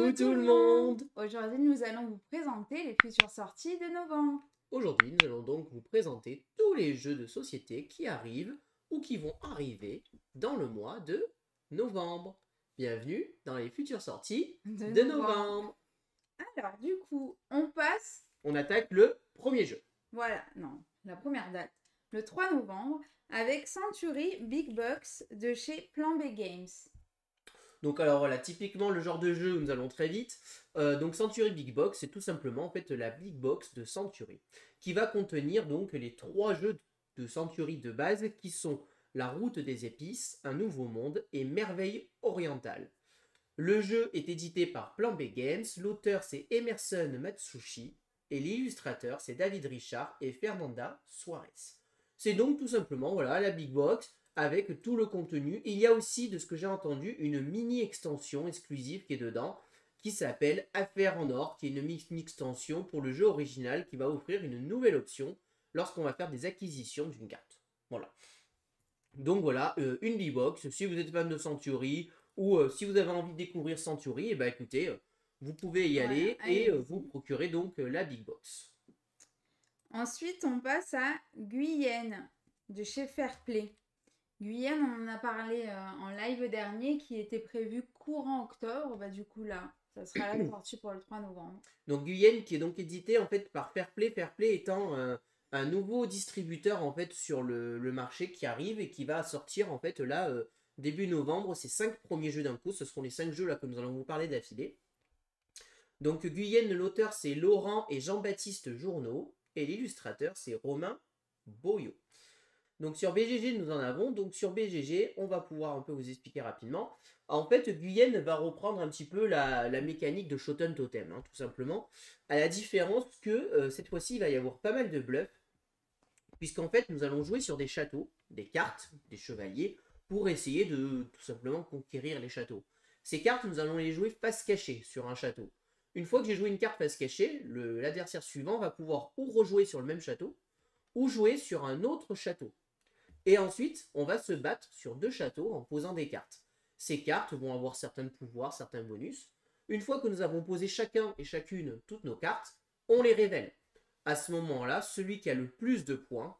Coucou tout le monde! Aujourd'hui, nous allons vous présenter les futures sorties de novembre. Aujourd'hui, nous allons donc vous présenter tous les jeux de société qui arrivent ou qui vont arriver dans le mois de novembre. Bienvenue dans les futures sorties de novembre. Alors, du coup, on passe... On attaque le premier jeu. Voilà, non, la première date. Le 3 novembre, avec Century Big Box de chez Plan B Games. Donc alors voilà, typiquement le genre de jeu où nous allons très vite. Donc Century Big Box, c'est tout simplement en fait la Big Box de Century, qui va contenir donc les 3 jeux de Century de base qui sont La Route des Épices, Un Nouveau Monde et Merveille Orientale. Le jeu est édité par Plan B Games, l'auteur c'est Emerson Matsushi et l'illustrateur c'est David Richard et Fernanda Suarez. C'est donc tout simplement voilà la Big Box avec tout le contenu. Il y a aussi, de ce que j'ai entendu, une mini extension exclusive qui est dedans, qui s'appelle Affaires en or, qui est une mini extension pour le jeu original qui va offrir une nouvelle option lorsqu'on va faire des acquisitions d'une carte. Voilà. Donc voilà, une Big Box. Si vous êtes fan de Century ou si vous avez envie de découvrir Century, et ben écoutez, vous pouvez y aller et vous procurer donc la Big Box. Ensuite, on passe à Guyenne de chez Fairplay. Guyenne, on en a parlé en live dernier, qui était prévu courant octobre. Bah, du coup, là, ça sera la sortie pour le 3 novembre. Donc Guyenne qui est donc édité en fait par Fairplay. Fairplay étant un nouveau distributeur en fait sur le marché qui arrive et qui va sortir en fait là début novembre. Ces 5 premiers jeux d'un coup. Ce seront les 5 jeux là que nous allons vous parler d'affilée. Donc Guyenne, l'auteur c'est Laurent et Jean-Baptiste Journeau et l'illustrateur c'est Romain Boyot. Donc sur BGG, nous en avons. Donc sur BGG, on va pouvoir un peu vous expliquer rapidement. En fait, Guyenne va reprendre un petit peu la mécanique de Shoten Totem, hein, tout simplement. À la différence que cette fois-ci, il va y avoir pas mal de bluffs. Puisqu'en fait, nous allons jouer sur des châteaux, des cartes, des chevaliers, pour essayer de tout simplement conquérir les châteaux. Ces cartes, nous allons les jouer face cachée sur un château. Une fois que j'ai joué une carte face cachée, l'adversaire suivant va pouvoir ou rejouer sur le même château, ou jouer sur un autre château. Et ensuite, on va se battre sur 2 châteaux en posant des cartes. Ces cartes vont avoir certains pouvoirs, certains bonus. Une fois que nous avons posé chacun et chacune toutes nos cartes, on les révèle. À ce moment-là, celui qui a le plus de points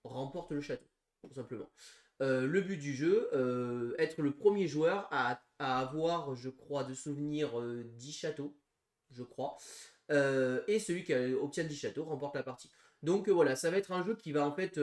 remporte le château, tout simplement. Le but du jeu, être le premier joueur à avoir, je crois, de souvenir 10 châteaux, je crois. Et celui qui obtient 10 châteaux remporte la partie. Donc voilà, ça va être un jeu qui va en fait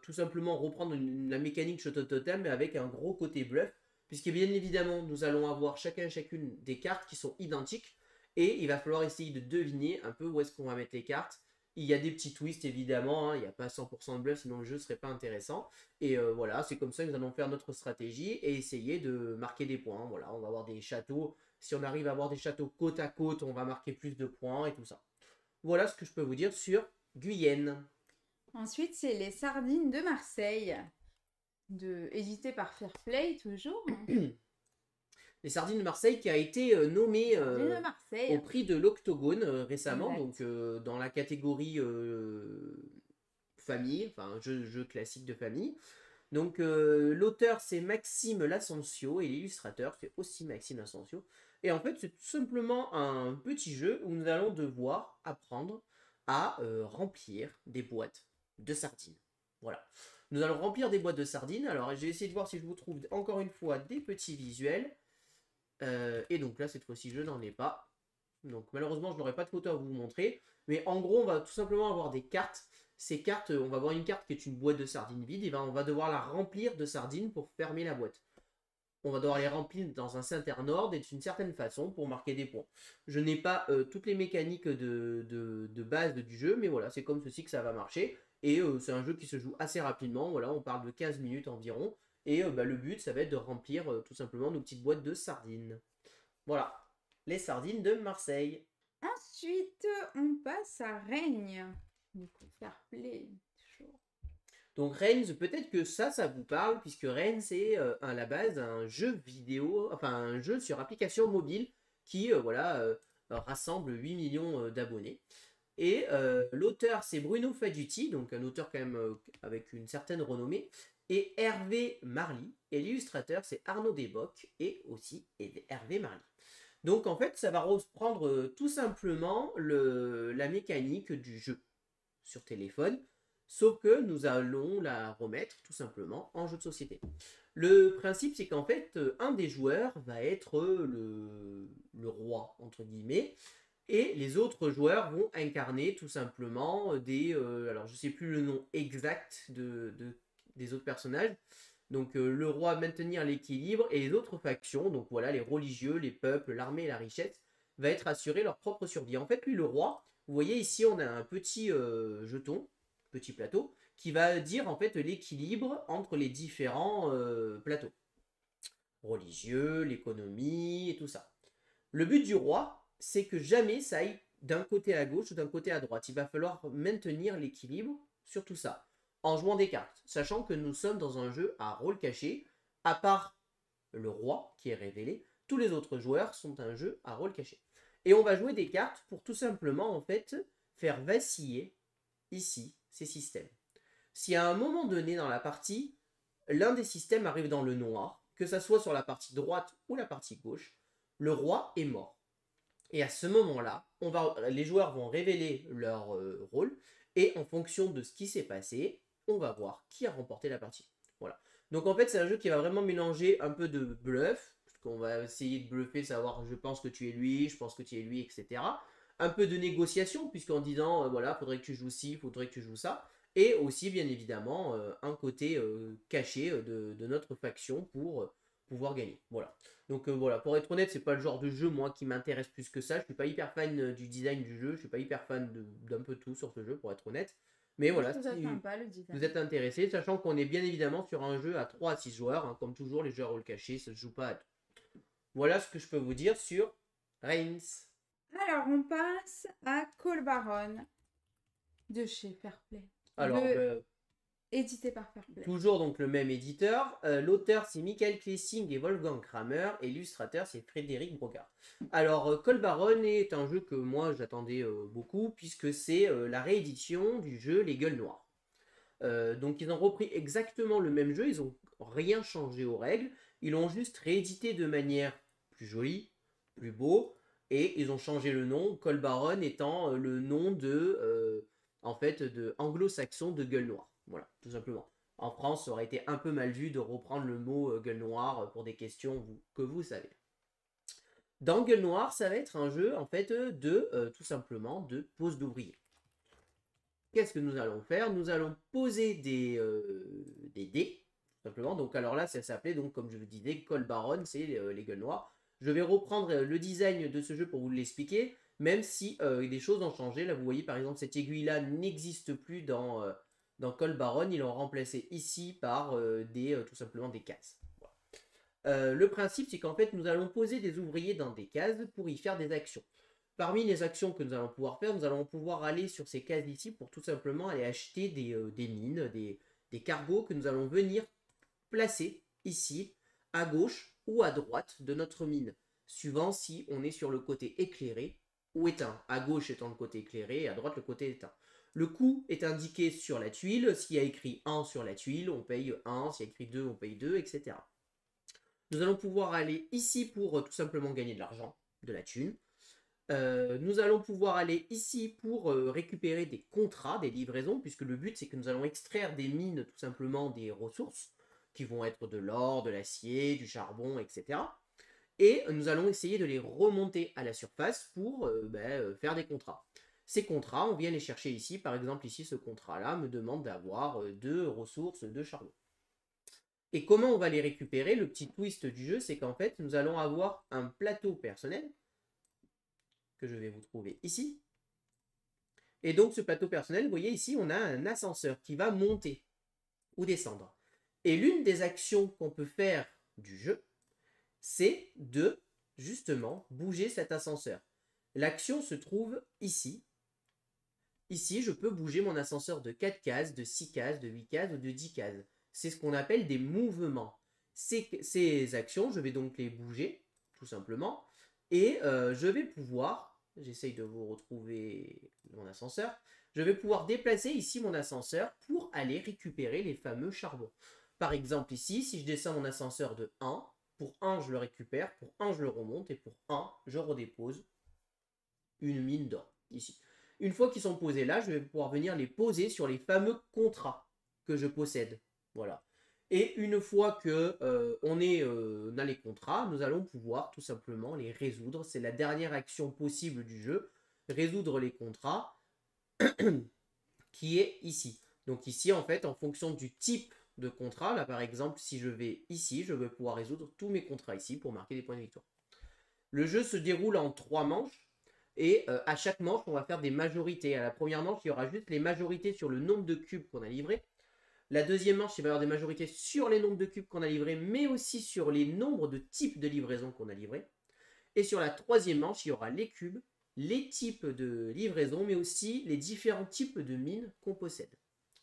tout simplement reprendre la mécanique Shoten Totem mais avec un gros côté bluff, puisque bien évidemment nous allons avoir chacun et chacune des cartes qui sont identiques et il va falloir essayer de deviner un peu où est-ce qu'on va mettre les cartes. Il y a des petits twists évidemment, hein, il n'y a pas 100% de bluff sinon le jeu ne serait pas intéressant. Et voilà, c'est comme ça que nous allons faire notre stratégie et essayer de marquer des points. Voilà, on va avoir des châteaux, si on arrive à avoir des châteaux côte à côte, on va marquer plus de points et tout ça. Voilà ce que je peux vous dire sur Guyenne. Ensuite, c'est les Sardines de Marseille, édité par Fairplay, toujours. Les Sardines de Marseille qui a été nommé au prix de l'Octogone récemment, donc dans la catégorie famille, enfin jeu classique de famille. Donc l'auteur c'est Maxime Lascencio et l'illustrateur c'est aussi Maxime Lascencio. Et en fait c'est tout simplement un petit jeu où nous allons devoir apprendre à remplir des boîtes de sardines. Voilà. Nous allons remplir des boîtes de sardines. Alors j'ai essayé de voir si je vous trouve encore une fois des petits visuels. Et donc là cette fois-ci je n'en ai pas. Donc malheureusement je n'aurai pas de photo à vous montrer. Mais en gros on va tout simplement avoir des cartes. Ces cartes, on va avoir une carte qui est une boîte de sardines vide. Et ben on va devoir la remplir de sardines pour fermer la boîte. On va devoir les remplir dans un certain ordre et d'une certaine façon pour marquer des points. Je n'ai pas toutes les mécaniques de base du jeu, mais voilà, c'est comme ceci que ça va marcher. Et c'est un jeu qui se joue assez rapidement, voilà, on parle de 15 minutes environ. Et le but, ça va être de remplir tout simplement nos petites boîtes de sardines. Voilà, les sardines de Marseille. Ensuite, on passe à Règne. Du coup, Fairplay, toujours. Donc Reigns, peut-être que ça vous parle, puisque Reigns c'est à la base un jeu vidéo, enfin un jeu sur application mobile qui voilà, rassemble 8 millions d'abonnés. Et l'auteur c'est Bruno Faduti, donc un auteur quand même avec une certaine renommée, et Hervé Marly. Et l'illustrateur c'est Arnaud Desbocs et aussi Hervé Marly. Donc en fait, ça va reprendre tout simplement la mécanique du jeu sur téléphone, sauf que nous allons la remettre tout simplement en jeu de société. Le principe, c'est qu'en fait, un des joueurs va être le roi, entre guillemets, et les autres joueurs vont incarner tout simplement alors je sais plus le nom exact des autres personnages. Donc le roi maintenir l'équilibre et les autres factions, donc voilà, les religieux, les peuples, l'armée et la richesse, va être assuré leur propre survie. En fait, lui, le roi, vous voyez ici, on a un petit jeton, petit plateau, qui va dire en fait l'équilibre entre les différents plateaux. Religieux, l'économie et tout ça. Le but du roi, c'est que jamais ça aille d'un côté à gauche ou d'un côté à droite. Il va falloir maintenir l'équilibre sur tout ça en jouant des cartes, sachant que nous sommes dans un jeu à rôle caché, à part le roi qui est révélé, tous les autres joueurs sont un jeu à rôle caché. Et on va jouer des cartes pour tout simplement en fait faire vaciller ici ces systèmes. Si à un moment donné dans la partie, l'un des systèmes arrive dans le noir, que ça soit sur la partie droite ou la partie gauche, le roi est mort. Et à ce moment-là, les joueurs vont révéler leur rôle et en fonction de ce qui s'est passé, on va voir qui a remporté la partie. Voilà. Donc en fait, c'est un jeu qui va vraiment mélanger un peu de bluff, parce qu'on va essayer de bluffer, savoir je pense que tu es lui, je pense que tu es lui, etc. Un peu de négociation, puisqu'en disant voilà, faudrait que tu joues ci, faudrait que tu joues ça. Et aussi, bien évidemment, un côté caché de notre faction pour pouvoir gagner. Voilà. Donc voilà, pour être honnête, c'est pas le genre de jeu moi qui m'intéresse plus que ça. Je suis pas hyper fan du design du jeu, je suis pas hyper fan d'un peu tout sur ce jeu pour être honnête. Mais Moi, je voilà, trouve ça si sympa le vous design. êtes intéressé, sachant qu'on est bien évidemment sur un jeu à 3 à 6 joueurs, hein, comme toujours les jeux à rôle caché, ça se joue pas à deux. Voilà ce que je peux vous dire sur Reigns. Alors, on passe à Call Baron de chez Fairplay. Alors, Édité par Fairplay. toujours donc le même éditeur. L'auteur c'est Michael Klessing et Wolfgang Kramer. Et l'illustrateur c'est Frédéric Brocard. Alors Call Baron est un jeu que moi j'attendais beaucoup puisque c'est la réédition du jeu Les Gueules Noires. Donc ils ont repris exactement le même jeu, ils n'ont rien changé aux règles, ils l'ont juste réédité de manière plus jolie, plus beau, et ils ont changé le nom, Call Baron étant le nom en fait, de anglo-saxon de gueule noire. Voilà, tout simplement. En France, ça aurait été un peu mal vu de reprendre le mot gueule noire pour des questions que vous savez. Dans Gueule Noire, ça va être un jeu en fait tout simplement de pose d'ouvrier. Qu'est-ce que nous allons faire? Nous allons poser des dés, tout simplement. Donc alors là, ça s'appelait, donc comme je vous disais, Call Baron, c'est les gueules noires. Je vais reprendre le design de ce jeu pour vous l'expliquer, même si des choses ont changé. Là, vous voyez, par exemple, cette aiguille-là n'existe plus dans Call Baron. Ils l'ont remplacé ici par tout simplement des cases. Voilà. Le principe, c'est qu'en fait, nous allons poser des ouvriers dans des cases pour y faire des actions. Parmi les actions que nous allons pouvoir faire, nous allons pouvoir aller sur ces cases ici pour tout simplement aller acheter des mines, des cargos que nous allons venir placer ici, à gauche ou à droite de notre mine, suivant si on est sur le côté éclairé ou éteint. À gauche étant le côté éclairé et à droite le côté éteint. Le coût est indiqué sur la tuile. S'il y a écrit 1 sur la tuile, on paye 1. S'il y a écrit 2, on paye 2, etc. Nous allons pouvoir aller ici pour tout simplement gagner de l'argent, de la thune. Nous allons pouvoir aller ici pour récupérer des contrats, des livraisons, puisque le but c'est que nous allons extraire des mines, tout simplement des ressources, qui vont être de l'or, de l'acier, du charbon, etc. Et nous allons essayer de les remonter à la surface pour faire des contrats. Ces contrats, on vient les chercher ici. Par exemple, ici, ce contrat-là me demande d'avoir 2 ressources de charbon. Et comment on va les récupérer? Le petit twist du jeu, c'est qu'en fait, nous allons avoir un plateau personnel que je vais vous trouver ici. Et donc ce plateau personnel, vous voyez ici, on a un ascenseur qui va monter ou descendre. Et l'une des actions qu'on peut faire du jeu, c'est de justement bouger cet ascenseur. L'action se trouve ici. Ici, je peux bouger mon ascenseur de 4 cases, de 6 cases, de 8 cases ou de 10 cases. C'est ce qu'on appelle des mouvements. Ces actions, je vais donc les bouger, tout simplement. Et je vais pouvoir, j'essaye de vous retrouver mon ascenseur, je vais pouvoir déplacer ici mon ascenseur pour aller récupérer les fameux charbons. Par exemple ici, si je descends mon ascenseur de 1, Pour un, je le récupère. Pour un, je le remonte. Et pour un, je redépose une mine d'or, ici. Une fois qu'ils sont posés là, je vais pouvoir venir les poser sur les fameux contrats que je possède. Voilà. Et une fois que on a les contrats, nous allons pouvoir tout simplement les résoudre. C'est la dernière action possible du jeu. Résoudre les contrats qui est ici. Donc ici, en fait, en fonction du type de contrat, là par exemple, si je vais ici, je vais pouvoir résoudre tous mes contrats ici pour marquer des points de victoire. Le jeu se déroule en 3 manches. Et à chaque manche, on va faire des majorités. À la première manche, il y aura juste les majorités sur le nombre de cubes qu'on a livrés. La deuxième manche, il va y avoir des majorités sur les nombres de cubes qu'on a livrés, mais aussi sur les nombres de types de livraison qu'on a livrés. Et sur la troisième manche, il y aura les cubes, les types de livraison, mais aussi les différents types de mines qu'on possède.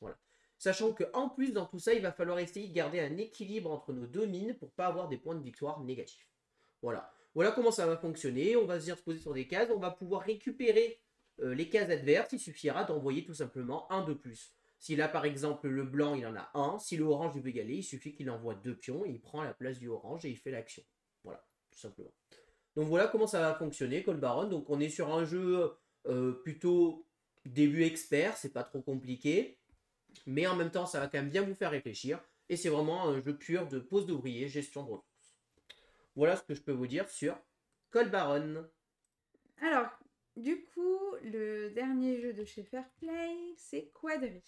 Voilà. Sachant qu'en plus, dans tout ça, il va falloir essayer de garder un équilibre entre nos deux mines pour ne pas avoir des points de victoire négatifs. Voilà. Voilà comment ça va fonctionner. On va se dire se poser sur des cases. On va pouvoir récupérer les cases adverses. Il suffira d'envoyer tout simplement un de plus. Si là, par exemple, le blanc, il en a un. Si le orange, il veut y aller, il suffit qu'il envoie 2 pions. Et il prend la place du orange et il fait l'action. Voilà, tout simplement. Donc voilà comment ça va fonctionner, Cold Baron. Donc on est sur un jeu plutôt début expert. C'est pas trop compliqué. Mais en même temps, ça va quand même bien vous faire réfléchir. Et c'est vraiment un jeu pur de pose d'ouvrier, gestion de ressources. Voilà ce que je peux vous dire sur Cold Baron. Alors, du coup, le dernier jeu de chez Fairplay, c'est Quadri.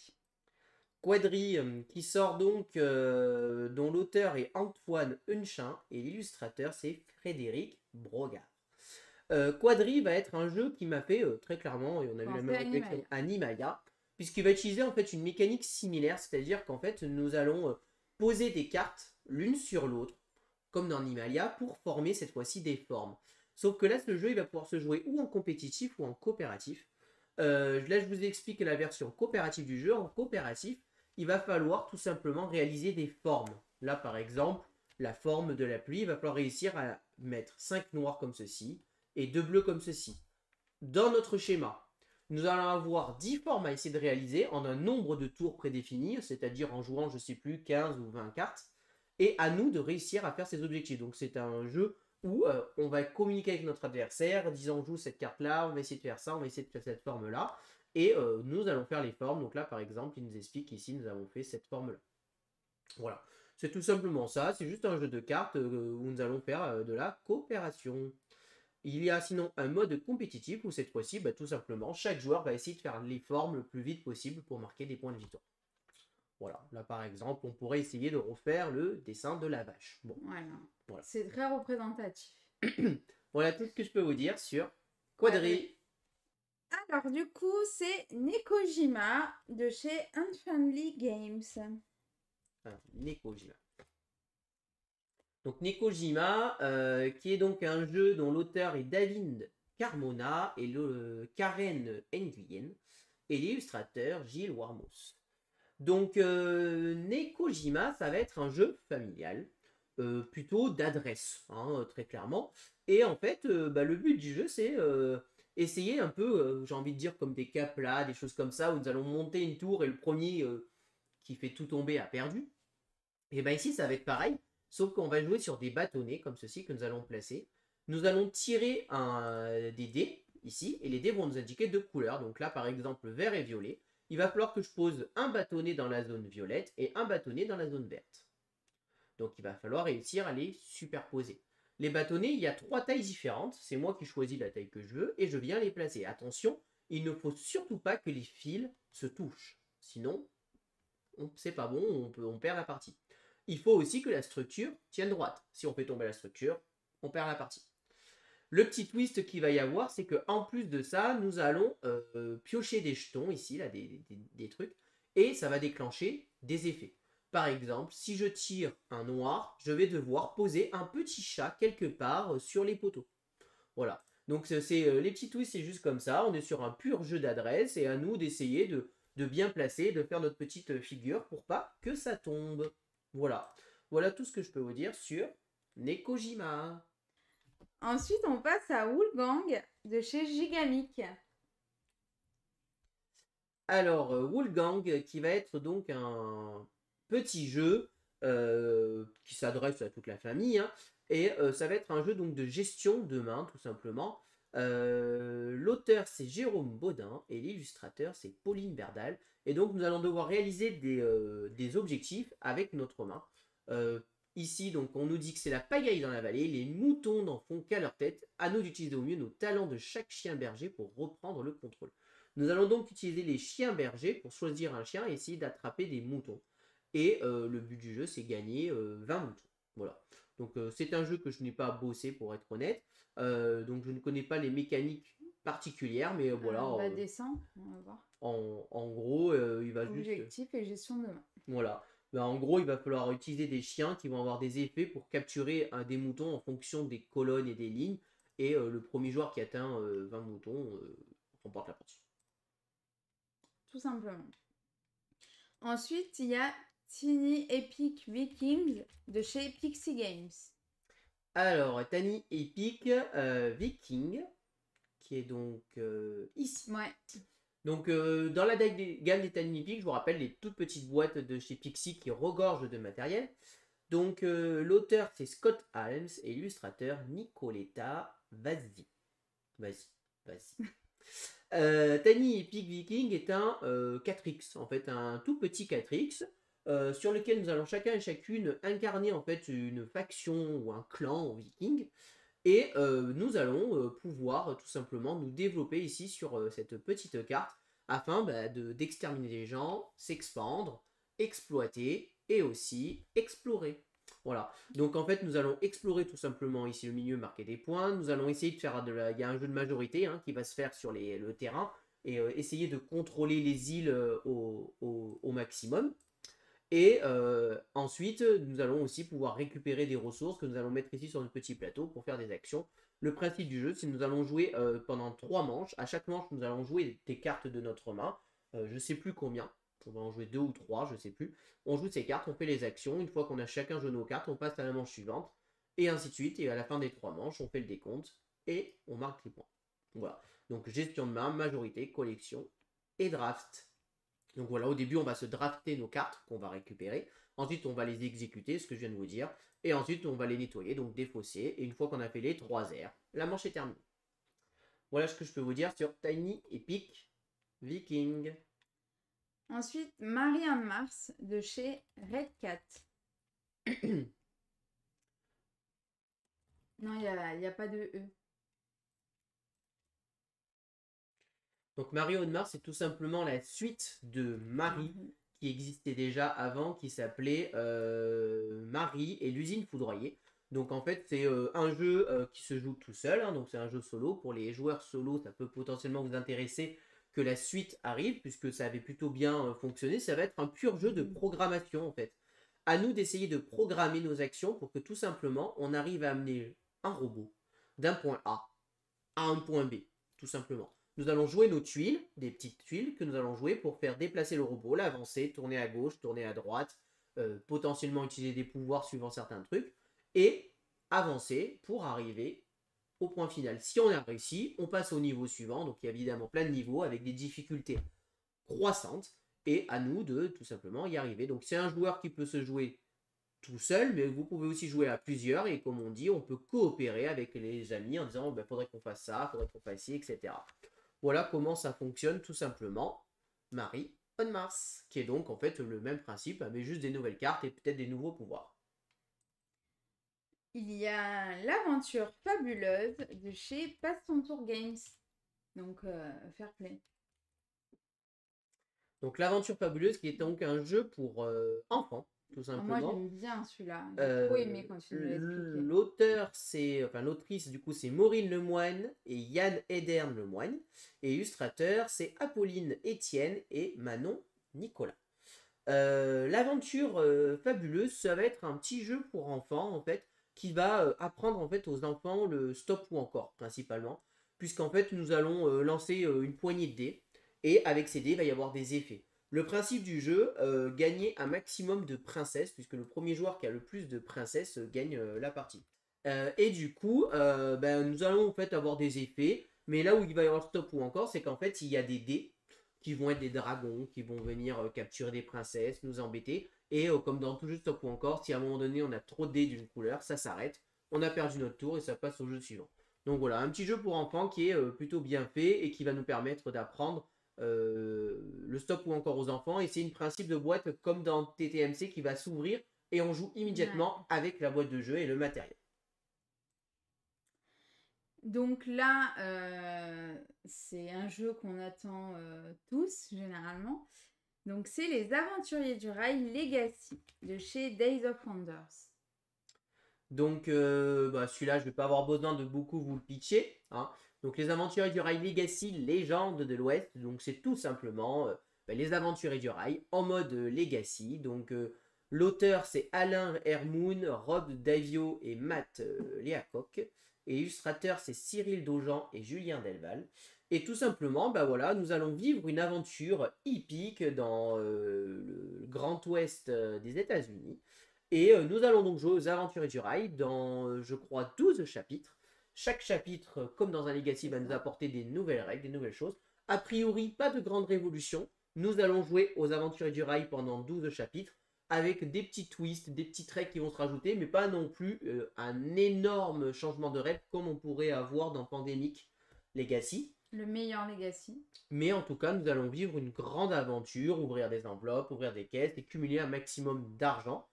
Quadri, qui sort donc, dont l'auteur est Antoine Hunchin et l'illustrateur c'est Frédéric Brogard. Quadri va être un jeu qui m'a fait très clairement, et on a eu la même réflexion, Animalia, puisqu'il va utiliser en fait une mécanique similaire, c'est-à-dire qu'en fait nous allons poser des cartes l'une sur l'autre, comme dans Animalia, pour former cette fois-ci des formes. Sauf que là, ce jeu, il va pouvoir se jouer ou en compétitif ou en coopératif. Là, je vous explique la version coopérative du jeu. En coopératif, il va falloir tout simplement réaliser des formes. Là, par exemple, la forme de la pluie, il va falloir réussir à mettre 5 noirs comme ceci et 2 bleus comme ceci. Dans notre schéma, nous allons avoir 10 formes à essayer de réaliser en un nombre de tours prédéfinis, c'est-à-dire en jouant, je ne sais plus, 15 ou 20 cartes. Et à nous de réussir à faire ces objectifs. Donc c'est un jeu où on va communiquer avec notre adversaire, disant on joue cette carte-là, on va essayer de faire ça, on va essayer de faire cette forme-là. Et nous allons faire les formes. Donc là, par exemple, il nous explique ici, nous avons fait cette forme-là. Voilà. C'est tout simplement ça. C'est juste un jeu de cartes où nous allons faire de la coopération. Il y a sinon un mode compétitif où cette fois-ci, bah, tout simplement, chaque joueur va essayer de faire les formes le plus vite possible pour marquer des points de victoire. Voilà, là par exemple, on pourrait essayer de refaire le dessin de la vache. Bon, voilà. C'est très représentatif. Voilà tout ce que je peux vous dire sur Quadri. Alors du coup, c'est Nekojima de chez Unfriendly Games. Nekojima. Donc Nekojima, qui est donc un jeu dont l'auteur est David Carmona et Karen Nguyen et l'illustrateur Gilles Warmos. Donc Nekojima, ça va être un jeu familial, plutôt d'adresse, hein, très clairement. Et en fait, le but du jeu, c'est essayer un peu, j'ai envie de dire, comme des caps là, des choses comme ça, où nous allons monter une tour et le premier qui fait tout tomber a perdu. Et bien ici, ça va être pareil, sauf qu'on va jouer sur des bâtonnets, comme ceci, que nous allons placer. Nous allons tirer des dés, ici, et les dés vont nous indiquer 2 couleurs. Donc là, par exemple, vert et violet. Il va falloir que je pose un bâtonnet dans la zone violette et un bâtonnet dans la zone verte. Donc il va falloir réussir à les superposer. Les bâtonnets, il y a 3 tailles différentes. C'est moi qui choisis la taille que je veux et je viens les placer. Attention, il ne faut surtout pas que les fils se touchent. Sinon, c'est pas bon, on perd la partie. Il faut aussi que la structure tienne droite. Si on fait tomber la structure, on perd la partie. Le petit twist qu'il va y avoir, c'est qu'en plus de ça, nous allons piocher des jetons ici, là, des trucs, et ça va déclencher des effets. Par exemple, si je tire un noir, je vais devoir poser un petit chat quelque part sur les poteaux. Voilà. Donc les petits twists, c'est juste comme ça. On est sur un pur jeu d'adresse et à nous d'essayer de bien placer, de faire notre petite figure pour pas que ça tombe. Voilà. Voilà tout ce que je peux vous dire sur Nekojima. Ensuite, on passe à Woolgang de chez Gigamic. Alors, Woolgang, qui va être donc un petit jeu qui s'adresse à toute la famille, hein, Et ça va être un jeu donc de gestion de main, tout simplement. L'auteur, c'est Jérôme Baudin, et l'illustrateur, c'est Pauline Berdal. Et donc, nous allons devoir réaliser des objectifs avec notre main. Ici, donc, on nous dit que c'est la pagaille dans la vallée, les moutons n'en font qu'à leur tête. À nous d'utiliser au mieux nos talents de chaque chien berger pour reprendre le contrôle. Nous allons donc utiliser les chiens bergers pour choisir un chien et essayer d'attraper des moutons. Et le but du jeu, c'est gagner 20 moutons. Voilà. Donc, c'est un jeu que je n'ai pas bossé, pour être honnête. Donc, je ne connais pas les mécaniques particulières, mais voilà. On va descendre, on va voir. En gros, il va juste... Objectif et gestion de main. Voilà. Ben, en gros, il va falloir utiliser des chiens qui vont avoir des effets pour capturer des moutons en fonction des colonnes et des lignes. Et le premier joueur qui atteint 20 moutons remporte la partie. Tout simplement. Ensuite, il y a Tiny Epic Vikings de chez Pixie Games. Alors, Tiny Epic Viking, qui est donc ici. Ouais. Donc, dans la gamme des Tiny Epic, je vous rappelle les toutes petites boîtes de chez Pixie qui regorgent de matériel. Donc, l'auteur, c'est Scott Alms et l'illustrateur Nicoletta Vazzi. Vas-y. Tiny Epic Viking est un 4X, en fait, un tout petit 4X. Sur lequel nous allons chacun et chacune incarner en fait une faction ou un clan viking et nous allons pouvoir tout simplement nous développer ici sur cette petite carte afin d'exterminer les gens, s'expandre, exploiter et aussi explorer. Voilà, donc en fait nous allons explorer tout simplement ici le milieu, marquer des points, nous allons essayer de faire il y a un jeu de majorité qui va se faire sur le terrain et essayer de contrôler les îles au maximum. Et ensuite, nous allons aussi pouvoir récupérer des ressources que nous allons mettre ici sur notre petit plateau pour faire des actions. Le principe du jeu, c'est que nous allons jouer pendant 3 manches. À chaque manche, nous allons jouer des cartes de notre main. Je ne sais plus combien. On va en jouer 2 ou 3, je ne sais plus. On joue ces cartes, on fait les actions. Une fois qu'on a chacun joué nos cartes, on passe à la manche suivante. Et ainsi de suite. Et à la fin des 3 manches, on fait le décompte et on marque les points. Voilà. Donc gestion de main, majorité, collection et draft. Donc voilà, au début, on va se drafter nos cartes qu'on va récupérer. Ensuite, on va les exécuter, ce que je viens de vous dire. Et ensuite, on va les nettoyer, donc défausser. Et une fois qu'on a fait les 3 airs, la manche est terminée. Voilà ce que je peux vous dire sur Tiny Epic Viking. Ensuite, Marie and Mars de chez Red Cat. Non, il n'y a pas de E. Donc Mario de Mars, c'est tout simplement la suite de Marie qui existait déjà avant, qui s'appelait Marie et l'usine foudroyée. Donc en fait, c'est un jeu qui se joue tout seul, donc c'est un jeu solo. Pour les joueurs solo, ça peut potentiellement vous intéresser que la suite arrive, puisque ça avait plutôt bien fonctionné. Ça va être un pur jeu de programmation en fait. À nous d'essayer de programmer nos actions pour que tout simplement, on arrive à amener un robot d'un point A à un point B, tout simplement. Nous allons jouer nos tuiles, des petites tuiles que nous allons jouer pour faire déplacer le robot, l'avancer, tourner à gauche, tourner à droite, potentiellement utiliser des pouvoirs suivant certains trucs, et avancer pour arriver au point final. Si on a réussi, on passe au niveau suivant, donc il y a évidemment plein de niveaux avec des difficultés croissantes, et à nous de tout simplement y arriver. Donc c'est un joueur qui peut se jouer tout seul, mais vous pouvez aussi jouer à plusieurs, et comme on dit, on peut coopérer avec les amis en disant faudrait qu'on fasse ça, faudrait qu'on fasse ci, etc. Voilà comment ça fonctionne tout simplement Marie on Mars, qui est donc en fait le même principe, mais juste des nouvelles cartes et peut-être des nouveaux pouvoirs. Il y a l'aventure fabuleuse de chez Passe ton tour Games. Donc, fair play. Donc l'aventure fabuleuse qui est donc un jeu pour enfants, tout simplement. Moi j'aime bien celui-là, j'ai trop aimé quand tu me l'as expliqué. L'auteur, l'autrice du coup c'est Maureen Lemoine et Yann Edern Lemoine. Et illustrateur c'est Apolline Etienne et Manon Nicolas. L'aventure fabuleuse, ça va être un petit jeu pour enfants en fait, qui va apprendre en fait aux enfants le stop ou encore principalement, puisqu'en fait nous allons lancer une poignée de dés. Et avec ces dés, il va y avoir des effets. Le principe du jeu, gagner un maximum de princesses, puisque le premier joueur qui a le plus de princesses gagne la partie. Et du coup, nous allons en fait avoir des effets, mais là où il va y avoir stop ou encore, c'est qu'en fait, il y a des dés qui vont être des dragons, qui vont venir capturer des princesses, nous embêter. Et comme dans tout jeu stop ou encore, si à un moment donné on a trop de dés d'une couleur, ça s'arrête. on a perdu notre tour et ça passe au jeu suivant. Donc voilà, un petit jeu pour enfants qui est plutôt bien fait et qui va nous permettre d'apprendre le stop ou encore aux enfants. Et c'est une principe de boîte comme dans TTMC qui va s'ouvrir et on joue immédiatement avec la boîte de jeu et le matériel. Donc là, c'est un jeu qu'on attend tous, généralement. Donc c'est Les Aventuriers du Rail Legacy, de chez Days of Wonders. Donc celui-là, je ne vais pas avoir besoin de beaucoup vous le pitcher. Hein. Donc les Aventuriers du Rail Legacy, légende de l'Ouest. Donc c'est tout simplement les Aventuriers du Rail en mode Legacy. Donc l'auteur c'est Alain Hermoun, Rob Davio et Matt Leacock. Et l'illustrateur c'est Cyril Daujean et Julien Delval. Et tout simplement, voilà, nous allons vivre une aventure hippique dans le Grand Ouest des États-Unis. Et nous allons donc jouer aux Aventuriers du Rail dans, je crois, 12 chapitres. Chaque chapitre, comme dans un Legacy, va nous apporter des nouvelles règles, des nouvelles choses. A priori, pas de grande révolution. Nous allons jouer aux Aventuriers du Rail pendant 12 chapitres, avec des petits twists, des petites règles qui vont se rajouter, mais pas non plus un énorme changement de règles comme on pourrait avoir dans Pandemic Legacy. Le meilleur Legacy. Mais en tout cas, nous allons vivre une grande aventure, ouvrir des enveloppes, ouvrir des caisses et cumuler un maximum d'argent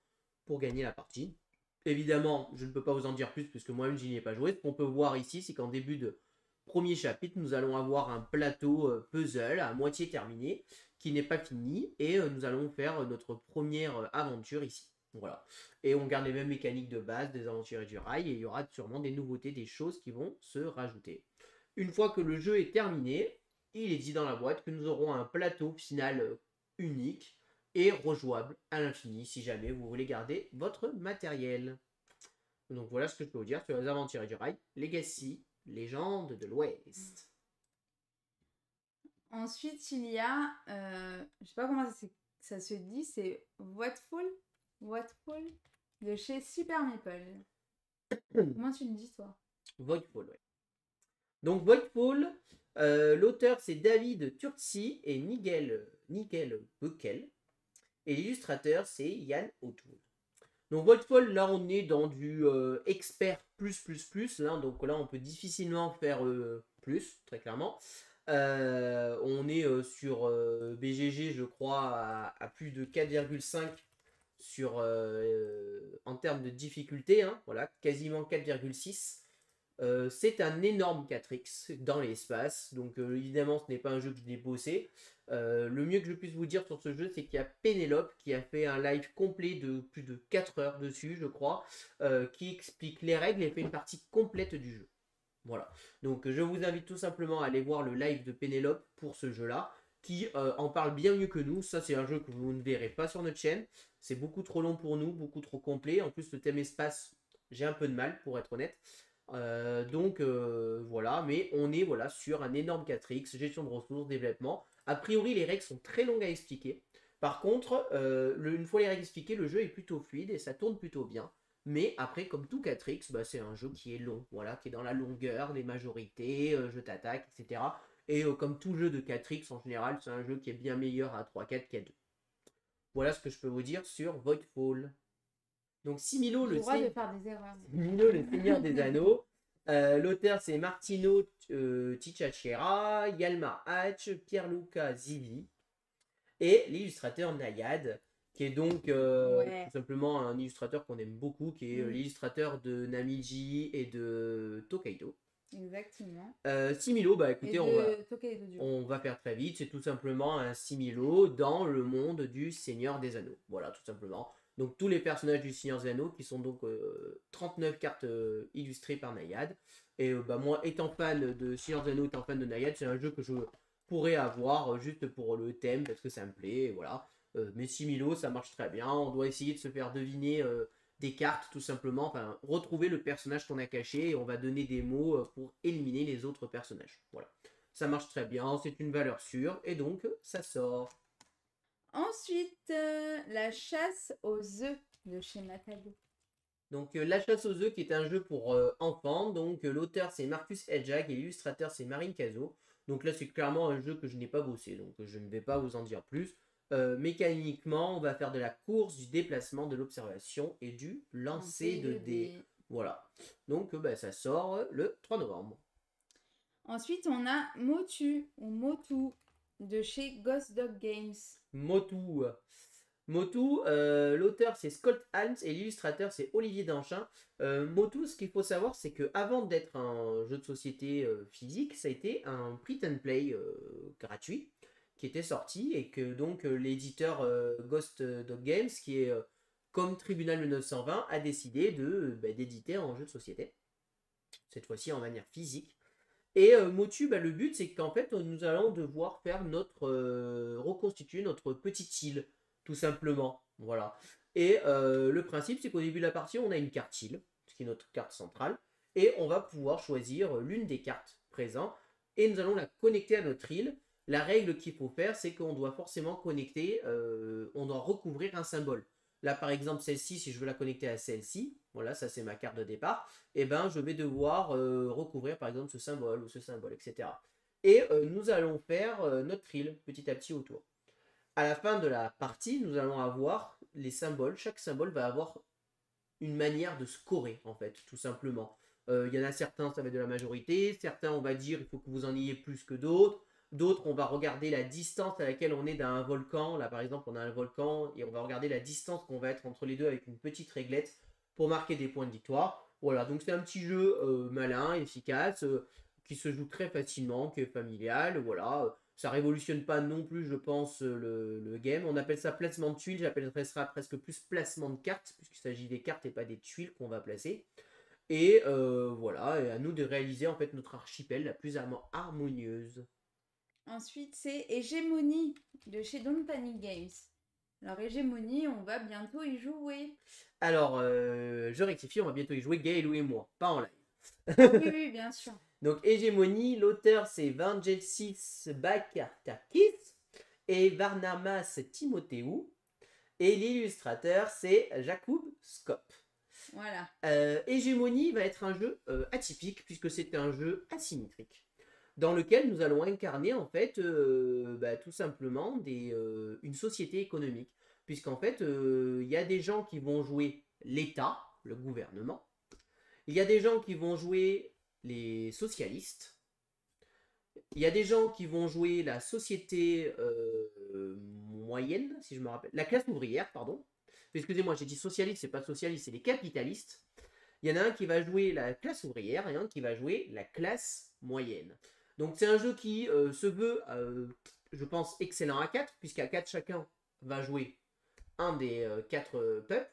pour gagner la partie. Évidemment, je ne peux pas vous en dire plus puisque moi-même je n'y ai pas joué. Ce qu'on peut voir ici, c'est qu'en début de premier chapitre, nous allons avoir un plateau puzzle à moitié terminé qui n'est pas fini et nous allons faire notre première aventure ici. Voilà. Et on garde les mêmes mécaniques de base des Aventuriers du Rail et il y aura sûrement des nouveautés, des choses qui vont se rajouter. Une fois que le jeu est terminé, il est dit dans la boîte que nous aurons un plateau final unique et rejouable à l'infini si jamais vous voulez garder votre matériel. Donc voilà ce que je peux vous dire sur les Aventuriers du Rail Legacy, légende de l'Ouest. Ensuite, il y a, je sais pas comment ça se dit, c'est Voidfall de chez Super Meeple. Comment tu le dis, toi? Voidfall, ouais. Donc Voidfall, l'auteur c'est David Turczi et Nigel Buckel. Et l'illustrateur, c'est Yann O'Toole. Donc Voidfall, là, on est dans du expert plus. Là, donc là, on peut difficilement faire plus, très clairement. On est sur BGG, je crois, à plus de 4,5 sur en termes de difficulté. Hein, voilà, quasiment 4,6. C'est un énorme 4X dans l'espace. Donc évidemment, ce n'est pas un jeu que je n'ai bossé. Le mieux que je puisse vous dire sur ce jeu, c'est qu'il y a Pénélope qui a fait un live complet de plus de 4 heures dessus, je crois, qui explique les règles et fait une partie complète du jeu. Voilà. Donc je vous invite tout simplement à aller voir le live de Pénélope pour ce jeu-là, qui en parle bien mieux que nous. Ça, c'est un jeu que vous ne verrez pas sur notre chaîne. C'est beaucoup trop long pour nous, beaucoup trop complet. En plus, le thème espace, j'ai un peu de mal, pour être honnête. Voilà, mais on est sur un énorme 4X, gestion de ressources, développement. A priori, les règles sont très longues à expliquer. Par contre, une fois les règles expliquées, le jeu est plutôt fluide et ça tourne plutôt bien. Mais après, comme tout 4X, c'est un jeu qui est long, voilà, qui est dans la longueur, les majorités, je t'attaque, etc. Et comme tout jeu de 4X, en général, c'est un jeu qui est bien meilleur à 3-4 qu'à 2. Voilà ce que je peux vous dire sur Voidfall. Donc Similo, le Seigneur des Anneaux. L'auteur c'est Martino Ticciacera, Yalmar Hatch, Pierluca Zivi et l'illustrateur Nayad, qui est donc tout simplement un illustrateur qu'on aime beaucoup, qui est l'illustrateur de Namiji et de Tokaido. Exactement. Similo, écoutez, on va faire très vite. C'est tout simplement un Similo dans le monde du Seigneur des Anneaux. Voilà, tout simplement. Donc tous les personnages du Seigneur des Anneaux qui sont donc 39 cartes illustrées par Nayad. Et moi étant fan de Seigneur des Anneaux, étant fan de Nayad, c'est un jeu que je pourrais avoir juste pour le thème parce que ça me plaît. Et voilà. Mais Similo, ça marche très bien. On doit essayer de se faire deviner des cartes tout simplement. Enfin, retrouver le personnage qu'on a caché et on va donner des mots pour éliminer les autres personnages. Voilà. Ça marche très bien, c'est une valeur sûre et donc ça sort. Ensuite, la chasse aux œufs de chez Matado. Donc la chasse aux œufs qui est un jeu pour enfants. Donc l'auteur c'est Marcus Edjag et l'illustrateur c'est Marine Cazot. Donc là c'est clairement un jeu que je n'ai pas bossé, donc je ne vais pas vous en dire plus. Mécaniquement, on va faire de la course, du déplacement, de l'observation et du lancer de dés. Voilà. Donc ça sort le 3 novembre. Ensuite, on a Motu ou Motu de chez Ghost Dog Games. Motu. Motu, l'auteur c'est Scott Hans et l'illustrateur c'est Olivier Danchin. Motu, ce qu'il faut savoir, c'est que avant d'être un jeu de société physique, ça a été un print and play gratuit qui était sorti et que donc l'éditeur Ghost Dog Games, qui est comme Tribunal 1920, a décidé d'éditer en jeu de société, cette fois-ci en manière physique. Et Motu, le but c'est qu'en fait nous allons devoir faire reconstituer notre petite île, tout simplement. Voilà. Et le principe c'est qu'au début de la partie on a une carte île, ce qui est notre carte centrale, et on va pouvoir choisir l'une des cartes présentes, et nous allons la connecter à notre île. La règle qu'il faut faire, c'est qu'on doit forcément connecter, on doit recouvrir un symbole. Là, par exemple, celle-ci, si je veux la connecter à celle-ci, voilà, ça c'est ma carte de départ, et je vais devoir recouvrir, par exemple, ce symbole ou ce symbole, etc. Et nous allons faire notre île petit à petit autour. À la fin de la partie, nous allons avoir les symboles. Chaque symbole va avoir une manière de scorer, en fait, tout simplement. Il y en a certains, ça va être de la majorité. Certains, on va dire, il faut que vous en ayez plus que d'autres. D'autres, on va regarder la distance à laquelle on est d'un volcan. Là, par exemple, on a un volcan et on va regarder la distance qu'on va être entre les deux avec une petite réglette pour marquer des points de victoire. Voilà, donc c'est un petit jeu malin, efficace, qui se joue très facilement, qui est familial. Voilà, ça révolutionne pas non plus, je pense, le game. On appelle ça placement de tuiles, j'appellerais ça presque plus placement de cartes, puisqu'il s'agit des cartes et pas des tuiles qu'on va placer. Et voilà, et à nous de réaliser en fait notre archipel la plus harmonieuse. Ensuite, c'est Hégémonie de chez Don't Panic Games. Alors, Hégémonie, on va bientôt y jouer. Alors, je rectifie, on va bientôt y jouer, Gaëlou et moi, pas en live. Ah oui, oui, bien sûr. Donc, Hégémonie, l'auteur c'est Vangelis Bakartakis et Varnamas Timotheou. Et l'illustrateur c'est Jakub Skop. Voilà. Hégémonie va être un jeu atypique puisque c'est un jeu asymétrique, dans lequel nous allons incarner en fait tout simplement une société économique. Puisqu'en fait, il y a des gens qui vont jouer l'État, le gouvernement. Il y a des gens qui vont jouer les socialistes. Il y a des gens qui vont jouer la société moyenne, si je me rappelle. La classe ouvrière, pardon. Excusez-moi, j'ai dit socialiste, c'est pas socialiste, c'est les capitalistes. Il y en a un qui va jouer la classe ouvrière et un qui va jouer la classe moyenne. Donc c'est un jeu qui se veut, je pense, excellent à 4, puisqu'à 4 chacun va jouer un des 4 peuples.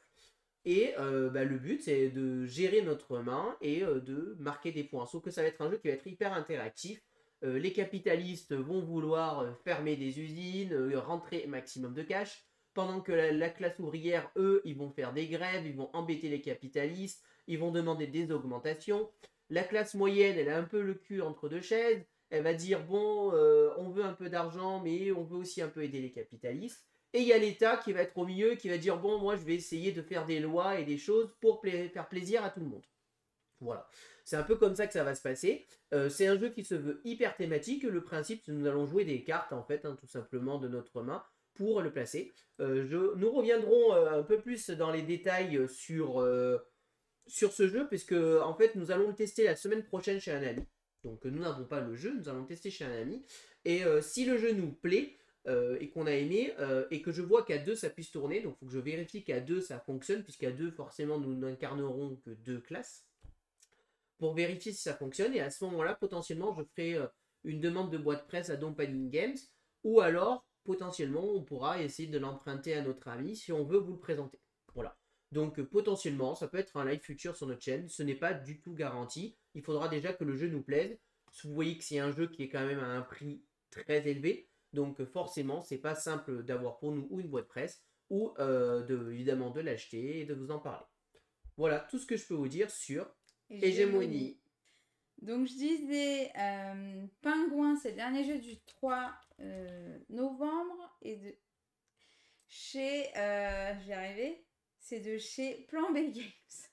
Et le but c'est de gérer notre main et de marquer des points. Sauf que ça va être un jeu qui va être hyper interactif. Les capitalistes vont vouloir fermer des usines, rentrer maximum de cash. Pendant que la classe ouvrière, eux, ils vont faire des grèves, ils vont embêter les capitalistes, ils vont demander des augmentations. La classe moyenne, elle a un peu le cul entre deux chaises. Elle va dire, bon, on veut un peu d'argent, mais on veut aussi un peu aider les capitalistes. Et il y a l'État qui va être au milieu, qui va dire, bon, moi, je vais essayer de faire des lois et des choses pour faire plaisir à tout le monde. Voilà. C'est un peu comme ça que ça va se passer. C'est un jeu qui se veut hyper thématique. Le principe, c'est que nous allons jouer des cartes, en fait, tout simplement, de notre main pour le placer. Nous reviendrons un peu plus dans les détails sur ce jeu, puisque en fait nous allons le tester la semaine prochaine chez un ami. Donc nous n'avons pas le jeu, nous allons le tester chez un ami. Et si le jeu nous plaît et qu'on a aimé, et que je vois qu'à 2 ça puisse tourner, donc il faut que je vérifie qu'à 2 ça fonctionne, puisqu'à 2 forcément nous n'incarnerons que 2 classes, pour vérifier si ça fonctionne. Et à ce moment-là, potentiellement, je ferai une demande de boîte presse à Don't Panic Games, ou alors potentiellement on pourra essayer de l'emprunter à notre ami si on veut vous le présenter. Voilà. Donc potentiellement, ça peut être un live futur sur notre chaîne. Ce n'est pas du tout garanti. Il faudra déjà que le jeu nous plaise. Vous voyez que c'est un jeu qui est quand même à un prix très élevé. Donc forcément, c'est pas simple d'avoir pour nous ou une boîte presse ou évidemment de l'acheter et de vous en parler. Voilà tout ce que je peux vous dire sur Hégémonie. Donc je disais Pingouin, c'est le dernier jeu du 3 novembre et chez, j'y arrivais, c'est de chez Plan B Games.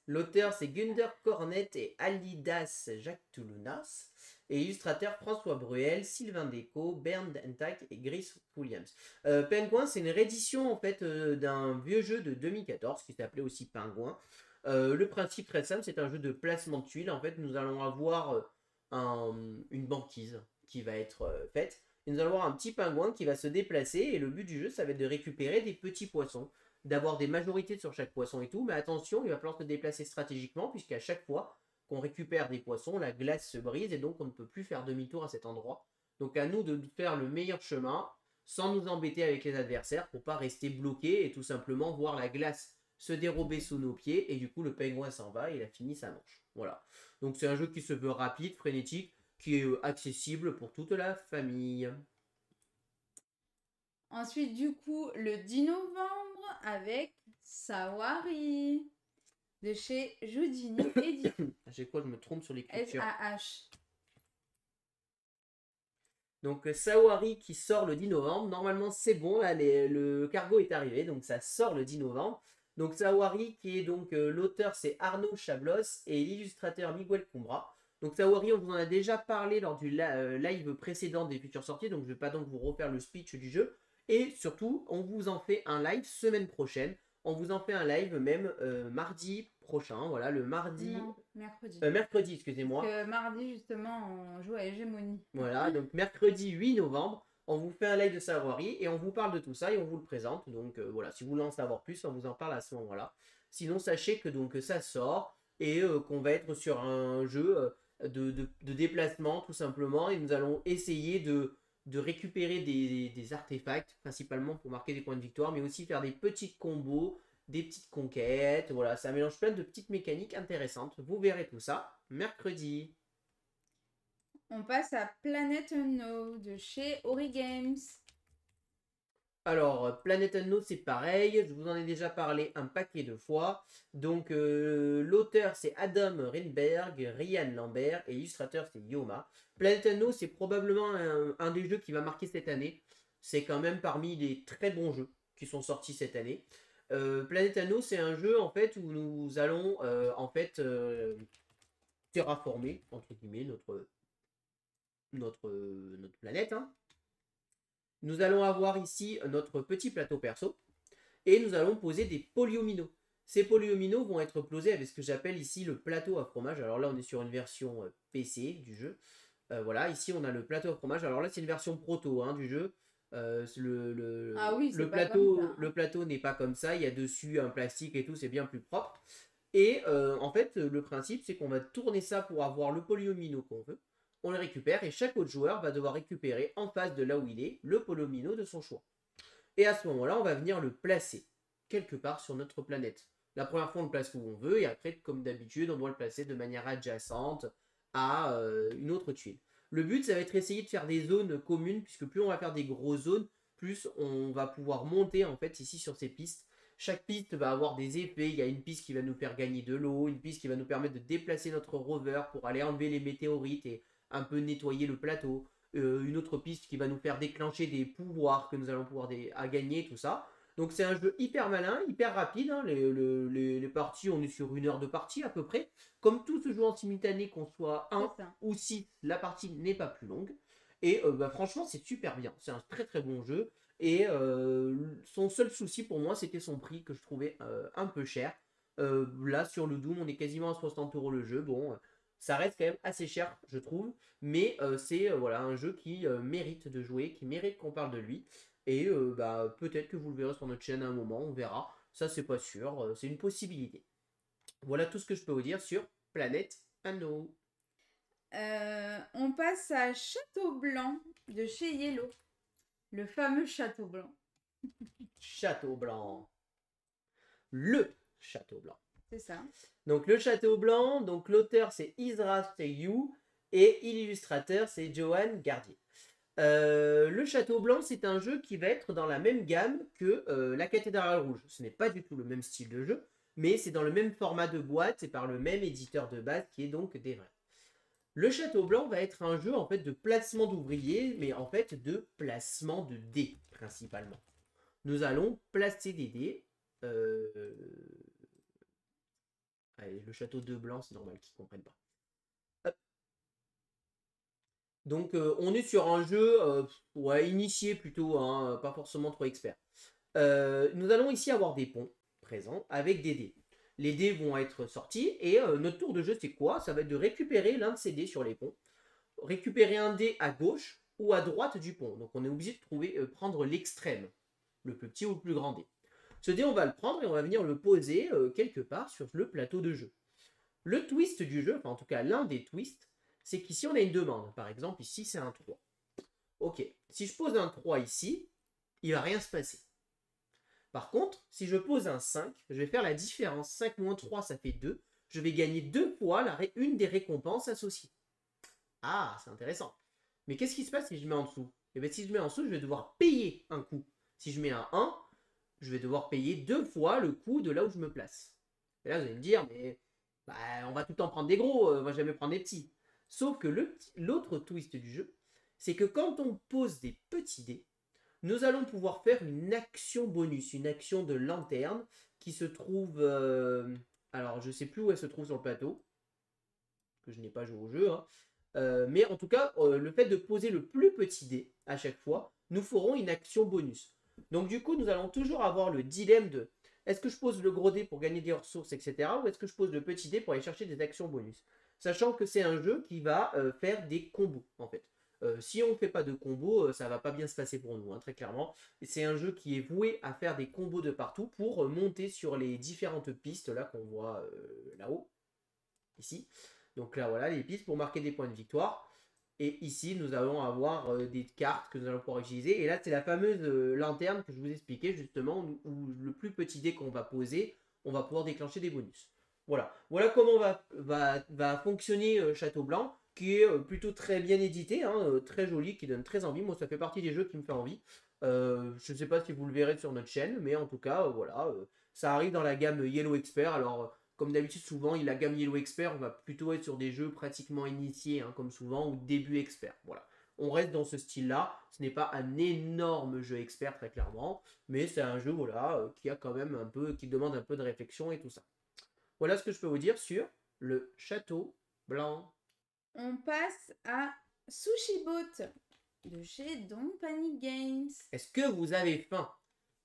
L'auteur, c'est Gunder Cornet et Alidas Jacques Toulounas. Et illustrateur François Bruel, Sylvain Déco, Bernd Entac et Grace Williams. Penguin, c'est une réédition en fait d'un vieux jeu de 2014 qui s'appelait aussi Penguin. Le principe très simple, c'est un jeu de placement de tuiles. En fait, nous allons avoir une banquise qui va être faite. Et nous allons avoir un petit pingouin qui va se déplacer. Et le but du jeu, ça va être de récupérer des petits poissons, d'avoir des majorités sur chaque poisson et tout. Mais attention, il va falloir se déplacer stratégiquement, puisqu'à chaque fois qu'on récupère des poissons, la glace se brise et donc on ne peut plus faire demi-tour à cet endroit. Donc à nous de faire le meilleur chemin sans nous embêter avec les adversaires pour pas rester bloqué et tout simplement voir la glace se dérober sous nos pieds et du coup le pingouin s'en va et il a fini sa manche. Voilà. Donc c'est un jeu qui se veut rapide, frénétique, qui est accessible pour toute la famille. Ensuite, du coup, le 10 novembre avec Sawari de chez Joudini Édition. À chaque fois, je me trompe sur l'écriture. S-A-H. Donc Sawari qui sort le 10 novembre. Normalement, c'est bon. Là, le cargo est arrivé. Donc ça sort le 10 novembre. Donc Sawari qui est donc l'auteur, c'est Arnaud Chablos et l'illustrateur Miguel Cumbra. Donc Sawari, on vous en a déjà parlé lors du live précédent des futures sorties. Donc je ne vais pas donc vous refaire le speech du jeu. Et surtout, on vous en fait un live semaine prochaine. On vous en fait un live même mardi prochain. Voilà, le mardi. Non, mercredi. Mercredi, excusez-moi. Mardi, justement, on joue à Hégémonie. Voilà, donc mercredi 8 novembre, on vous fait un live de Sawari et on vous parle de tout ça et on vous le présente. Donc voilà, si vous voulez en savoir plus, on vous en parle à ce moment-là. Sinon, sachez que donc ça sort et qu'on va être sur un jeu de déplacement tout simplement et nous allons essayer de récupérer des artefacts, principalement pour marquer des points de victoire, mais aussi faire des petits combos, des petites conquêtes. Voilà, ça mélange plein de petites mécaniques intéressantes. Vous verrez tout ça mercredi. On passe à Planet Unknown de chez Ori Games. Alors, Planet Unknown, c'est pareil. Je vous en ai déjà parlé un paquet de fois. Donc, l'auteur, c'est Adam Reinberg, Ryan Lambert, et l'illustrateur, c'est Yoma. Planet Unknown, c'est probablement un des jeux qui va marquer cette année. C'est quand même parmi les très bons jeux qui sont sortis cette année. Planet Unknown, c'est un jeu, en fait, où nous allons, terraformer, entre guillemets, notre planète. Hein. Nous allons avoir ici notre petit plateau perso et nous allons poser des polyomino. Ces polyomino vont être posés avec ce que j'appelle ici le plateau à fromage. Alors là, on est sur une version PC du jeu. Voilà, ici on a le plateau à fromage. Alors là, c'est une version proto du jeu. Le plateau n'est pas comme ça. Il y a dessus un plastique et tout, c'est bien plus propre. Et en fait, le principe, c'est qu'on va tourner ça pour avoir le polyomino qu'on veut. On le récupère et chaque autre joueur va devoir récupérer en face de là où il est le polyomino de son choix. Et à ce moment-là, on va venir le placer quelque part sur notre planète. La première fois, on le place où on veut et après, comme d'habitude, on doit le placer de manière adjacente à une autre tuile. Le but, ça va être essayer de faire des zones communes puisque plus on va faire des grosses zones, plus on va pouvoir monter en fait ici sur ces pistes. Chaque piste va avoir des effets. Il y a une piste qui va nous faire gagner de l'eau, une piste qui va nous permettre de déplacer notre rover pour aller enlever les météorites et un peu nettoyer le plateau, une autre piste qui va nous faire déclencher des pouvoirs que nous allons pouvoir à gagner, tout ça. Donc c'est un jeu hyper malin, hyper rapide. Hein. Les parties, on est sur 1 heure de partie à peu près. Comme tout se joue en simultané, qu'on soit 1 ou 6, la partie n'est pas plus longue. Et franchement, c'est super bien. C'est un très très bon jeu. Et son seul souci pour moi, c'était son prix que je trouvais un peu cher. Là, sur le Doom, on est quasiment à 60 € le jeu. Bon, ça reste quand même assez cher, je trouve. Mais c'est voilà, un jeu qui mérite de jouer, qui mérite qu'on parle de lui. Et peut-être que vous le verrez sur notre chaîne à un moment, on verra. Ça, c'est pas sûr, c'est une possibilité. Voilà tout ce que je peux vous dire sur Planet Unknown. On passe à Château Blanc de chez Yellow. Le fameux Château Blanc. Château Blanc. Le Château Blanc. C'est ça. Donc le Château Blanc, donc l'auteur c'est Isra Seyou et l'illustrateur c'est Johan Gardier. Le Château Blanc, c'est un jeu qui va être dans la même gamme que la Cathédrale Rouge. Ce n'est pas du tout le même style de jeu, mais c'est dans le même format de boîte et par le même éditeur de base qui est donc Devray. Le Château Blanc va être un jeu en fait de placement d'ouvriers, mais en fait de placement de dés principalement. Nous allons placer des dés château de blanc, c'est normal qu'ils comprennent pas. Hop. Donc on est sur un jeu ouais, initié plutôt, hein, pas forcément trop expert. Nous allons ici avoir des ponts présents avec des dés. Les dés vont être sortis et notre tour de jeu c'est quoi? Ça va être de récupérer l'un de ces dés sur les ponts. Récupérer un dé à gauche ou à droite du pont. Donc on est obligé de prendre l'extrême, le plus petit ou le plus grand dé. Ce dé on va le prendre et on va venir le poser quelque part sur le plateau de jeu. Le twist du jeu, enfin en tout cas l'un des twists, c'est qu'ici on a une demande. Par exemple ici c'est un 3. Ok, si je pose un 3 ici, il ne va rien se passer. Par contre, si je pose un 5, je vais faire la différence. 5 moins 3, ça fait 2. Je vais gagner 2 fois une des récompenses associées. Ah, c'est intéressant. Mais qu'est-ce qui se passe si je mets en dessous? Eh bien, si je mets en dessous, je vais devoir payer un coup. Si je mets un 1, je vais devoir payer 2 fois le coût de là où je me place. Et là, vous allez me dire, mais bah, on va tout le temps prendre des gros, on va jamais prendre des petits. Sauf que l'autre twist du jeu, c'est que quand on pose des petits dés, nous allons pouvoir faire une action bonus, une action de lanterne qui se trouve... alors, je ne sais plus où elle se trouve sur le plateau, que je n'ai pas joué au jeu, hein. Mais en tout cas, le fait de poser le plus petit dé à chaque fois, nous ferons une action bonus. Donc du coup, nous allons toujours avoir le dilemme de est-ce que je pose le gros dé pour gagner des ressources, etc. ou est-ce que je pose le petit dé pour aller chercher des actions bonus. Sachant que c'est un jeu qui va faire des combos, en fait. Si on ne fait pas de combos, ça va pas bien se passer pour nous, hein, très clairement. C'est un jeu qui est voué à faire des combos de partout pour monter sur les différentes pistes là qu'on voit là-haut, ici. Donc là, voilà, les pistes pour marquer des points de victoire. Et ici, nous allons avoir des cartes que nous allons pouvoir utiliser. Et là, c'est la fameuse lanterne que je vous expliquais justement, où le plus petit dé qu'on va poser, on va pouvoir déclencher des bonus. Voilà, voilà comment va fonctionner Château Blanc, qui est plutôt très bien édité, hein, très joli, qui donne très envie. Moi, ça fait partie des jeux qui me font envie. Je ne sais pas si vous le verrez sur notre chaîne, mais en tout cas, voilà, ça arrive dans la gamme Yellow Expert. Alors, comme d'habitude, souvent, la gamme Yellow Expert, on va plutôt être sur des jeux pratiquement initiés, hein, comme souvent, ou début expert. Voilà. On reste dans ce style-là. Ce n'est pas un énorme jeu expert, très clairement, mais c'est un jeu, voilà, qui a quand même un peu, qui demande un peu de réflexion et tout ça. Voilà ce que je peux vous dire sur le Château Blanc. On passe à Sushi Boat de chez Don Panic Games. Est-ce que vous avez faim?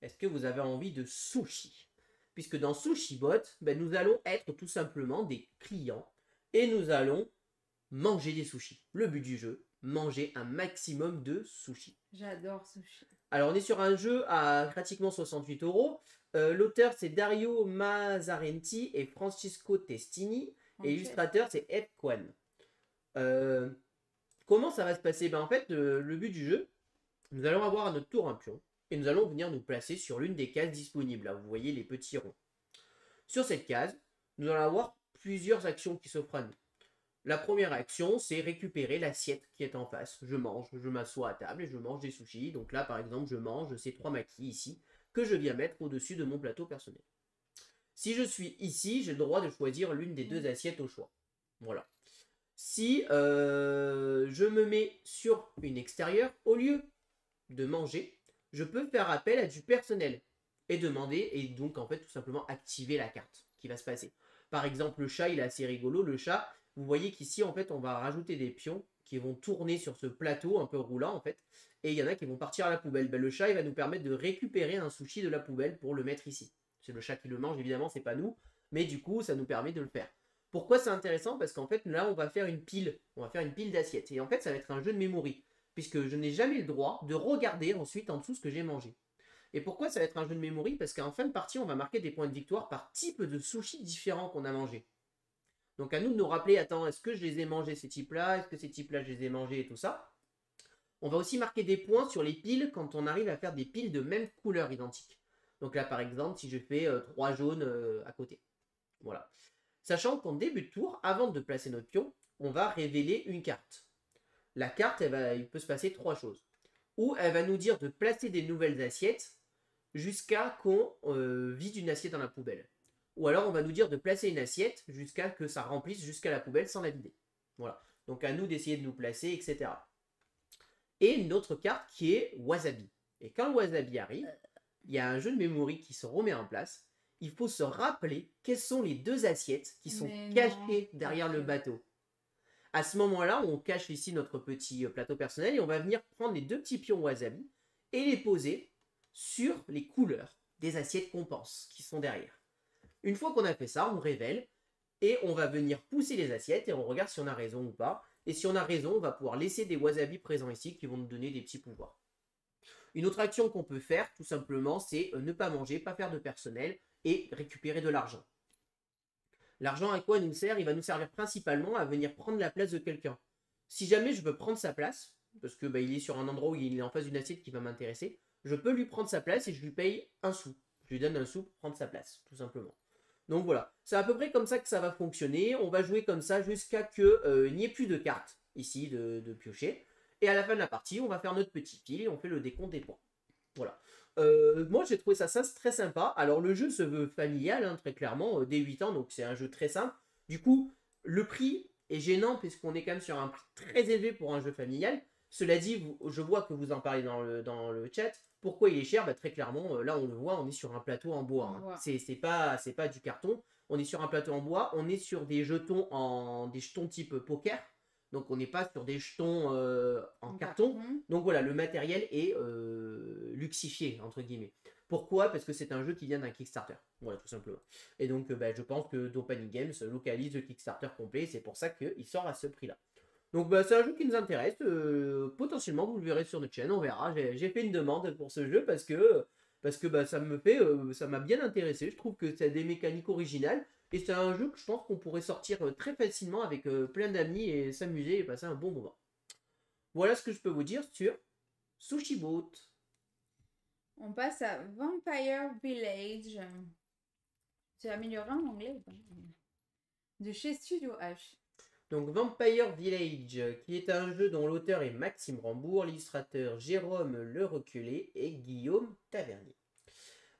Est-ce que vous avez envie de sushi? Puisque dans Sushi Bot, ben, nous allons être tout simplement des clients et nous allons manger des sushis. Le but du jeu, manger un maximum de sushis. J'adore sushi. Alors on est sur un jeu à pratiquement 68 €. L'auteur c'est Dario Mazzarenti et Francisco Testini. Et l'illustrateur c'est Ed Kwan. Comment ça va se passer? Ben, en fait, le but du jeu, nous allons avoir à notre tour un pion. Et nous allons venir nous placer sur l'une des cases disponibles. Là, vous voyez les petits ronds. Sur cette case, nous allons avoir plusieurs actions qui s'offrent à nous. La première action, c'est récupérer l'assiette qui est en face. Je mange, je m'assois à table et je mange des sushis. Donc là, par exemple, je mange ces 3 makis ici que je viens mettre au-dessus de mon plateau personnel. Si je suis ici, j'ai le droit de choisir l'une des 2 assiettes au choix. Voilà. Si je me mets sur une extérieure, au lieu de manger, je peux faire appel à du personnel et demander, et donc en fait tout simplement activer la carte qui va se passer. Par exemple, le chat, il est assez rigolo. Le chat, vous voyez qu'ici en fait on va rajouter des pions qui vont tourner sur ce plateau un peu roulant en fait, et il y en a qui vont partir à la poubelle. Ben, le chat, il va nous permettre de récupérer un sushi de la poubelle pour le mettre ici. C'est le chat qui le mange, évidemment, c'est pas nous, mais du coup ça nous permet de le faire. Pourquoi c'est intéressant? Parce qu'en fait là on va faire une pile, d'assiettes, et en fait ça va être un jeu de mémoire, puisque je n'ai jamais le droit de regarder ensuite en dessous ce que j'ai mangé. Et pourquoi ça va être un jeu de mémoire? Parce qu'en fin de partie, on va marquer des points de victoire par type de sushi différents qu'on a mangé. Donc à nous de nous rappeler, attends, est-ce que je les ai mangés ces types-là? Est-ce que ces types-là, je les ai mangés et tout ça? On va aussi marquer des points sur les piles quand on arrive à faire des piles de même couleur identique. Donc là, par exemple, si je fais 3 jaunes à côté. Voilà. Sachant qu'en début de tour, avant de placer notre pion, on va révéler une carte. La carte, il peut se passer 3 choses. Ou elle va nous dire de placer des nouvelles assiettes jusqu'à qu'on vide une assiette dans la poubelle. Ou alors on va nous dire de placer une assiette jusqu'à que ça remplisse jusqu'à la poubelle sans la vider. Voilà. Donc à nous d'essayer de nous placer, etc. Et une autre carte qui est Wasabi. Et quand le Wasabi arrive, il y a un jeu de mémoire qui se remet en place il faut se rappeler quelles sont les 2 assiettes qui sont Mais cachées non. derrière le Ok. bateau. À ce moment-là, on cache ici notre petit plateau personnel et on va venir prendre les 2 petits pions wasabi et les poser sur les couleurs des assiettes qu'on pense qui sont derrière. Une fois qu'on a fait ça, on révèle et on va venir pousser les assiettes et on regarde si on a raison ou pas. Et si on a raison, on va pouvoir laisser des wasabi présents ici qui vont nous donner des petits pouvoirs. Une autre action qu'on peut faire, tout simplement, c'est ne pas manger, pas faire de personnel et récupérer de l'argent. L'argent, à quoi il nous sert? Il va nous servir principalement à venir prendre la place de quelqu'un. Si jamais je veux prendre sa place, parce que il est sur un endroit où il est en face d'une assiette qui va m'intéresser, je peux lui prendre sa place et je lui paye un sou. Je lui donne un sou pour prendre sa place, tout simplement. Donc voilà, c'est à peu près comme ça que ça va fonctionner. On va jouer comme ça jusqu'à qu'il n'y ait plus de cartes ici de piocher. Et à la fin de la partie, on va faire notre petit fil et on fait le décompte des points. Voilà. Moi, j'ai trouvé ça très sympa. Alors, le jeu se veut familial, hein, très clairement, dès 8 ans, donc c'est un jeu très simple. Du coup, le prix est gênant, puisqu'on est quand même sur un prix très élevé pour un jeu familial. Cela dit, je vois que vous en parlez dans le chat. Pourquoi il est cher? Très clairement, là, on le voit, on est sur un plateau en bois. On voit. C'est pas du carton. On est sur un plateau en bois. On est sur des des jetons type poker. Donc, on n'est pas sur des jetons en carton. Donc voilà, le matériel est luxifié, entre guillemets. Pourquoi? Parce que c'est un jeu qui vient d'un Kickstarter. Voilà, tout simplement. Et donc, je pense que Dopani Games localise le Kickstarter complet. C'est pour ça qu'il sort à ce prix-là. Donc, c'est un jeu qui nous intéresse. Potentiellement, vous le verrez sur notre chaîne. On verra. J'ai fait une demande pour ce jeu parce que ça m'a bien intéressé. Je trouve que c'est des mécaniques originales. Et c'est un jeu que je pense qu'on pourrait sortir très facilement avec plein d'amis et s'amuser et passer un bon moment. Voilà ce que je peux vous dire sur Sushi Boat. On passe à Vampire Village. Tu as amélioré en anglais ou pas? De chez Studio H. Donc Vampire Village, qui est un jeu dont l'auteur est Maxime Rambourg, l'illustrateur Jérôme Le Reculé et Guillaume Tavernier.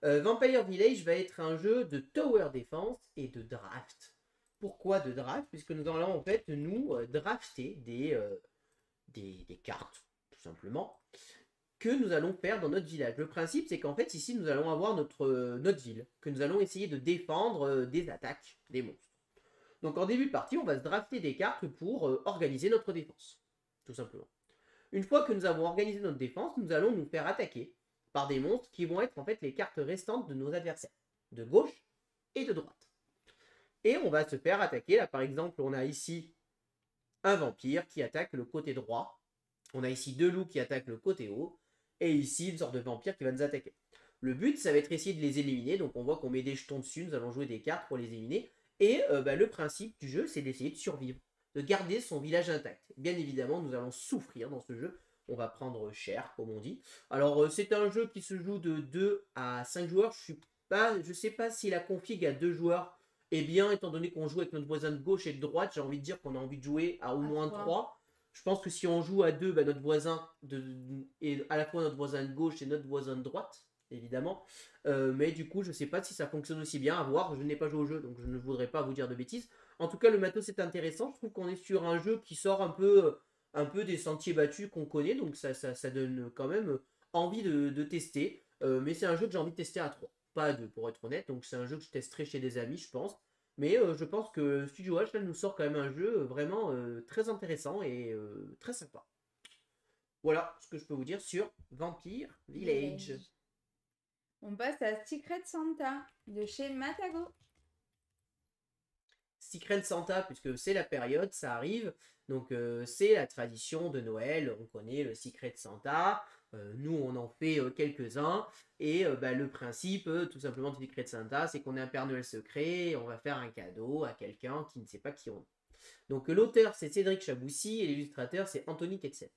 Vampire Village va être un jeu de tower defense et de draft. Pourquoi de draft? Puisque nous allons en fait nous drafter des cartes, tout simplement, que nous allons faire dans notre village. Le principe, c'est qu'en fait, ici, nous allons avoir notre ville, que nous allons essayer de défendre des attaques des monstres. Donc, en début de partie, on va se drafter des cartes pour organiser notre défense, tout simplement. Une fois que nous avons organisé notre défense, nous allons nous faire attaquer par des monstres qui vont être en fait les cartes restantes de nos adversaires, de gauche et de droite. Et on va se faire attaquer. Là, par exemple, on a ici un vampire qui attaque le côté droit. On a ici 2 loups qui attaquent le côté haut. Et ici, une sorte de vampire qui va nous attaquer. Le but, ça va être essayer de les éliminer. Donc, on voit qu'on met des jetons dessus. Nous allons jouer des cartes pour les éliminer. Et le principe du jeu, c'est d'essayer de survivre, de garder son village intact. Bien évidemment, nous allons souffrir dans ce jeu. On va prendre cher, comme on dit. Alors, c'est un jeu qui se joue de 2 à 5 joueurs. Je sais pas si la config à 2 joueurs est bien, étant donné qu'on joue avec notre voisin de gauche et de droite. J'ai envie de dire qu'on a envie de jouer à au moins 3. Je pense que si on joue à 2, notre voisin est à la fois notre voisin de gauche et notre voisin de droite, évidemment. Mais du coup, je sais pas si ça fonctionne aussi bien. À voir, je n'ai pas joué au jeu, donc je ne voudrais pas vous dire de bêtises. En tout cas, le matos est intéressant. Je trouve qu'on est sur un jeu qui sort un peu des sentiers battus qu'on connaît, donc ça donne quand même envie de tester. Mais c'est un jeu que j'ai envie de tester à 3, pas à 2 pour être honnête. Donc c'est un jeu que je testerai chez des amis, je pense. Mais je pense que Studio H là, nous sort quand même un jeu vraiment très intéressant et très sympa. Voilà ce que je peux vous dire sur Vampire Village. On passe à Secret Santa de chez Matago. Secret Santa, puisque c'est la période, ça arrive. Donc c'est la tradition de Noël. On connaît le Secret Santa. Nous, on en fait quelques-uns. Et le principe, tout simplement, du Secret Santa, c'est qu'on est un Père Noël secret et on va faire un cadeau à quelqu'un qui ne sait pas qui on est. Donc l'auteur, c'est Cédric Chaboussi et l'illustrateur, c'est Anthony Ketzel.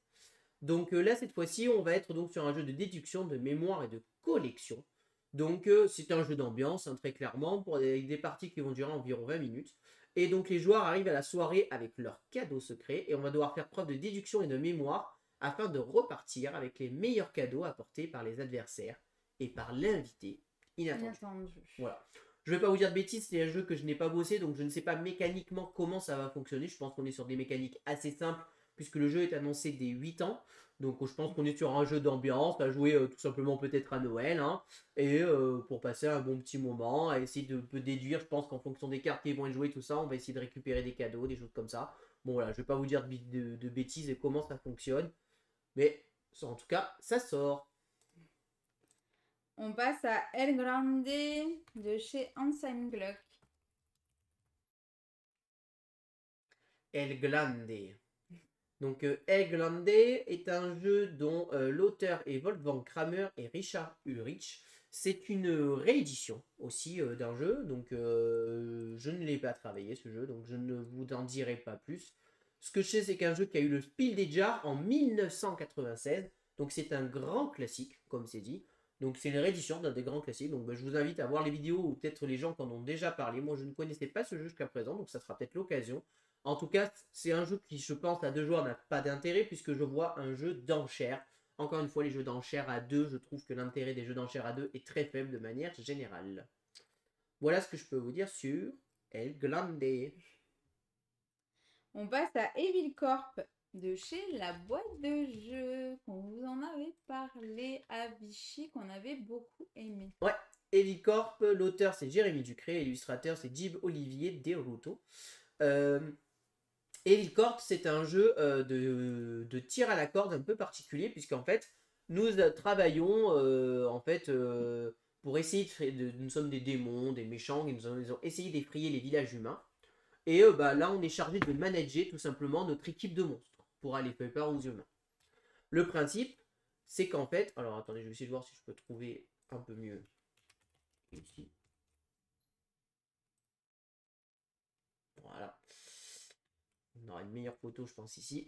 Donc là, cette fois-ci, on va être donc sur un jeu de déduction, de mémoire et de collection. Donc c'est un jeu d'ambiance, hein, très clairement, avec des parties qui vont durer environ 20 minutes. Et donc les joueurs arrivent à la soirée avec leur cadeau secret et on va devoir faire preuve de déduction et de mémoire afin de repartir avec les meilleurs cadeaux apportés par les adversaires et par l'invité inattendu. Voilà. Je ne vais pas vous dire de bêtises, c'est un jeu que je n'ai pas bossé, donc je ne sais pas mécaniquement comment ça va fonctionner. Je pense qu'on est sur des mécaniques assez simples puisque le jeu est annoncé dès 8 ans. Donc je pense qu'on est sur un jeu d'ambiance, à jouer tout simplement peut-être à Noël, hein, et pour passer un bon petit moment, à essayer de déduire, je pense qu'en fonction des cartes qui vont être jouées, tout ça, on va essayer de récupérer des cadeaux, des choses comme ça. Bon voilà, je vais pas vous dire de bêtises et comment ça fonctionne, mais en tout cas, ça sort. On passe à El Grande de chez Ensign Gluck. El Glande. Donc El Glande est un jeu dont l'auteur est Wolfgang Kramer et Richard Ulrich. C'est une réédition aussi d'un jeu, donc je ne l'ai pas travaillé ce jeu, donc je ne vous en dirai pas plus. Ce que je sais, c'est qu'un jeu qui a eu le Spiel des Jahres en 1996, donc c'est un grand classique, comme c'est dit. Donc c'est une réédition d'un des grands classiques, donc je vous invite à voir les vidéos ou peut-être les gens qui en ont déjà parlé. Moi je ne connaissais pas ce jeu jusqu'à présent, donc ça sera peut-être l'occasion. En tout cas, c'est un jeu qui, je pense, à 2 joueurs n'a pas d'intérêt puisque je vois un jeu d'enchères. Encore une fois, les jeux d'enchères à 2, je trouve que l'intérêt des jeux d'enchères à 2 est très faible de manière générale. Voilà ce que je peux vous dire sur El Glande. On passe à Evil Corp de chez la boîte de jeux, qu'on vous en avait parlé à Vichy, qu'on avait beaucoup aimé. Ouais, Evil Corp, l'auteur c'est Jérémy Ducré, l'illustrateur c'est Jib Olivier Deruto. Evil Corp, c'est un jeu de tir à la corde un peu particulier, puisqu'en fait, nous travaillons en fait, pour essayer nous sommes des démons, des méchants, et nous avons essayé d'effrayer les villages humains. Et là, on est chargé de manager tout simplement notre équipe de monstres pour aller faire peur aux humains. Le principe, c'est qu'en fait... Alors, attendez, je vais essayer de voir si je peux trouver un peu mieux ici. Voilà. On aura une meilleure photo, je pense, ici.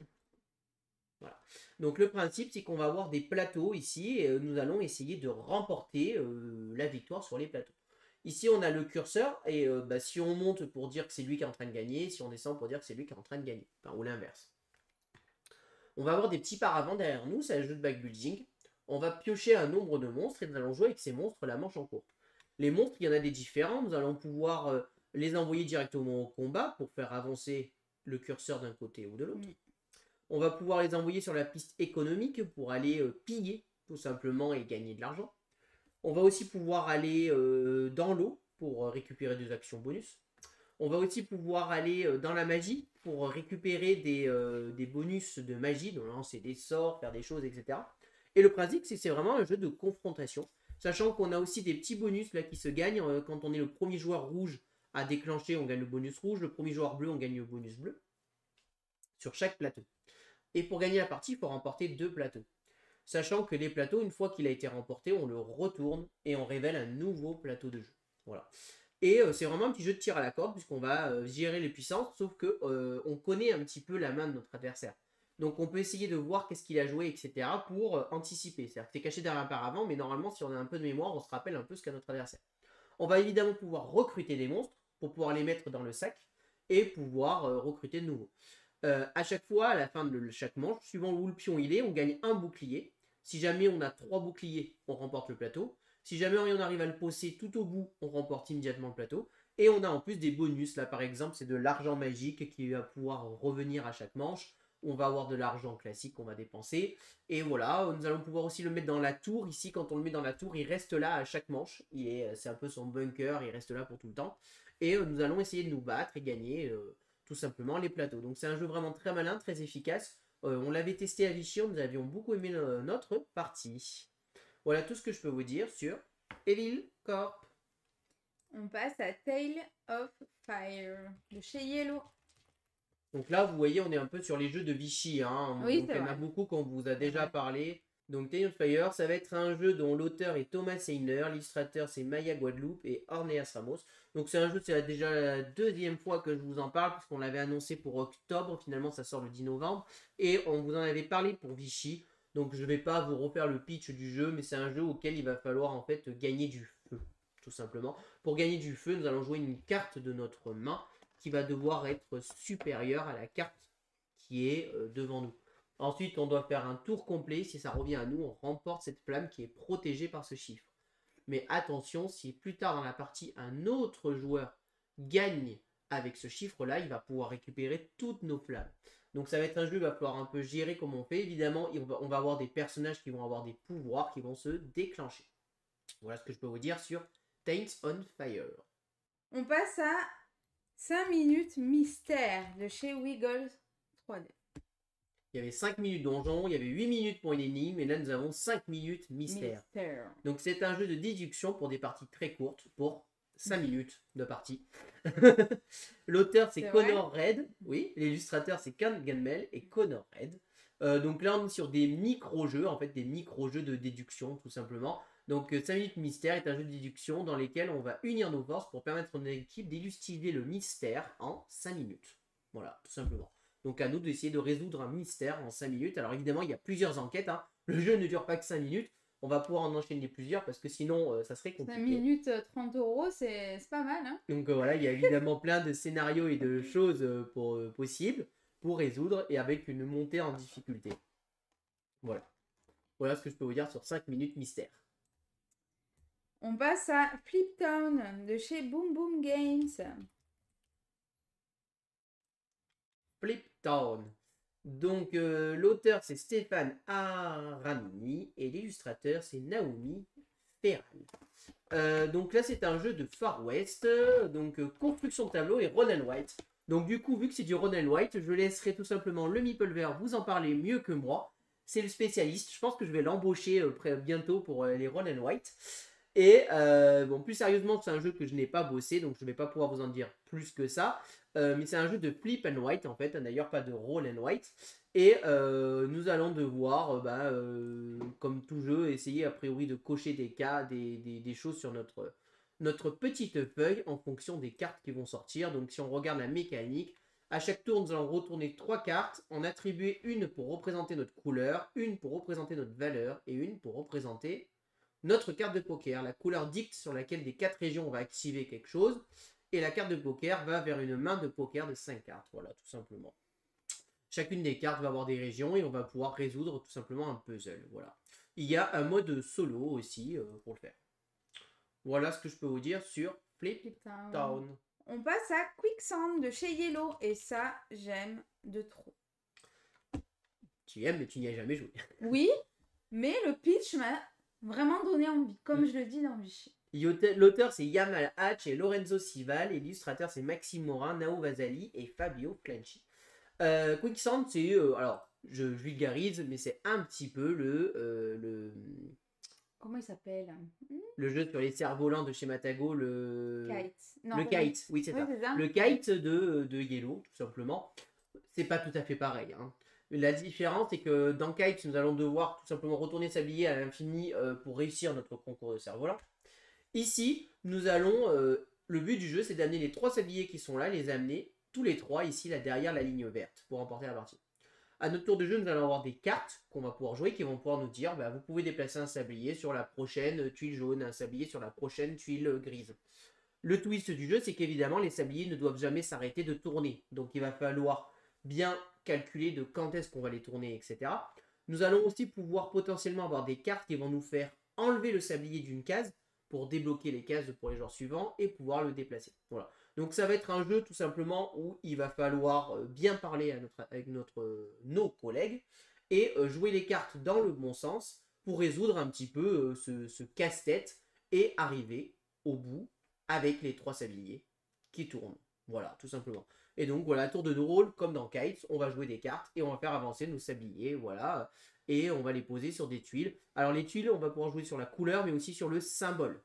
Voilà. Donc le principe, c'est qu'on va avoir des plateaux ici, et nous allons essayer de remporter la victoire sur les plateaux. Ici, on a le curseur, et si on monte pour dire que c'est lui qui est en train de gagner, si on descend pour dire que c'est lui qui est en train de gagner, enfin, ou l'inverse. On va avoir des petits paravents derrière nous, c'est un jeu de backbuilding. On va piocher un nombre de monstres, et nous allons jouer avec ces monstres la manche en courte. Les monstres, il y en a des différents, nous allons pouvoir les envoyer directement au combat pour faire avancer le curseur d'un côté ou de l'autre. On va pouvoir les envoyer sur la piste économique pour aller piller tout simplement et gagner de l'argent. On va aussi pouvoir aller dans l'eau pour récupérer des actions bonus. On va aussi pouvoir aller dans la magie pour récupérer des bonus de magie, donc lancer des sorts, faire des choses, etc. Et le principe, c'est que c'est vraiment un jeu de confrontation, sachant qu'on a aussi des petits bonus là qui se gagnent quand on est le premier joueur rouge à déclencher, on gagne le bonus rouge, le premier joueur bleu, on gagne le bonus bleu sur chaque plateau. Et pour gagner la partie, il faut remporter 2 plateaux. Sachant que les plateaux, une fois qu'il a été remporté, on le retourne et on révèle un nouveau plateau de jeu. Voilà. Et c'est vraiment un petit jeu de tir à la corde puisqu'on va gérer les puissances, sauf que on connaît un petit peu la main de notre adversaire. Donc on peut essayer de voir qu'est-ce qu'il a joué, etc. pour anticiper. C'est-à-dire que c'est caché derrière un paravent, mais normalement, si on a un peu de mémoire, on se rappelle un peu ce qu'a notre adversaire. On va évidemment pouvoir recruter des monstres pour pouvoir les mettre dans le sac et pouvoir recruter de nouveaux. À chaque fois, à la fin de chaque manche, suivant où le pion il est, on gagne un bouclier. Si jamais on a 3 boucliers, on remporte le plateau. Si jamais on arrive à le poser tout au bout, on remporte immédiatement le plateau. Et on a en plus des bonus. Là, par exemple, c'est de l'argent magique qui va pouvoir revenir à chaque manche. On va avoir de l'argent classique qu'on va dépenser. Et voilà, nous allons pouvoir aussi le mettre dans la tour. Ici, quand on le met dans la tour, il reste là à chaque manche. C'est un peu son bunker, il reste là pour tout le temps. Et nous allons essayer de nous battre et gagner tout simplement les plateaux. Donc c'est un jeu vraiment très malin, très efficace. On l'avait testé à Vichy, nous avions beaucoup aimé notre partie. Voilà tout ce que je peux vous dire sur Evil Corp. On passe à Tale of Fire de chez Yellow. Donc là, vous voyez, on est un peu sur les jeux de Vichy. Hein. Oui, donc il y en a beaucoup qu'on vous a déjà parlé. Donc Tale of Fire, ça va être un jeu dont l'auteur est Thomas Seiner, l'illustrateur c'est Maya Guadeloupe et Orneas Ramos. Donc c'est un jeu, c'est déjà la 2e fois que je vous en parle, puisqu'on l'avait annoncé pour octobre, finalement ça sort le 10 novembre, et on vous en avait parlé pour Vichy. Donc je ne vais pas vous refaire le pitch du jeu, mais c'est un jeu auquel il va falloir en fait gagner du feu, tout simplement. Pour gagner du feu, nous allons jouer une carte de notre main qui va devoir être supérieure à la carte qui est devant nous. Ensuite, on doit faire un tour complet. Si ça revient à nous, on remporte cette flamme qui est protégée par ce chiffre. Mais attention, si plus tard dans la partie, un autre joueur gagne avec ce chiffre-là, il va pouvoir récupérer toutes nos flammes. Donc ça va être un jeu, il va falloir un peu gérer comment on fait. Évidemment, on va avoir des personnages qui vont avoir des pouvoirs qui vont se déclencher. Voilà ce que je peux vous dire sur Taints on Fire. On passe à 5 minutes mystère de chez Wiggles 3D. Il y avait 5 minutes donjon, il y avait 8 minutes pour une énigme, et là nous avons 5 minutes mystère. Donc c'est un jeu de déduction pour des parties très courtes, pour 5 minutes de partie. L'auteur c'est Connor Red, oui, l'illustrateur c'est Ken Ganmel et Connor Red. Donc là on est sur des micro-jeux, en fait des micro-jeux de déduction tout simplement. Donc 5 minutes mystère est un jeu de déduction dans lequel on va unir nos forces pour permettre à notre équipe d'élucider le mystère en 5 minutes. Voilà, tout simplement. Donc à nous d'essayer de résoudre un mystère en 5 minutes. Alors évidemment, il y a plusieurs enquêtes. Hein. Le jeu ne dure pas que 5 minutes. On va pouvoir en enchaîner plusieurs parce que sinon, ça serait compliqué. 5 minutes, 30 €, c'est pas mal. Hein. Donc voilà, il y a évidemment plein de scénarios et de choses possibles pour résoudre et avec une montée en difficulté. Voilà. Voilà ce que je peux vous dire sur 5 minutes mystère. On passe à Flip Town de chez Boom Boom Games. Flip Town. Donc l'auteur c'est Stéphane Aramini et l'illustrateur c'est Naomi Ferral. Donc là c'est un jeu de Far West, donc construction de tableau et Ron and White. Donc du coup vu que c'est du Ron and White, je laisserai tout simplement le Meeple Vert vous en parler mieux que moi. C'est le spécialiste, je pense que je vais l'embaucher bientôt pour les Ron and White. Et bon, plus sérieusement, c'est un jeu que je n'ai pas bossé, donc je ne vais pas pouvoir vous en dire plus que ça. Mais c'est un jeu de flip and white, en fait, d'ailleurs pas de roll and white. Et nous allons devoir, comme tout jeu, essayer a priori de cocher des cas, des choses sur notre petite feuille en fonction des cartes qui vont sortir. Donc si on regarde la mécanique, à chaque tour, nous allons retourner 3 cartes, en attribuer une pour représenter notre couleur, une pour représenter notre valeur et une pour représenter notre carte de poker. La couleur dicte sur laquelle des 4 régions on va activer quelque chose. Et la carte de poker va vers une main de poker de 5 cartes. Voilà, tout simplement. Chacune des cartes va avoir des régions et on va pouvoir résoudre tout simplement un puzzle. Voilà. Il y a un mode solo aussi pour le faire. Voilà ce que je peux vous dire sur Flip Town. On passe à Quicksand de chez Yellow. Et ça, j'aime de trop. Tu aimes mais tu n'y as jamais joué. Oui, mais le pitch m'a vraiment donné envie, comme je le dis dans Vichy. L'auteur c'est Yamal Hatch et Lorenzo Sival, et l'illustrateur c'est Maxime Morin, Nao Vasali et Fabio Clancy. Quicksand c'est, alors je vulgarise, mais c'est un petit peu le comment il s'appelle? Le jeu sur les cerfs-volants de chez Matago, Kite. Non, le Kite, oui c'est ça. Le Kite de Yellow, tout simplement. C'est pas tout à fait pareil. Hein. La différence, c'est que dans Kite, nous allons devoir tout simplement retourner sablier à l'infini pour réussir notre concours de cerfs-volants. Ici, nous allons... le but du jeu, c'est d'amener les 3 sabliers qui sont là, les amener tous les 3 ici, là, derrière la ligne verte, pour remporter la partie. À notre tour de jeu, nous allons avoir des cartes qu'on va pouvoir jouer qui vont pouvoir nous dire vous pouvez déplacer un sablier sur la prochaine tuile jaune, un sablier sur la prochaine tuile grise. Le twist du jeu, c'est qu'évidemment, les sabliers ne doivent jamais s'arrêter de tourner. Donc, il va falloir bien calculer de quand est-ce qu'on va les tourner, etc. Nous allons aussi pouvoir potentiellement avoir des cartes qui vont nous faire enlever le sablier d'une case pour débloquer les cases pour les joueurs suivants et pouvoir le déplacer. Voilà. Donc ça va être un jeu tout simplement où il va falloir bien parler avec nos collègues et jouer les cartes dans le bon sens pour résoudre un petit peu ce casse-tête et arriver au bout avec les 3 sabliers qui tournent. Voilà, tout simplement. Et donc voilà, tour de rôle comme dans Kites, on va jouer des cartes et on va faire avancer nos sabliers, voilà. Et on va les poser sur des tuiles. Alors les tuiles, on va pouvoir jouer sur la couleur mais aussi sur le symbole.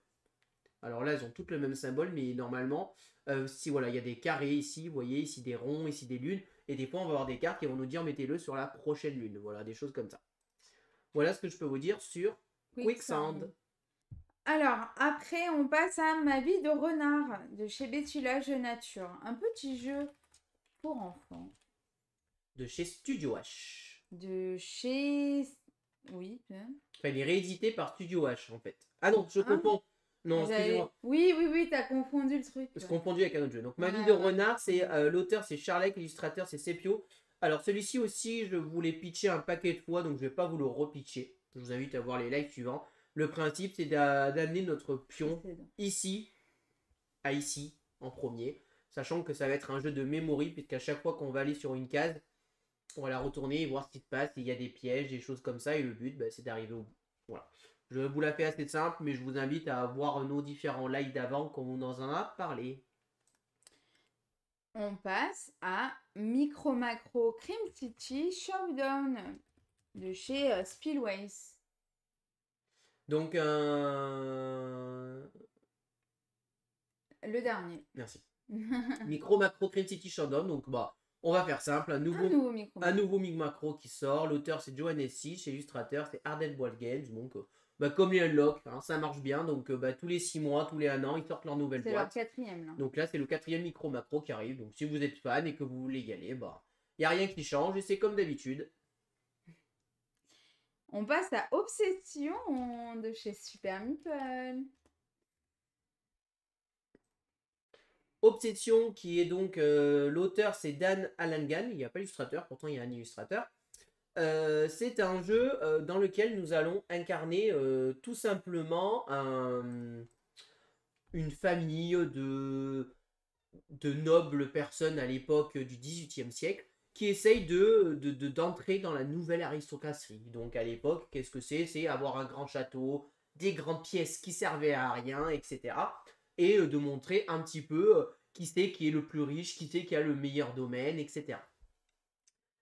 Alors là, elles ont toutes le même symbole, mais normalement, si voilà, il y a des carrés ici, vous voyez, ici des ronds, ici des lunes, et des fois on va avoir des cartes qui vont nous dire mettez-le sur la prochaine lune, voilà, des choses comme ça. Voilà ce que je peux vous dire sur Quicksand. Alors, après, on passe à Ma vie de renard de chez Bétulage Nature, un petit jeu pour enfants. De chez Studio H. De chez... Oui. Enfin, il est réédité par Studio H, en fait. Ah non, je confonds. Non, excusez-moi. Oui, t'as confondu le truc. Je confondu avec un autre jeu. Donc, Ma vie de renard, c'est l'auteur, c'est Charlec, l'illustrateur, c'est Sepio. Alors, celui-ci aussi, je vous l'ai pitché un paquet de fois, donc je vais pas vous le repitcher. Je vous invite à voir les lives suivants. Le principe, c'est d'amener notre pion ici à ici, en premier. Sachant que ça va être un jeu de memory, puisqu'à chaque fois qu'on va aller sur une case, On va la retourner et voir ce qui se passe, s'il y a des pièges, des choses comme ça. Et le but, bah, c'est d'arriver au bout. Voilà. Je vous la fais assez simple, mais je vous invite à voir nos différents lives d'avant qu'on vous en a parlé. On passe à Micro Macro Cream City Showdown de chez Spillways. Donc, Le dernier. merci. Micro Macro Cream City Showdown. Donc, bah, on va faire simple. Un nouveau Mig Macro qui sort. L'auteur, c'est Johan Essi. Chez l'illustrateur, c'est Ardell Boyle Games. Donc, bah, comme les Unlock, hein, ça marche bien. Donc, bah, tous les 6 mois, tous les 1 an, ils sortent leur nouvelle boîte. C'est leur 4e, là. Donc là, c'est le 4e Micro Macro qui arrive. Donc, si vous êtes fan et que vous voulez y aller, bah, il n'y a rien qui change et c'est comme d'habitude. On passe à Obsession de chez Super Meeple. Obsession, qui est donc l'auteur, c'est Dan Allengan. Il n'y a pas d'illustrateur, pourtant il y a un illustrateur. C'est un jeu dans lequel nous allons incarner tout simplement une famille de nobles personnes à l'époque du XVIIIe siècle qui essayent d'entrer dans la nouvelle aristocratie. Donc à l'époque, qu'est-ce que c'est? C'est avoir un grand château, des grandes pièces qui servaient à rien, etc. Et de montrer un petit peu qui c'est qui est le plus riche, qui c'est qui a le meilleur domaine, etc.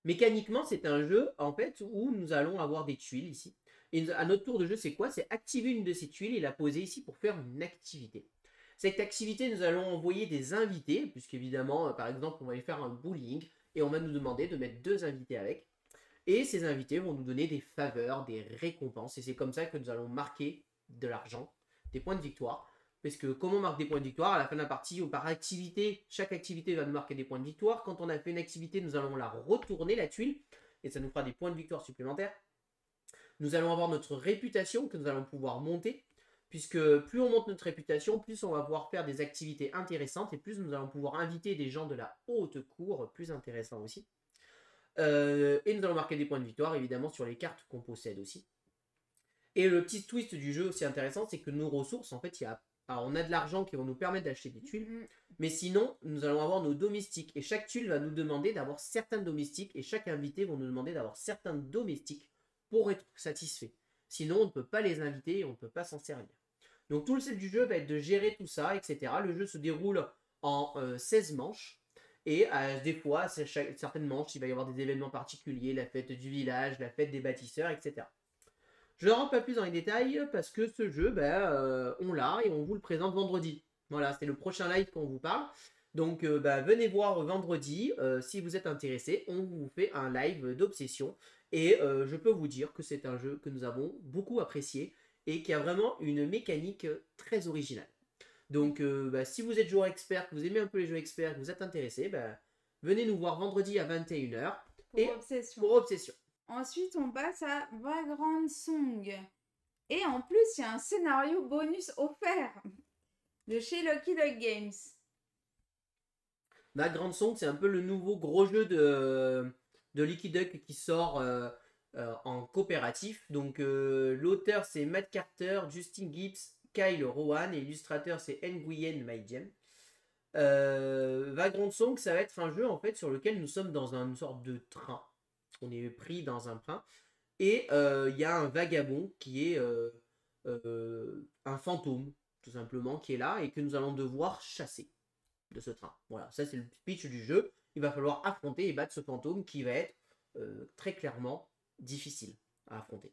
Mécaniquement, c'est un jeu en fait où nous allons avoir des tuiles ici. Et à notre tour de jeu, c'est quoi? C'est activer une de ces tuiles et la poser ici pour faire une activité. Cette activité, nous allons envoyer des invités, puisqu'évidemment, par exemple, on va aller faire un bowling et on va nous demander de mettre 2 invités avec. Et ces invités vont nous donner des faveurs, des récompenses. Et c'est comme ça que nous allons marquer de l'argent, des points de victoire. Parce que comment on marque des points de victoire? À la fin de la partie, par activité, chaque activité va nous marquer des points de victoire. Quand on a fait une activité, nous allons la retourner, la tuile, et ça nous fera des points de victoire supplémentaires. Nous allons avoir notre réputation que nous allons pouvoir monter, puisque plus on monte notre réputation, plus on va pouvoir faire des activités intéressantes, et plus nous allons pouvoir inviter des gens de la haute cour, plus intéressants aussi. Et nous allons marquer des points de victoire, évidemment, sur les cartes qu'on possède aussi. Et le petit twist du jeu aussi intéressant, c'est que nos ressources, en fait, alors, on a de l'argent qui va nous permettre d'acheter des tuiles, mais sinon, nous allons avoir nos domestiques. Et chaque tuile va nous demander d'avoir certains domestiques, et chaque invité va nous demander d'avoir certains domestiques pour être satisfait. Sinon, on ne peut pas les inviter et on ne peut pas s'en servir. Donc tout le sel du jeu va être de gérer tout ça, etc. Le jeu se déroule en 16 manches. Et des fois, certaines manches, il va y avoir des événements particuliers, la fête du village, la fête des bâtisseurs, etc. Je ne rentre pas plus dans les détails parce que ce jeu, on l'a et on vous le présente vendredi. Voilà, c'est le prochain live qu'on vous parle. Donc venez voir vendredi. Si vous êtes intéressé, on vous fait un live d'obsession. Et je peux vous dire que c'est un jeu que nous avons beaucoup apprécié et qui a vraiment une mécanique très originale. Donc si vous êtes joueur expert, que vous aimez un peu les jeux experts, que vous êtes intéressé, venez nous voir vendredi à 21h pour Obsession. Ensuite, on passe à Vagrant Song. Et en plus, il y a un scénario bonus offert de chez Lucky Duck Games. Vagrant Song, c'est un peu le nouveau gros jeu de Lucky Duck qui sort en coopératif. Donc l'auteur, c'est Matt Carter, Justin Gibbs, Kyle Rowan et l'illustrateur, c'est Nguyen Maidjem. Vagrant Song, ça va être un jeu en fait sur lequel nous sommes dans une sorte de train. On est pris dans un train et il y a un vagabond qui est un fantôme tout simplement qui est là et que nous allons devoir chasser de ce train. Voilà, ça c'est le pitch du jeu. Il va falloir affronter et battre ce fantôme qui va être très clairement difficile à affronter.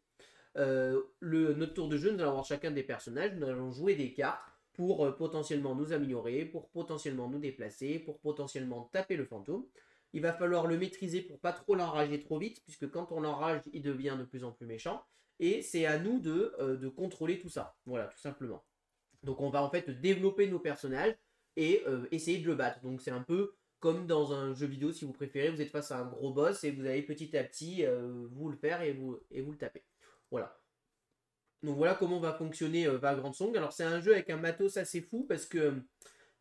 Notre tour de jeu, nous allons avoir chacun des personnages, nous allons jouer des cartes pour potentiellement nous améliorer, pour potentiellement nous déplacer, pour potentiellement taper le fantôme. Il va falloir le maîtriser pour pas trop l'enrager trop vite, puisque quand on l'enrage, il devient de plus en plus méchant. Et c'est à nous de contrôler tout ça. Voilà, tout simplement. Donc on va en fait développer nos personnages et essayer de le battre. Donc c'est un peu comme dans un jeu vidéo, si vous préférez, vous êtes face à un gros boss et vous allez petit à petit vous le faire et vous le tapez. Voilà. Donc voilà comment va fonctionner Vagrant Song. Alors c'est un jeu avec un matos assez fou parce que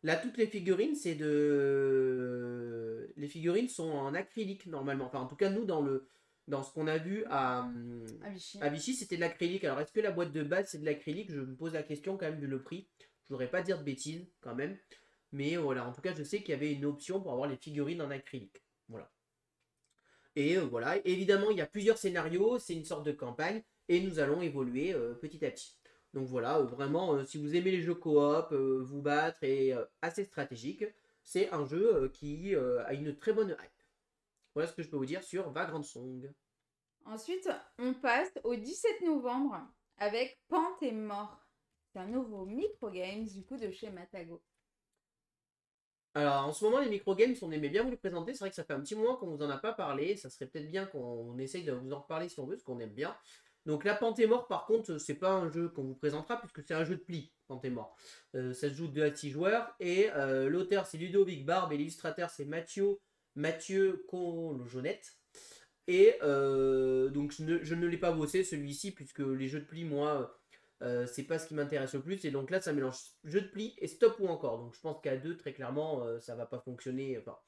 là toutes les figurines les figurines sont en acrylique normalement. Enfin en tout cas nous dans ce qu'on a vu à Vichy c'était de l'acrylique. Alors est-ce que la boîte de base c'est de l'acrylique? Je me pose la question quand même vu le prix. Je voudrais pas dire de bêtises quand même. Mais voilà, en tout cas je sais qu'il y avait une option pour avoir les figurines en acrylique. Voilà. Et voilà, évidemment, il y a plusieurs scénarios, c'est une sorte de campagne, et nous allons évoluer petit à petit. Donc voilà, vraiment, si vous aimez les jeux coop, vous battre et assez stratégique, c'est un jeu qui a une très bonne hype. Voilà ce que je peux vous dire sur Vagrant Song. Ensuite, on passe au 17 novembre avec Pente et Mort. C'est un nouveau microgames du coup de chez Matago. Alors en ce moment, les microgames, on aimait bien vous les présenter. C'est vrai que ça fait un petit moment qu'on vous en a pas parlé. Ça serait peut-être bien qu'on essaye de vous en reparler si on veut, parce qu'on aime bien. Donc la Pente et Mort, par contre, c'est pas un jeu qu'on vous présentera, puisque c'est un jeu de pli, Pente et Mort. Ça se joue de 2 à 6 joueurs, et l'auteur c'est Ludovic Barbe, et l'illustrateur c'est Mathieu Coljonette. Et donc je ne l'ai pas bossé celui-ci, puisque les jeux de pli, moi, c'est pas ce qui m'intéresse le plus. Et donc là, ça mélange jeu de pli et stop ou encore. Donc je pense qu'à deux, très clairement, ça va pas fonctionner. Enfin,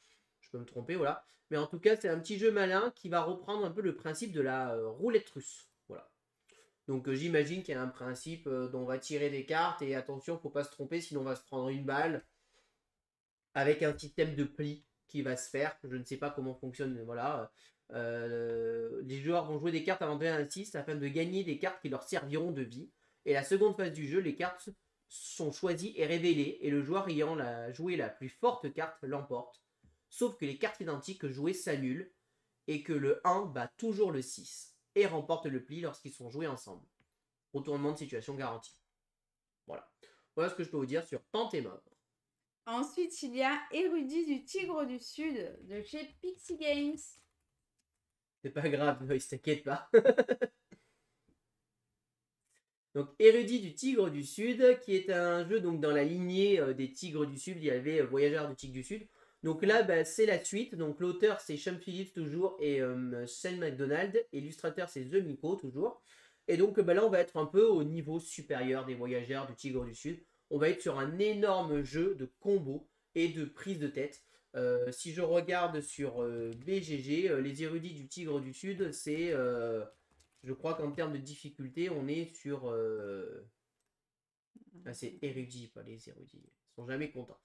je peux me tromper, voilà. Mais en tout cas, c'est un petit jeu malin qui va reprendre un peu le principe de la roulette russe. Voilà. Donc j'imagine qu'il y a un principe dont on va tirer des cartes. Et attention, faut pas se tromper, sinon on va se prendre une balle. Avec un système de pli qui va se faire. Je ne sais pas comment fonctionne, voilà. Les joueurs vont jouer des cartes avant de 1 à 6 afin de gagner des cartes qui leur serviront de vie. Et la seconde phase du jeu, les cartes sont choisies et révélées, et le joueur ayant joué la plus forte carte l'emporte. Sauf que les cartes identiques jouées s'annulent, et que le 1 bat toujours le 6, et remporte le pli lorsqu'ils sont joués ensemble. Retournement de situation garanti. Voilà. Voilà ce que je peux vous dire sur Pente et Mort. Ensuite, il y a Érudit du Tigre du Sud de chez Pixie Games. C'est pas grave, Noïs, t'inquiète pas. Donc, Érudit du Tigre du Sud, qui est un jeu donc dans la lignée des Tigres du Sud. Il y avait Voyageurs du Tigre du Sud. Donc là, bah, c'est la suite. Donc l'auteur, c'est Sean Phillips toujours, et Shane McDonald. Illustrateur, c'est The Miko toujours. Et donc bah, là, on va être un peu au niveau supérieur des Voyageurs du Tigre du Sud. On va être sur un énorme jeu de combos et de prise de tête. Si je regarde sur BGG, les érudits du Tigre du Sud, c'est... je crois qu'en termes de difficulté, on est sur... Ah, c'est érudit, pas les érudits. Ils sont jamais contents.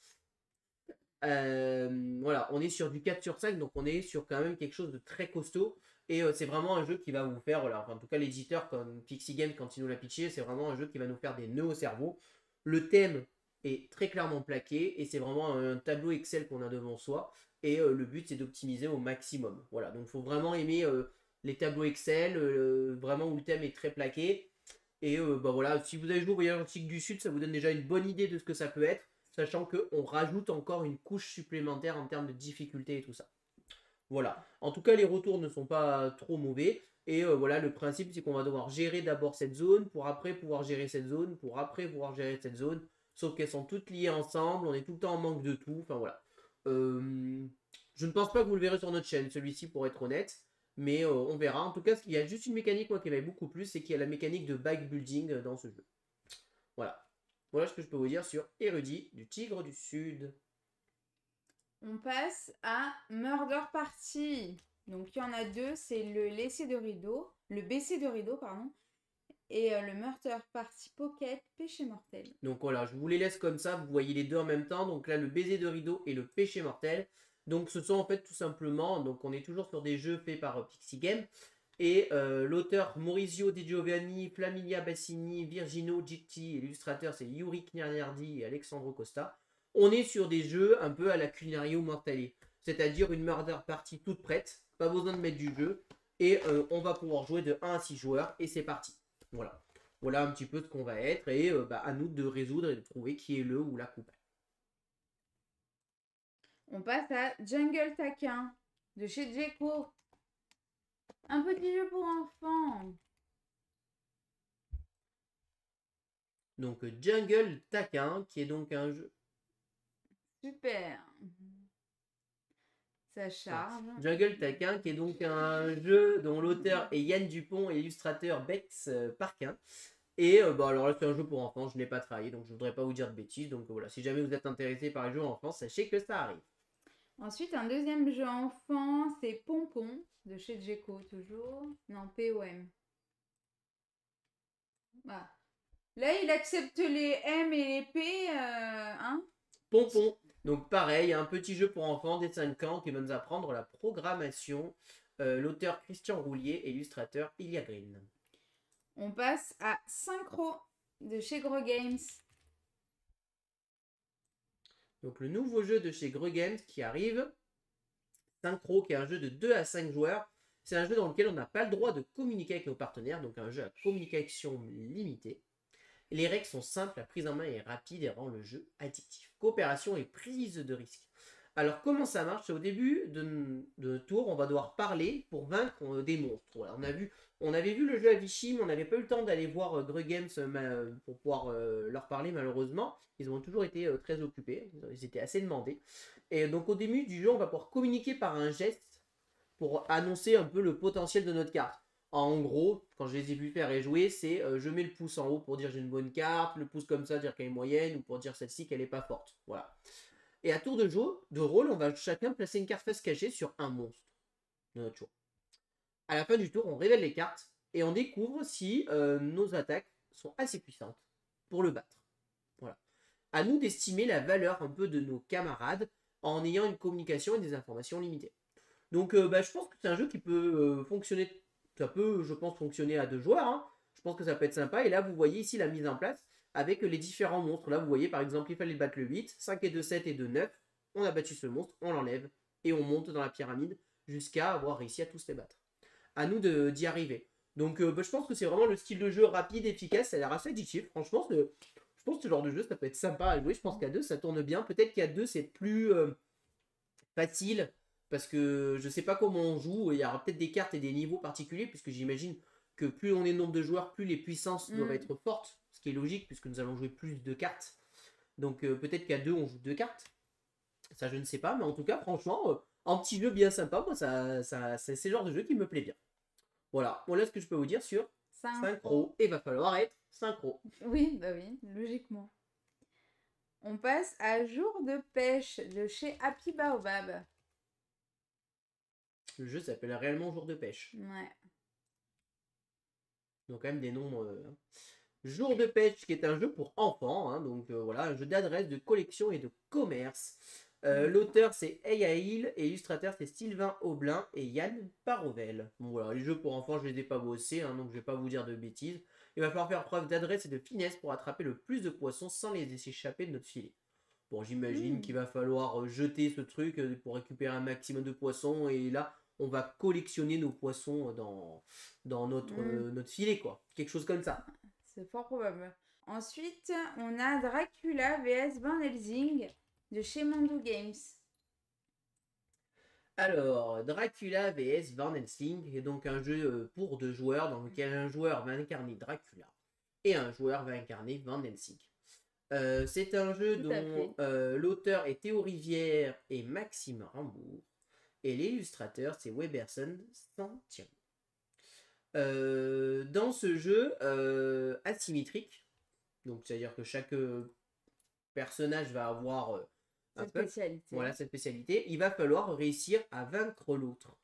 Voilà, on est sur du 4 sur 5, donc on est sur quand même quelque chose de très costaud. Et c'est vraiment un jeu qui va vous faire, voilà, enfin, en tout cas l'éditeur comme Pixie Games quand il nous l'a pitché, c'est vraiment un jeu qui va nous faire des nœuds au cerveau. Le thème est très clairement plaqué, et c'est vraiment un tableau Excel qu'on a devant soi. Et le but c'est d'optimiser au maximum. Voilà, donc il faut vraiment aimer les tableaux Excel, vraiment où le thème est très plaqué. Et bah voilà, si vous avez joué au Voyage Antique du Sud, ça vous donne déjà une bonne idée de ce que ça peut être, sachant qu'on rajoute encore une couche supplémentaire en termes de difficulté et tout ça. Voilà. En tout cas, les retours ne sont pas trop mauvais. Et voilà, le principe, c'est qu'on va devoir gérer d'abord cette zone, pour après pouvoir gérer cette zone, pour après pouvoir gérer cette zone. Sauf qu'elles sont toutes liées ensemble, on est tout le temps en manque de tout. Enfin voilà. Je ne pense pas que vous le verrez sur notre chaîne, celui-ci, pour être honnête. Mais on verra. En tout cas, il y a juste une mécanique, moi, qui m'aille beaucoup plus, c'est qu'il y a la mécanique de bike building dans ce jeu. Voilà. Voilà ce que je peux vous dire sur Érudit du Tigre du Sud. On passe à Murder Party. Donc il y en a deux, c'est le laisser de rideau, le baisser de rideau, pardon, et le Murder Party Pocket Péché Mortel. Donc voilà, je vous les laisse comme ça, vous voyez les deux en même temps. Donc là, le baiser de rideau et le péché mortel. Donc ce sont en fait tout simplement, donc on est toujours sur des jeux faits par Pixie Game. Et l'auteur Maurizio De Giovanni, Flaminia Bassini, Virgino Gitti, et l'illustrateur c'est Yuri Kniardi et Alexandro Costa. On est sur des jeux un peu à la Culinario Mortale, c'est-à-dire une murder party toute prête, pas besoin de mettre du jeu, et on va pouvoir jouer de 1 à 6 joueurs, et c'est parti. Voilà. Voilà un petit peu ce qu'on va être, et bah, à nous de résoudre et de trouver qui est le ou la coupable. On passe à Jungle Taquin de chez Djeco. Un petit jeu pour enfants. Donc Jungle Taquin, qui est donc un jeu... Super. Ça charge. Jungle Taquin, qui est donc un jeu dont l'auteur est Yann Dupont et l'illustrateur Bex Parquin. Et bah, alors là, c'est un jeu pour enfants, je n'ai pas travaillé, donc je ne voudrais pas vous dire de bêtises. Donc voilà, si jamais vous êtes intéressé par les jeux enfants, sachez que ça arrive. Ensuite, un deuxième jeu enfant, c'est Pompon, de chez Djeco, toujours. Non, POM. Voilà. Là, il accepte les M et les P, hein. Pompon. Donc pareil, un petit jeu pour enfants dès 5 ans qui va nous apprendre la programmation L'auteur Christian Roulier et illustrateur Ilia Green. On passe à Synchro de chez Gros Games. Donc le nouveau jeu de chez Gros Games qui arrive, Synchro, qui est un jeu de 2 à 5 joueurs. C'est un jeu dans lequel on n'a pas le droit de communiquer avec nos partenaires, donc un jeu à communication limitée. Et les règles sont simples, la prise en main est rapide et rend le jeu addictif. Coopération et prise de risque. Alors comment ça marche? Au début de tour, on va devoir parler pour vaincre des monstres. Voilà, on avait vu le jeu à Vichy, mais on n'avait pas eu le temps d'aller voir Gros Games pour pouvoir leur parler malheureusement. Ils ont toujours été très occupés, ils étaient assez demandés. Et donc au début du jeu, on va pouvoir communiquer par un geste pour annoncer un peu le potentiel de notre carte. En gros, quand je les ai vus faire et jouer, c'est je mets le pouce en haut pour dire j'ai une bonne carte, le pouce comme ça dire qu'elle est moyenne, ou pour dire celle-ci qu'elle est pas forte. Voilà. Et à tour de rôle, on va chacun placer une carte face cachée sur un monstre de notre tour. À la fin du tour, on révèle les cartes et on découvre si nos attaques sont assez puissantes pour le battre. Voilà. À nous d'estimer la valeur un peu de nos camarades en ayant une communication et des informations limitées. Donc je pense que c'est un jeu qui peut fonctionner, ça peut je pense fonctionner à 2 joueurs, hein. Je pense que ça peut être sympa, et là vous voyez ici la mise en place avec les différents monstres. Là vous voyez par exemple il fallait battre le 8, 5 et 2, 7 et 2, 9, on a battu ce monstre, on l'enlève, et on monte dans la pyramide jusqu'à avoir réussi à tous les battre. À nous d'y arriver. Donc je pense que c'est vraiment le style de jeu rapide, efficace, ça a l'air assez addictif, franchement je pense que ce genre de jeu ça peut être sympa à jouer, je pense qu'à 2 ça tourne bien, peut-être qu'à 2 c'est plus facile, parce que je sais pas comment on joue, il y aura peut-être des cartes et des niveaux particuliers, puisque j'imagine que plus on est nombre de joueurs, plus les puissances doivent être fortes, ce qui est logique, puisque nous allons jouer plus de cartes. Donc peut-être qu'à 2 on joue 2 cartes, ça je ne sais pas, mais en tout cas franchement, un petit jeu bien sympa, moi c'est le genre de jeu qui me plaît bien. Voilà ce que je peux vous dire sur Synchro, et va falloir être synchro. Oui, bah oui, logiquement. On passe à Jour de pêche de chez Happy Baobab. Le jeu s'appelle réellement Jour de pêche. Ouais. Donc quand même des noms... Jour de pêche, qui est un jeu pour enfants, hein, donc voilà, un jeu d'adresse, de collection et de commerce. L'auteur c'est Eyail et l'illustrateur c'est Sylvain Aublin et Yann Parovel. Bon voilà, les jeux pour enfants je les ai pas bossés, hein, donc je vais pas vous dire de bêtises. Il va falloir faire preuve d'adresse et de finesse pour attraper le plus de poissons sans les laisser échapper de notre filet. Bon, j'imagine qu'il va falloir jeter ce truc pour récupérer un maximum de poissons, et là on va collectionner nos poissons dans notre filet, quoi. Quelque chose comme ça. C'est fort probable. Ensuite, on a Dracula vs Van Helsing de chez Mondo Games. Alors, Dracula vs Van Helsing est donc un jeu pour 2 joueurs dans lequel un joueur va incarner Dracula et un joueur va incarner Van Helsing. C'est un jeu dont l'auteur est Théo Rivière et Maxime Rambourg, et l'illustrateur c'est Weberson Santiago. Dans ce jeu asymétrique, donc c'est-à-dire que chaque personnage va avoir cette spécialité, il va falloir réussir à vaincre l'autre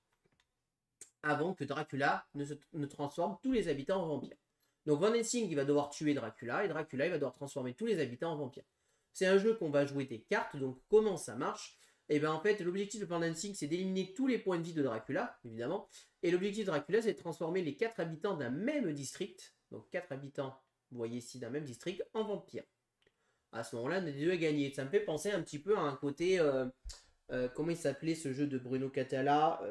avant que Dracula ne transforme tous les habitants en vampires. Donc Van Helsing il va devoir tuer Dracula, et Dracula il va devoir transformer tous les habitants en vampires. C'est un jeu qu'on va jouer des cartes, donc comment ça marche? Et bien en fait l'objectif de Van Helsing c'est d'éliminer tous les points de vie de Dracula, évidemment, et l'objectif de Dracula c'est de transformer les 4 habitants d'un même district, donc 4 habitants, vous voyez ici, d'un même district, en vampires. À ce moment-là, on a des deux à gagner. Ça me fait penser un petit peu à un côté, comment il s'appelait ce jeu de Bruno Catala,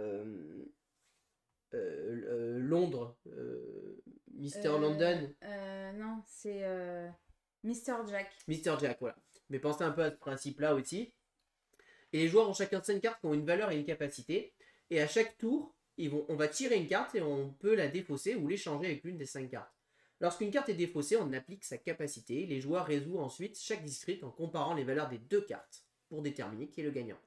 Londres, Mister London. Non, c'est Mr. Jack. Mr. Jack, voilà. Mais pensez un peu à ce principe-là aussi. Et les joueurs ont chacun 5 cartes qui ont une valeur et une capacité. Et à chaque tour, on va tirer une carte et on peut la défausser ou l'échanger avec l'une des 5 cartes. Lorsqu'une carte est défaussée, on applique sa capacité. Les joueurs résolvent ensuite chaque district en comparant les valeurs des 2 cartes pour déterminer qui est le gagnant.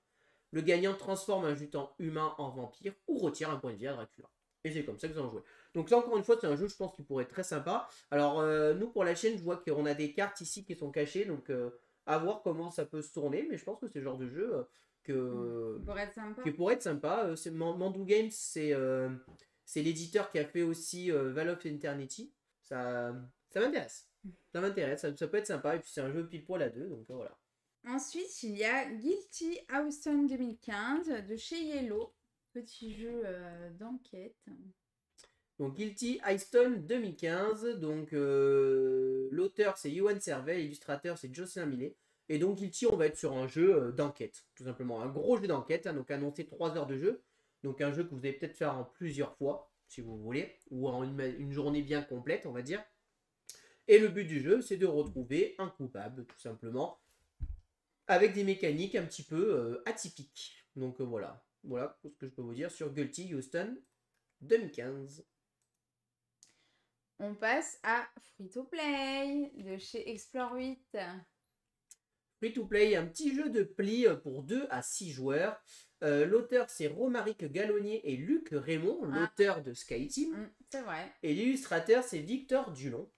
Le gagnant transforme un mutant humain en vampire ou retire un point de vie à Dracula. Et c'est comme ça que vous en jouez. Donc là encore une fois c'est un jeu je pense qui pourrait être très sympa. Alors nous pour la chaîne je vois qu'on a des cartes ici qui sont cachées, donc à voir comment ça peut se tourner, mais je pense que c'est le genre de jeu qui pourrait être sympa. Mandou Games c'est l'éditeur qui a fait aussi Val of Eternity. Ça m'intéresse. Ça peut être sympa, et puis c'est un jeu pile poil à 2, donc voilà. Ensuite, il y a Guilty Autumn 2015 de chez Yellow. Petit jeu d'enquête. Donc Guilty Heiston 2015, donc l'auteur c'est Yoann Servet, l'illustrateur c'est Jocelyn Millet. Et donc Guilty, on va être sur un jeu d'enquête, tout simplement. Un gros jeu d'enquête, hein, donc annoncé 3 heures de jeu. Donc un jeu que vous allez peut-être faire en plusieurs fois, si vous voulez, ou en une journée bien complète, on va dire. Et le but du jeu, c'est de retrouver un coupable, tout simplement, avec des mécaniques un petit peu atypiques. Donc voilà, voilà ce que je peux vous dire sur Guilty Houston 2015. On passe à Free to Play de chez Explore 8. Free to Play, un petit jeu de pli pour 2 à 6 joueurs. L'auteur c'est Romaric Gallonnier et Luc Raymond, l'auteur de Sky Team. C'est vrai. Et l'illustrateur c'est Victor Dulon.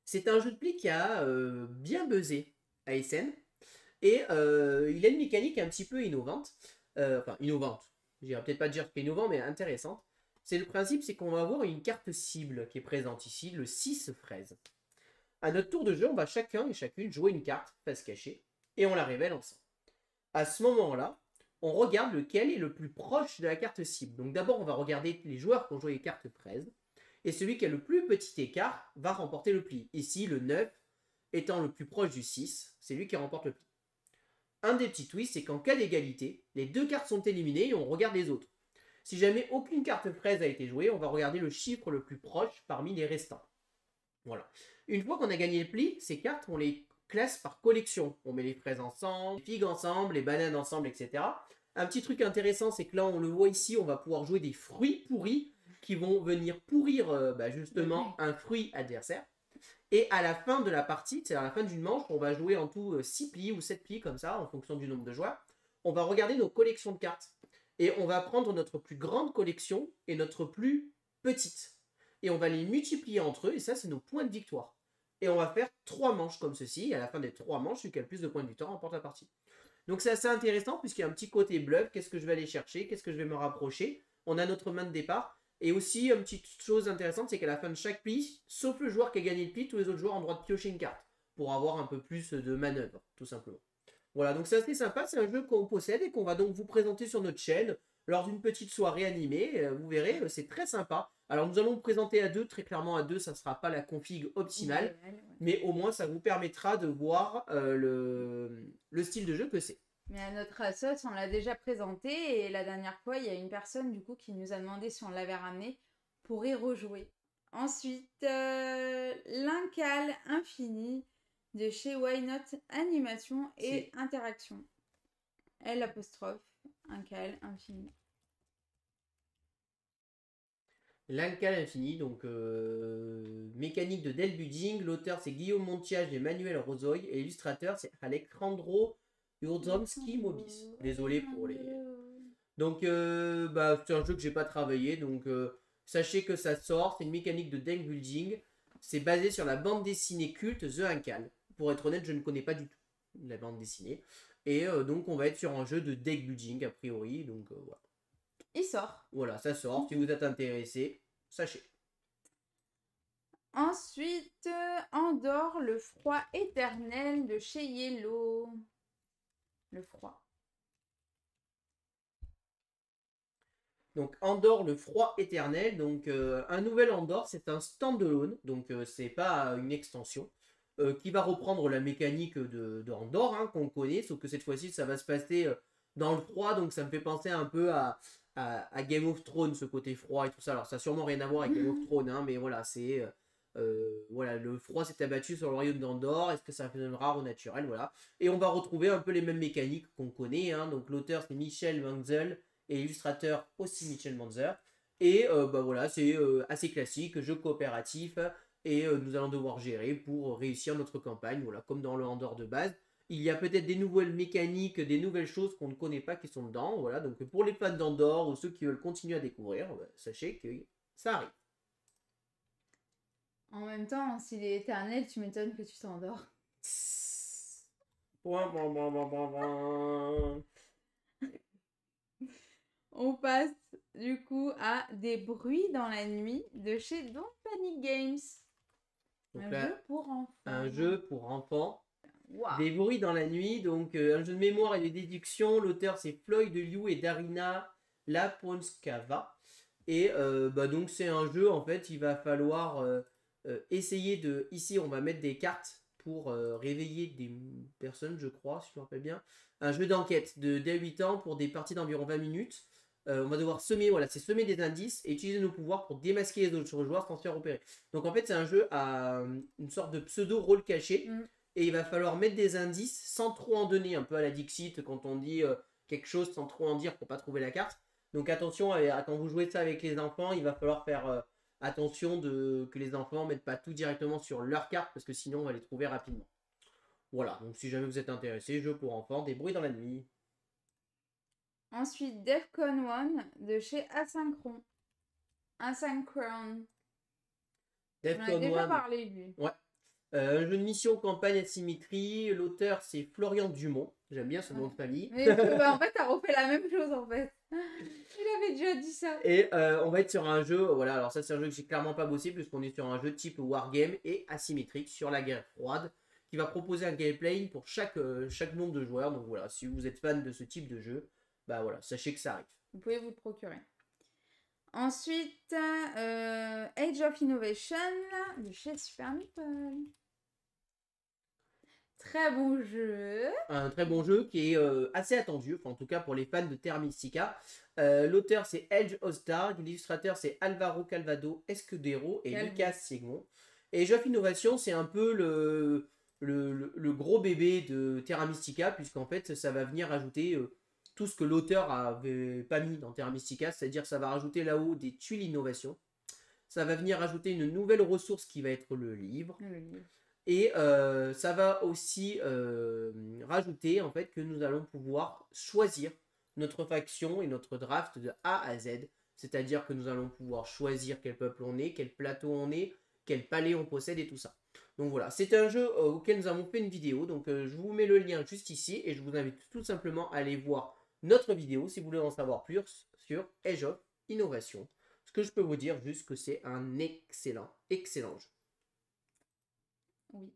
C'est un jeu de pli qui a bien buzzé à Essen. Et il a une mécanique un petit peu innovante. Enfin, innovante. Je dirais peut-être pas dire que c'est innovant, mais intéressante. C'est le principe, c'est qu'on va avoir une carte cible qui est présente ici, le 6 fraise. À notre tour de jeu, on va chacun et chacune jouer une carte face cachée et on la révèle ensemble. À ce moment-là, on regarde lequel est le plus proche de la carte cible. Donc d'abord, on va regarder les joueurs qui ont joué les cartes fraises et celui qui a le plus petit écart va remporter le pli. Ici, le 9 étant le plus proche du 6, c'est lui qui remporte le pli. Un des petits twists, c'est qu'en cas d'égalité, les 2 cartes sont éliminées et on regarde les autres. Si jamais aucune carte fraise a été jouée, on va regarder le chiffre le plus proche parmi les restants. Voilà. Une fois qu'on a gagné le pli, ces cartes, on les classe par collection. On met les fraises ensemble, les figues ensemble, les bananes ensemble, etc. Un petit truc intéressant, c'est que là, on le voit ici, on va pouvoir jouer des fruits pourris qui vont venir pourrir justement un fruit adversaire. Et à la fin de la partie, c'est à la fin d'une manche, on va jouer en tout 6 plis ou 7 plis comme ça, en fonction du nombre de joueurs. On va regarder nos collections de cartes. Et on va prendre notre plus grande collection et notre plus petite. Et on va les multiplier entre eux, et ça, c'est nos points de victoire. Et on va faire 3 manches comme ceci, et à la fin des 3 manches, celui qui a le plus de points de victoire remporte la partie. Donc c'est assez intéressant, puisqu'il y a un petit côté bluff, qu'est-ce que je vais aller chercher, qu'est-ce que je vais me rapprocher. On a notre main de départ, et aussi, une petite chose intéressante, c'est qu'à la fin de chaque pli, sauf le joueur qui a gagné le pli, tous les autres joueurs ont le droit de piocher une carte, pour avoir un peu plus de manœuvre, tout simplement. Voilà, donc c'est assez sympa, c'est un jeu qu'on possède et qu'on va donc vous présenter sur notre chaîne lors d'une petite soirée animée. Vous verrez, c'est très sympa. Alors nous allons vous présenter à 2, très clairement à 2, ça ne sera pas la config optimale, mais au moins ça vous permettra de voir le style de jeu que c'est. Mais à notre sauce, on l'a déjà présenté et la dernière fois, il y a une personne du coup qui nous a demandé si on l'avait ramené pour y rejouer. Ensuite, l'Incal Infini de chez Why Not Animation et Interaction. L', Incal Infini. L'Incal Infini, donc mécanique de deck building. L'auteur c'est Guillaume Montiage et Manuel Rozoy et l'illustrateur c'est Alejandro Jurdomski Mobis. Désolé pour les. Donc c'est un jeu que j'ai pas travaillé, donc sachez que ça sort, c'est une mécanique de deck building. C'est basé sur la bande dessinée culte The Incal. Pour être honnête, je ne connais pas du tout la bande dessinée. Et donc on va être sur un jeu de deck building a priori, donc voilà. Il sort. Voilà, ça sort. Si vous êtes intéressé, sachez. Ensuite, Andorre, le froid éternel de chez Yellow. Le froid. Donc Andorre, le froid éternel. Donc un nouvel Andorre, c'est un standalone. Donc c'est pas une extension. Qui va reprendre la mécanique de Andorre, hein, qu'on connaît. Sauf que cette fois-ci, ça va se passer dans le froid. Donc ça me fait penser un peu à Game of Thrones, ce côté froid et tout ça. Alors ça n'a sûrement rien à voir avec Game of Thrones, hein, mais voilà, c'est voilà, le froid s'est abattu sur le royaume d'Andorre. Est-ce que c'est un phénomène rare ou naturel, voilà. Et on va retrouver un peu les mêmes mécaniques qu'on connaît, hein. Donc l'auteur c'est Michel Manzel et l'illustrateur aussi Michel Manzer. Et voilà, c'est assez classique, jeu coopératif. Et nous allons devoir gérer pour réussir notre campagne, voilà, comme dans le Andorre de base. Il y a peut-être des nouvelles mécaniques, des nouvelles choses qu'on ne connaît pas qui sont dedans. Voilà, donc pour les fans d'Andorre ou ceux qui veulent continuer à découvrir, sachez que ça arrive. En même temps, s'il est éternel, tu m'étonnes que tu t'endors. On passe du coup à Des bruits dans la nuit de chez Don't Panic Games. Donc un là, jeu pour enfants. Un jeu pour enfants. Wow. Des bruits dans la nuit, donc un jeu de mémoire et de déduction. L'auteur c'est Floyd Liu et Darina La Ponskava. Et donc c'est un jeu, en fait, il va falloir essayer de... Ici, on va mettre des cartes pour réveiller des personnes, je crois, si je me rappelle bien. Un jeu d'enquête de dès 8 ans pour des parties d'environ 20 minutes. On va devoir semer, voilà, c'est semer des indices et utiliser nos pouvoirs pour démasquer les autres joueurs sans se faire repérer. Donc en fait, c'est un jeu à une sorte de pseudo-rôle caché. Et il va falloir mettre des indices sans trop en donner, un peu à la Dixit quand on dit quelque chose sans trop en dire pour pas trouver la carte. Donc attention, quand vous jouez ça avec les enfants, il va falloir faire attention que les enfants ne mettent pas tout directement sur leur carte parce que sinon on va les trouver rapidement. Voilà, donc si jamais vous êtes intéressé, jeu pour enfants, des bruits dans la nuit. Ensuite, Defcon 1 de chez Asynchron. Asynchron. On en a Defcon déjà 1. parlé, lui. Ouais. Un jeu de mission campagne asymétrie. L'auteur c'est Florian Dumont. J'aime bien ce nom de famille. Mais en fait, t'as refait la même chose en fait. Il avait déjà dit ça. Et on va être sur un jeu, voilà, alors ça c'est un jeu que j'ai clairement pas bossé puisqu'on est sur un jeu type wargame et asymétrique sur la guerre froide qui va proposer un gameplay pour chaque nombre de joueurs. Donc voilà, si vous êtes fan de ce type de jeu, bah voilà, sachez que ça arrive. Vous pouvez vous le procurer. Ensuite, Age of Innovation de chez Super Meeple. Très bon jeu. Un très bon jeu qui est assez attendu, enfin, en tout cas pour les fans de Terra Mystica. L'auteur c'est Edge Ostarg, l'illustrateur c'est Alvaro Calvado Escudero et Lucas Sigmund. Et Age of Innovation c'est un peu le gros bébé de Terra Mystica, puisqu'en fait ça va venir ajouter tout ce que l'auteur avait pas mis dans Terra Mystica, c'est-à-dire ça va rajouter là-haut des tuiles innovation. Ça va venir ajouter une nouvelle ressource qui va être le livre. Et ça va aussi rajouter en fait que nous allons pouvoir choisir notre faction et notre draft de A à Z. C'est-à-dire que nous allons pouvoir choisir quel peuple on est, quel plateau on est, quel palais on possède et tout ça. Donc voilà, c'est un jeu auquel nous avons fait une vidéo. Donc je vous mets le lien juste ici et je vous invite tout simplement à aller voir notre vidéo si vous voulez en savoir plus sur Age of Innovation. Ce que je peux vous dire juste que c'est un excellent jeu. Oui.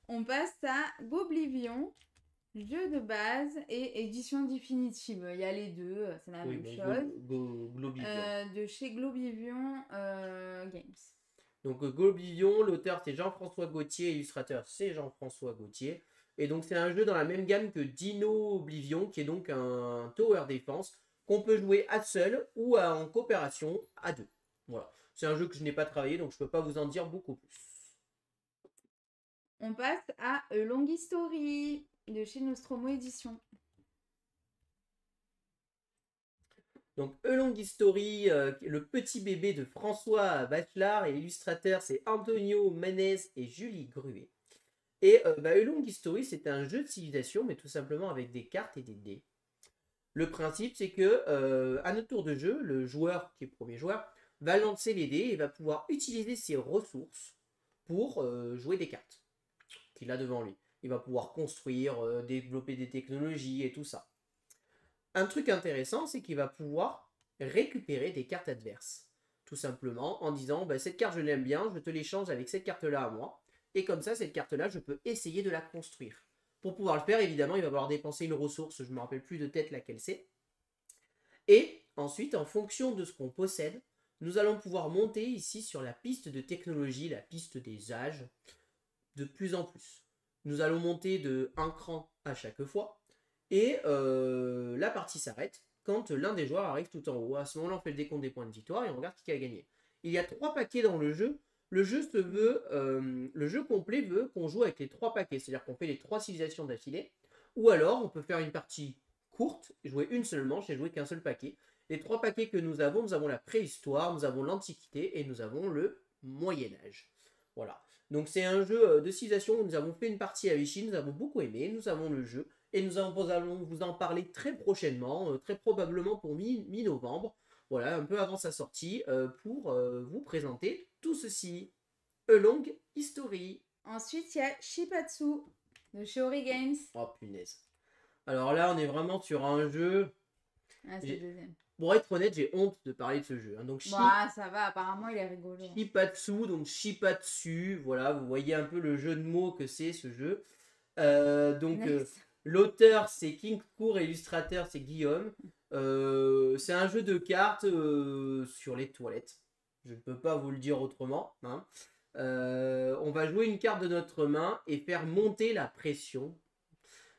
On passe à Goblivion, jeu de base et édition définitive. Il y a les deux, c'est la même chose. De chez Globivion Games. Donc Globivion, l'auteur c'est Jean-François Gauthier, illustrateur c'est Jean-François Gauthier. Et donc c'est un jeu dans la même gamme que Dino Oblivion, qui est donc un tower defense qu'on peut jouer à seul ou en coopération à deux. Voilà. C'est un jeu que je n'ai pas travaillé, donc je ne peux pas vous en dire beaucoup plus. On passe à A Long History de chez Nostromo Édition. Donc A Long History, le petit bébé de François Bachelard, et l'illustrateur c'est Antonio Menez et Julie Gruet. Et A Long History c'est un jeu de civilisation, mais tout simplement avec des cartes et des dés. Le principe c'est que à notre tour de jeu, le joueur qui est le premier joueur va lancer les dés et va pouvoir utiliser ses ressources pour jouer des cartes qu'il a devant lui. Il va pouvoir construire, développer des technologies et tout ça. Un truc intéressant, c'est qu'il va pouvoir récupérer des cartes adverses. Tout simplement en disant, cette carte je l'aime bien, je te l'échange avec cette carte-là à moi. Et comme ça, cette carte-là, je peux essayer de la construire. Pour pouvoir le faire, évidemment, il va falloir dépenser une ressource, je ne me rappelle plus de tête laquelle c'est. Et ensuite, en fonction de ce qu'on possède, nous allons pouvoir monter ici sur la piste de technologie, la piste des âges, de plus en plus. Nous allons monter de 1 cran à chaque fois. Et la partie s'arrête quand l'un des joueurs arrive tout en haut. À ce moment-là, on fait le décompte des points de victoire et on regarde qui a gagné. Il y a 3 paquets dans le jeu. Le jeu complet veut qu'on joue avec les 3 paquets. C'est-à-dire qu'on fait les 3 civilisations d'affilée. Ou alors, on peut faire une partie courte, jouer une seule manche et jouer qu'un seul paquet. Les 3 paquets que nous avons la préhistoire, nous avons l'Antiquité et nous avons le Moyen-Âge. Voilà. Donc c'est un jeu de civilisation où nous avons fait une partie à Vichy, nous avons beaucoup aimé, nous avons le jeu. Et nous allons vous en parler très prochainement, très probablement pour mi-novembre. Voilà, un peu avant sa sortie, pour vous présenter tout ceci. A Long History. Ensuite, il y a Shipatsu de chez Ori Games. Oh punaise. Alors là, on est vraiment sur un jeu... Ah, c'est le deuxième. Pour être honnête, j'ai honte de parler de ce jeu. Hein. Donc, ça va, apparemment il est rigolo. Shipatsu, donc Shipatsu, voilà, vous voyez un peu le jeu de mots que c'est ce jeu. L'auteur c'est King Cour et l'illustrateur c'est Guillaume. C'est un jeu de cartes sur les toilettes. Je ne peux pas vous le dire autrement, hein. On va jouer une carte de notre main et faire monter la pression.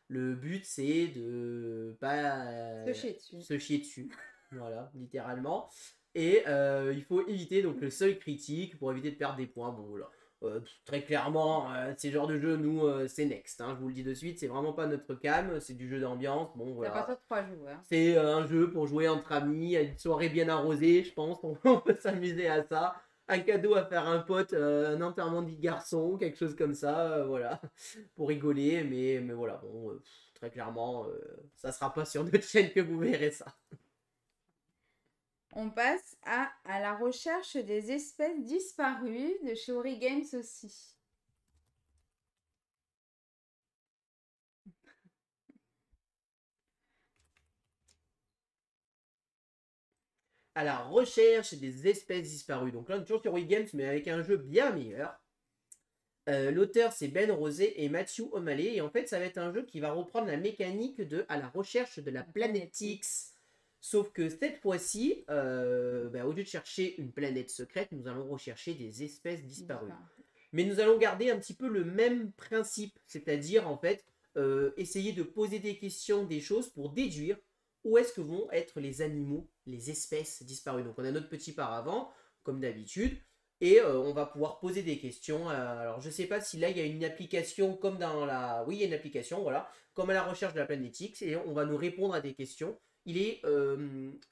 Le but, c'est de pas Se chier dessus. se chier dessus. Voilà, littéralement. Et il faut éviter donc le seuil critique pour éviter de perdre des points. Bon, voilà. Très clairement, ces genres de jeux, nous, c'est next, hein, je vous le dis de suite. C'est vraiment pas notre cam, c'est du jeu d'ambiance. Bon, C'est à voilà. partir de 3 joueurs. C'est un jeu pour jouer entre amis, à une soirée bien arrosée, je pense. On peut s'amuser à ça. Un cadeau à faire à un pote, un enterrement de vie de garçon, quelque chose comme ça, voilà, pour rigoler. Mais voilà, bon, très clairement, ça sera pas sur notre chaîne que vous verrez ça. On passe à la recherche des espèces disparues de chez Ori Games aussi. À la recherche des espèces disparues. Donc là, on est toujours sur Wii Games, mais avec un jeu bien meilleur. L'auteur, c'est Ben Rosé et Matthew O'Malley. Et en fait, ça va être un jeu qui va reprendre la mécanique de À la recherche de la planète X. Sauf que cette fois-ci, au lieu de chercher une planète secrète, nous allons rechercher des espèces disparues. Mais nous allons garder un petit peu le même principe. C'est-à-dire, en fait, essayer de poser des questions, des choses pour déduire où est-ce que vont être les animaux, les espèces disparues. Donc on a notre petit paravent, comme d'habitude, et on va pouvoir poser des questions. Alors je ne sais pas si là il y a une application comme dans la... Oui, il y a une application, voilà, comme à la recherche de la planète X, et on va nous répondre à des questions. Il est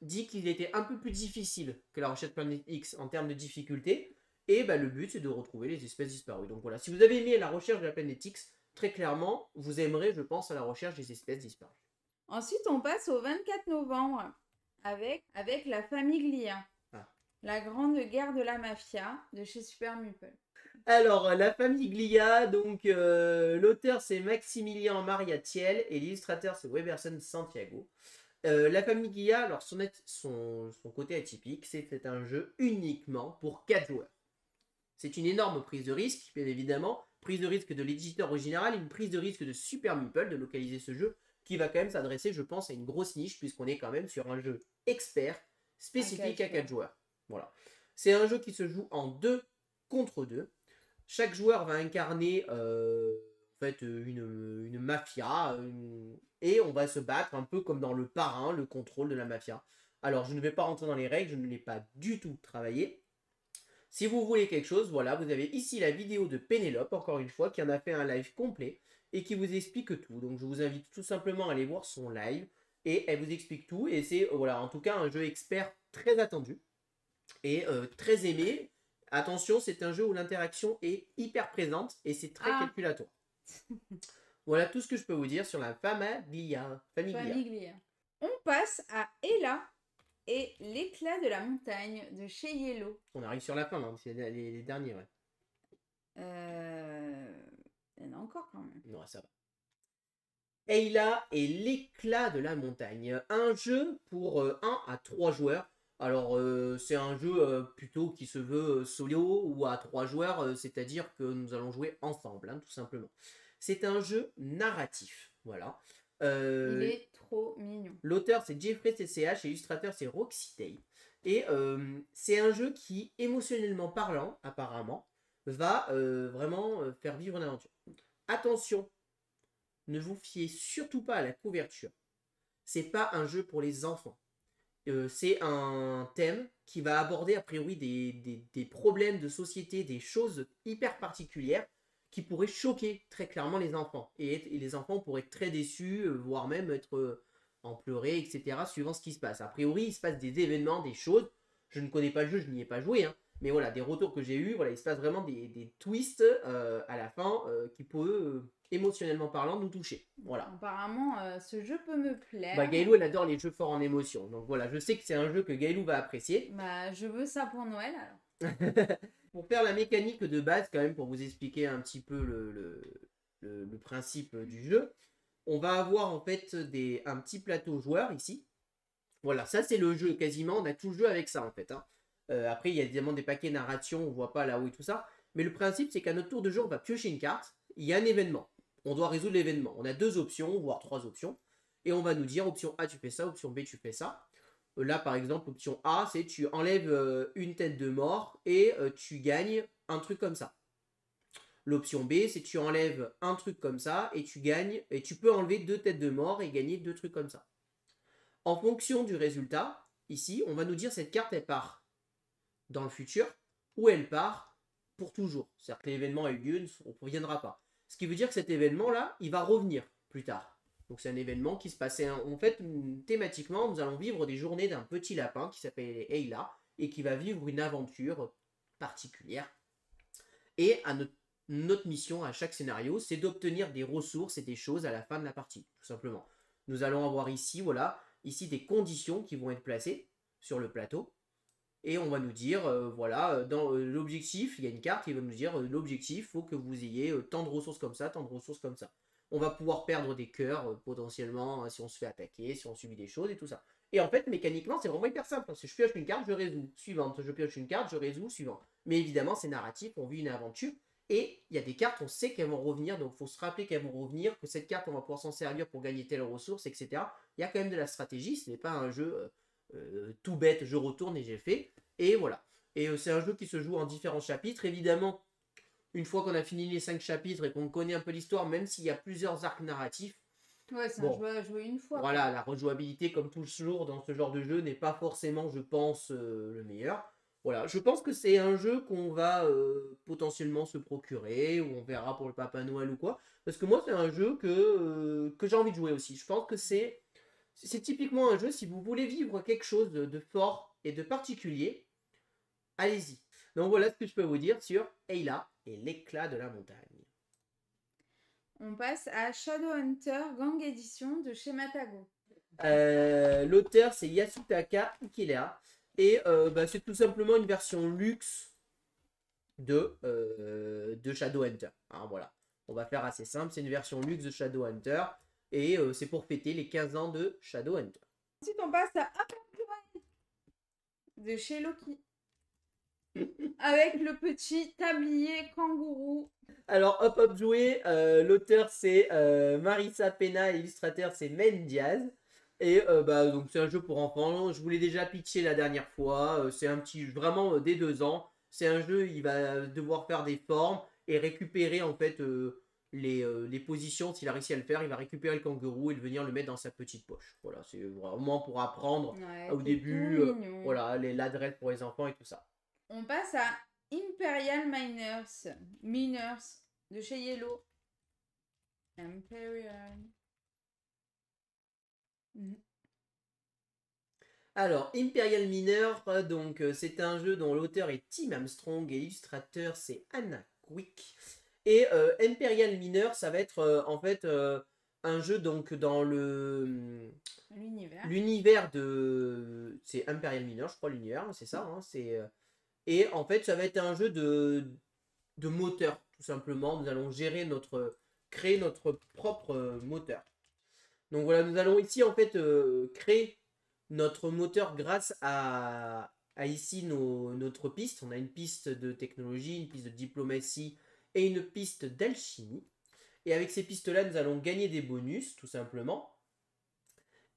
dit qu'il était un peu plus difficile que la recherche de la planète X en termes de difficulté, et le but c'est de retrouver les espèces disparues. Donc voilà, si vous avez aimé la recherche de la planète X, très clairement, vous aimerez, je pense, à la recherche des espèces disparues. Ensuite, on passe au 24 novembre avec la Famiglia. Ah. La grande guerre de la mafia de chez Super Meeple. Alors, la Famiglia, donc l'auteur c'est Maximilien Mariatiel et l'illustrateur c'est Weberson Santiago. La Famiglia, alors son côté atypique, c'est un jeu uniquement pour 4 joueurs. C'est une énorme prise de risque, bien évidemment. Prise de risque de l'éditeur original, une prise de risque de Super Meeple de localiser ce jeu, qui va quand même s'adresser, je pense, à une grosse niche, puisqu'on est quand même sur un jeu expert, spécifique à 4 joueurs. Voilà. C'est un jeu qui se joue en 2 contre 2. Chaque joueur va incarner une mafia, et on va se battre un peu comme dans le Parrain, le contrôle de la mafia. Alors, je ne vais pas rentrer dans les règles, je ne l'ai pas du tout travaillé. Si vous voulez quelque chose, voilà, vous avez ici la vidéo de Pénélope, encore une fois, qui en a fait un live complet et qui vous explique tout. Donc je vous invite tout simplement à aller voir son live et elle vous explique tout. Et c'est, voilà, en tout cas, un jeu expert très attendu et très aimé. Attention, c'est un jeu où l'interaction est hyper présente et c'est très calculatoire. Voilà tout ce que je peux vous dire sur la Famiglia. On passe à Ella et l'éclat de la montagne de chez Yellow. On arrive sur la fin, hein, c'est les derniers, ouais. Il y en a encore quand même. Non, ça va. Ayla et l'éclat de la montagne. Un jeu pour 1 à 3 joueurs. Alors, c'est un jeu plutôt qui se veut solo ou à 3 joueurs, c'est-à-dire que nous allons jouer ensemble, hein, tout simplement. C'est un jeu narratif, voilà. Il est trop mignon. L'auteur, c'est Jeffrey CCH et l'illustrateur, c'est Roxy Day. Et c'est un jeu qui, émotionnellement parlant, apparemment, va vraiment faire vivre une aventure. Attention, ne vous fiez surtout pas à la couverture. C'est pas un jeu pour les enfants. C'est un thème qui va aborder a priori des problèmes de société, des choses hyper particulières qui pourraient choquer très clairement les enfants. Et les enfants pourraient être très déçus, voire même être en pleurer, etc. suivant ce qui se passe. A priori, il se passe des événements, des choses. Je ne connais pas le jeu, je n'y ai pas joué, hein. Mais voilà, des retours que j'ai eus, voilà, il se passe vraiment des twists à la fin qui peuvent, émotionnellement parlant, nous toucher. Voilà. Apparemment, ce jeu peut me plaire. Gaëlou, elle adore les jeux forts en émotion. Donc voilà, je sais que c'est un jeu que Gaëlou va apprécier. Je veux ça pour Noël, alors. Pour faire la mécanique de base, quand même, pour vous expliquer un petit peu le principe du jeu, on va avoir en fait un petit plateau joueur ici. Voilà, ça c'est le jeu quasiment, on a tout le jeu avec ça en fait, hein. Après, il y a évidemment des paquets narration, on voit pas là-haut et tout ça. Mais le principe, c'est qu'à notre tour de jeu, on va piocher une carte. Il y a un événement. On doit résoudre l'événement. On a 2 options, voire 3 options. Et on va nous dire, option A, tu fais ça, option B, tu fais ça. Là, par exemple, option A, c'est tu enlèves une tête de mort et tu gagnes un truc comme ça. L'option B, c'est tu enlèves un truc comme ça et tu gagnes, et tu peux enlever 2 têtes de mort et gagner 2 trucs comme ça. En fonction du résultat, ici, on va nous dire cette carte, elle part dans le futur ou elle part pour toujours. C'est-à-dire que l'événement a eu lieu, on ne reviendra pas. Ce qui veut dire que cet événement-là, il va revenir plus tard. Donc c'est un événement qui se passait, en fait, thématiquement, nous allons vivre des journées d'un petit lapin qui s'appelle Ayla et qui va vivre une aventure particulière. Et notre mission à chaque scénario, c'est d'obtenir des ressources et des choses à la fin de la partie, tout simplement. Nous allons avoir ici, voilà, ici des conditions qui vont être placées sur le plateau. Et on va nous dire, voilà, dans l'objectif, il y a une carte qui va nous dire, l'objectif, il faut que vous ayez tant de ressources comme ça, tant de ressources comme ça. On va pouvoir perdre des cœurs, potentiellement, si on se fait attaquer, si on subit des choses et tout ça. Et en fait, mécaniquement, c'est vraiment hyper simple. Si je pioche une carte, je résous. Suivante, je pioche une carte, je résous. Suivant. Mais évidemment, c'est narratif, on vit une aventure. Et il y a des cartes, on sait qu'elles vont revenir, donc il faut se rappeler qu'elles vont revenir, que cette carte, on va pouvoir s'en servir pour gagner telle ressource, etc. Il y a quand même de la stratégie, ce n'est pas un jeu tout bête, je retourne et j'ai fait. Et voilà. Et c'est un jeu qui se joue en différents chapitres. Évidemment, une fois qu'on a fini les 5 chapitres et qu'on connaît un peu l'histoire, même s'il y a plusieurs arcs narratifs, Ouais, c'est bon, un jeu à jouer une fois. voilà, la rejouabilité, comme toujours dans ce genre de jeu, n'est pas forcément, je pense, le meilleur. Voilà, je pense que c'est un jeu qu'on va potentiellement se procurer, ou on verra pour le Papa Noël ou quoi. Parce que moi, c'est un jeu que j'ai envie de jouer aussi. Je pense que c'est typiquement un jeu, si vous voulez vivre quelque chose de fort et de particulier, allez-y. Donc voilà ce que je peux vous dire sur Ayla et l'éclat de la montagne. On passe à Shadowhunter Gang Edition de chez Matago. L'auteur c'est Yasutaka Ikilea et c'est tout simplement une version luxe de Shadowhunter. Hein, voilà, on va faire assez simple, c'est une version luxe de Shadowhunter et c'est pour fêter les 15 ans de Shadowhunter. Ensuite, on passe à Upgrade de chez Loki. Avec le petit tablier kangourou. Alors, hop hop joué, l'auteur c'est Marisa Pena et l'illustrateur c'est Men Diaz. Et donc c'est un jeu pour enfants, je vous l'ai déjà pitché la dernière fois, c'est un petit vraiment dès 2 ans. C'est un jeu, il va devoir faire des formes et récupérer en fait les positions, s'il a réussi à le faire, il va récupérer le kangourou et venir le mettre dans sa petite poche. Voilà, c'est vraiment pour apprendre Ouais, au début, mignon. voilà, l'adresse pour les enfants et tout ça. On passe à Imperial Miners de chez Yellow. Imperial. Alors, Imperial Miner, donc c'est un jeu dont l'auteur est Tim Armstrong et l'illustrateur c'est Anna Quick. Et Imperial Miner, ça va être en fait un jeu donc dans l'univers de... C'est Imperial Miner, je crois l'univers, c'est ça. Hein, et en fait, ça va être un jeu de moteur, tout simplement. Nous allons créer notre propre moteur. Donc voilà, nous allons ici en fait créer notre moteur grâce à ici notre piste. On a une piste de technologie, une piste de diplomatie et une piste d'alchimie. Et avec ces pistes-là, nous allons gagner des bonus, tout simplement.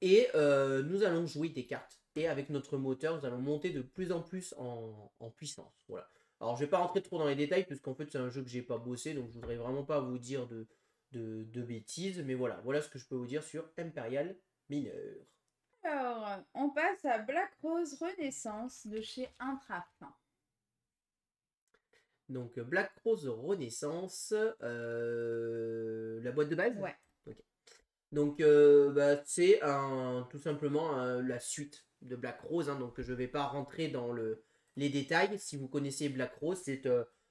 Et nous allons jouer des cartes. Et avec notre moteur, nous allons monter de plus en plus en puissance. Voilà. Alors, je ne vais pas rentrer trop dans les détails, puisqu'en fait, c'est un jeu que j'ai pas bossé, donc je voudrais vraiment pas vous dire de bêtises. Mais voilà ce que je peux vous dire sur Imperial Miner. Alors, on passe à Black Rose Renaissance de chez Intrap. Donc Black Rose Renaissance, la boîte de base. Ouais. Okay. Donc c'est tout simplement la suite de Black Rose, hein, donc je vais pas rentrer dans les détails. Si vous connaissez Black Rose, c'est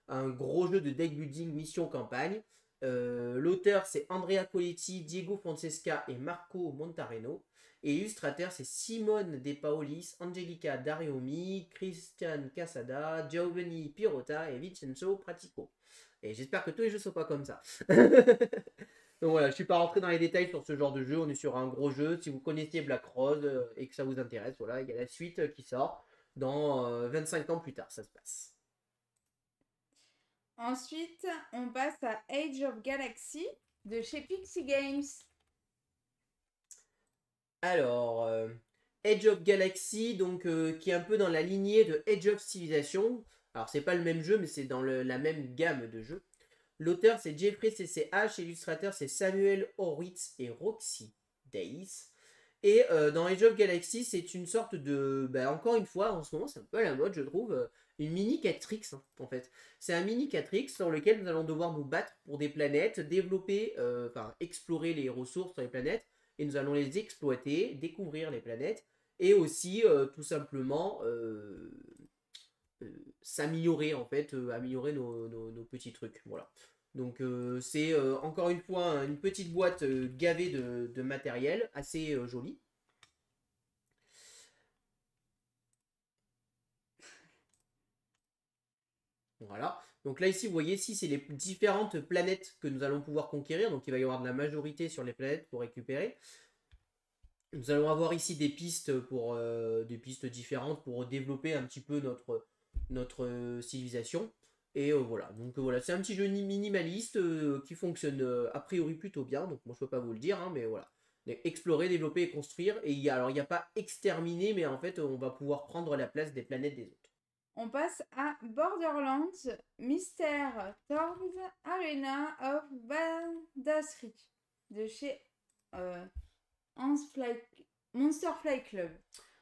un gros jeu de deck building mission campagne. L'auteur c'est Andrea Coletti, Diego Francesca et Marco Montareno. Et illustrateur, c'est Simone De Paolis, Angelica Dariomi, Christian Casada, Giovanni Pirota et Vincenzo Pratico. Et j'espère que tous les jeux ne sont pas comme ça. Donc voilà, je ne suis pas rentré dans les détails sur ce genre de jeu. On est sur un gros jeu. Si vous connaissiez Black Rose et que ça vous intéresse, voilà, il y a la suite qui sort dans 25 ans plus tard, ça se passe. Ensuite, on passe à Age of Galaxy de chez Pixie Games. Alors, Edge of Galaxy, donc qui est un peu dans la lignée de Edge of Civilization. Alors, c'est pas le même jeu, mais c'est dans la même gamme de jeux. L'auteur, c'est Jeffrey CCH. Illustrateur, c'est Samuel Horwitz et Roxy Days. Et dans Age of Galaxy, c'est une sorte de... Bah, encore une fois, en ce moment, c'est un peu à la mode, je trouve, une mini 4X, hein, en fait. C'est un mini 4X sur lequel nous allons devoir nous battre pour des planètes, développer, enfin, explorer les ressources sur les planètes, et nous allons les exploiter, découvrir les planètes, et aussi, tout simplement, s'améliorer, en fait, améliorer nos petits trucs, voilà. Donc c'est encore une fois une petite boîte gavée de matériel, assez jolie. Voilà. Donc là ici, vous voyez, ici c'est les différentes planètes que nous allons pouvoir conquérir. Donc il va y avoir de la majorité sur les planètes pour récupérer. Nous allons avoir ici des pistes pour des pistes différentes pour développer un petit peu notre civilisation. Et voilà, donc voilà, c'est un petit jeu minimaliste qui fonctionne a priori plutôt bien, donc moi je peux pas vous le dire, hein, mais voilà. Explorer, développer et construire, et alors il n'y a pas exterminer, mais en fait on va pouvoir prendre la place des planètes des autres. On passe à Borderlands, Mystère Torbs, Arena of Bandasri, de chez Monster Fly Club.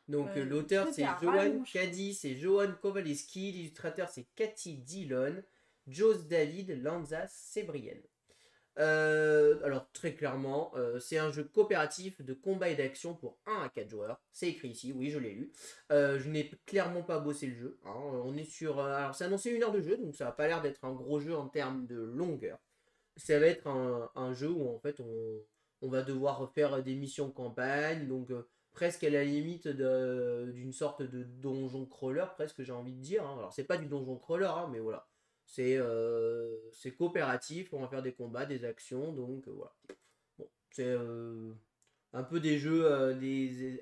Donc l'auteur c'est Johan Cadiz et Johan Kowaleski, l'illustrateur c'est Cathy Dillon, Jose David, Lanza Sebrien. Alors très clairement, c'est un jeu coopératif de combat et d'action pour 1 à 4 joueurs. C'est écrit ici, oui je l'ai lu. Je n'ai clairement pas bossé le jeu. Hein. On est sur... alors c'est annoncé 1 heure de jeu, donc ça n'a pas l'air d'être un gros jeu en termes de longueur. Ça va être un jeu où en fait on va devoir faire des missions campagne, donc presque à la limite d'une sorte de donjon crawler, presque j'ai envie de dire. Hein. Alors c'est pas du donjon crawler, hein, mais voilà. C'est coopératif, on va faire des combats, des actions, donc voilà. Bon, c'est un peu des jeux,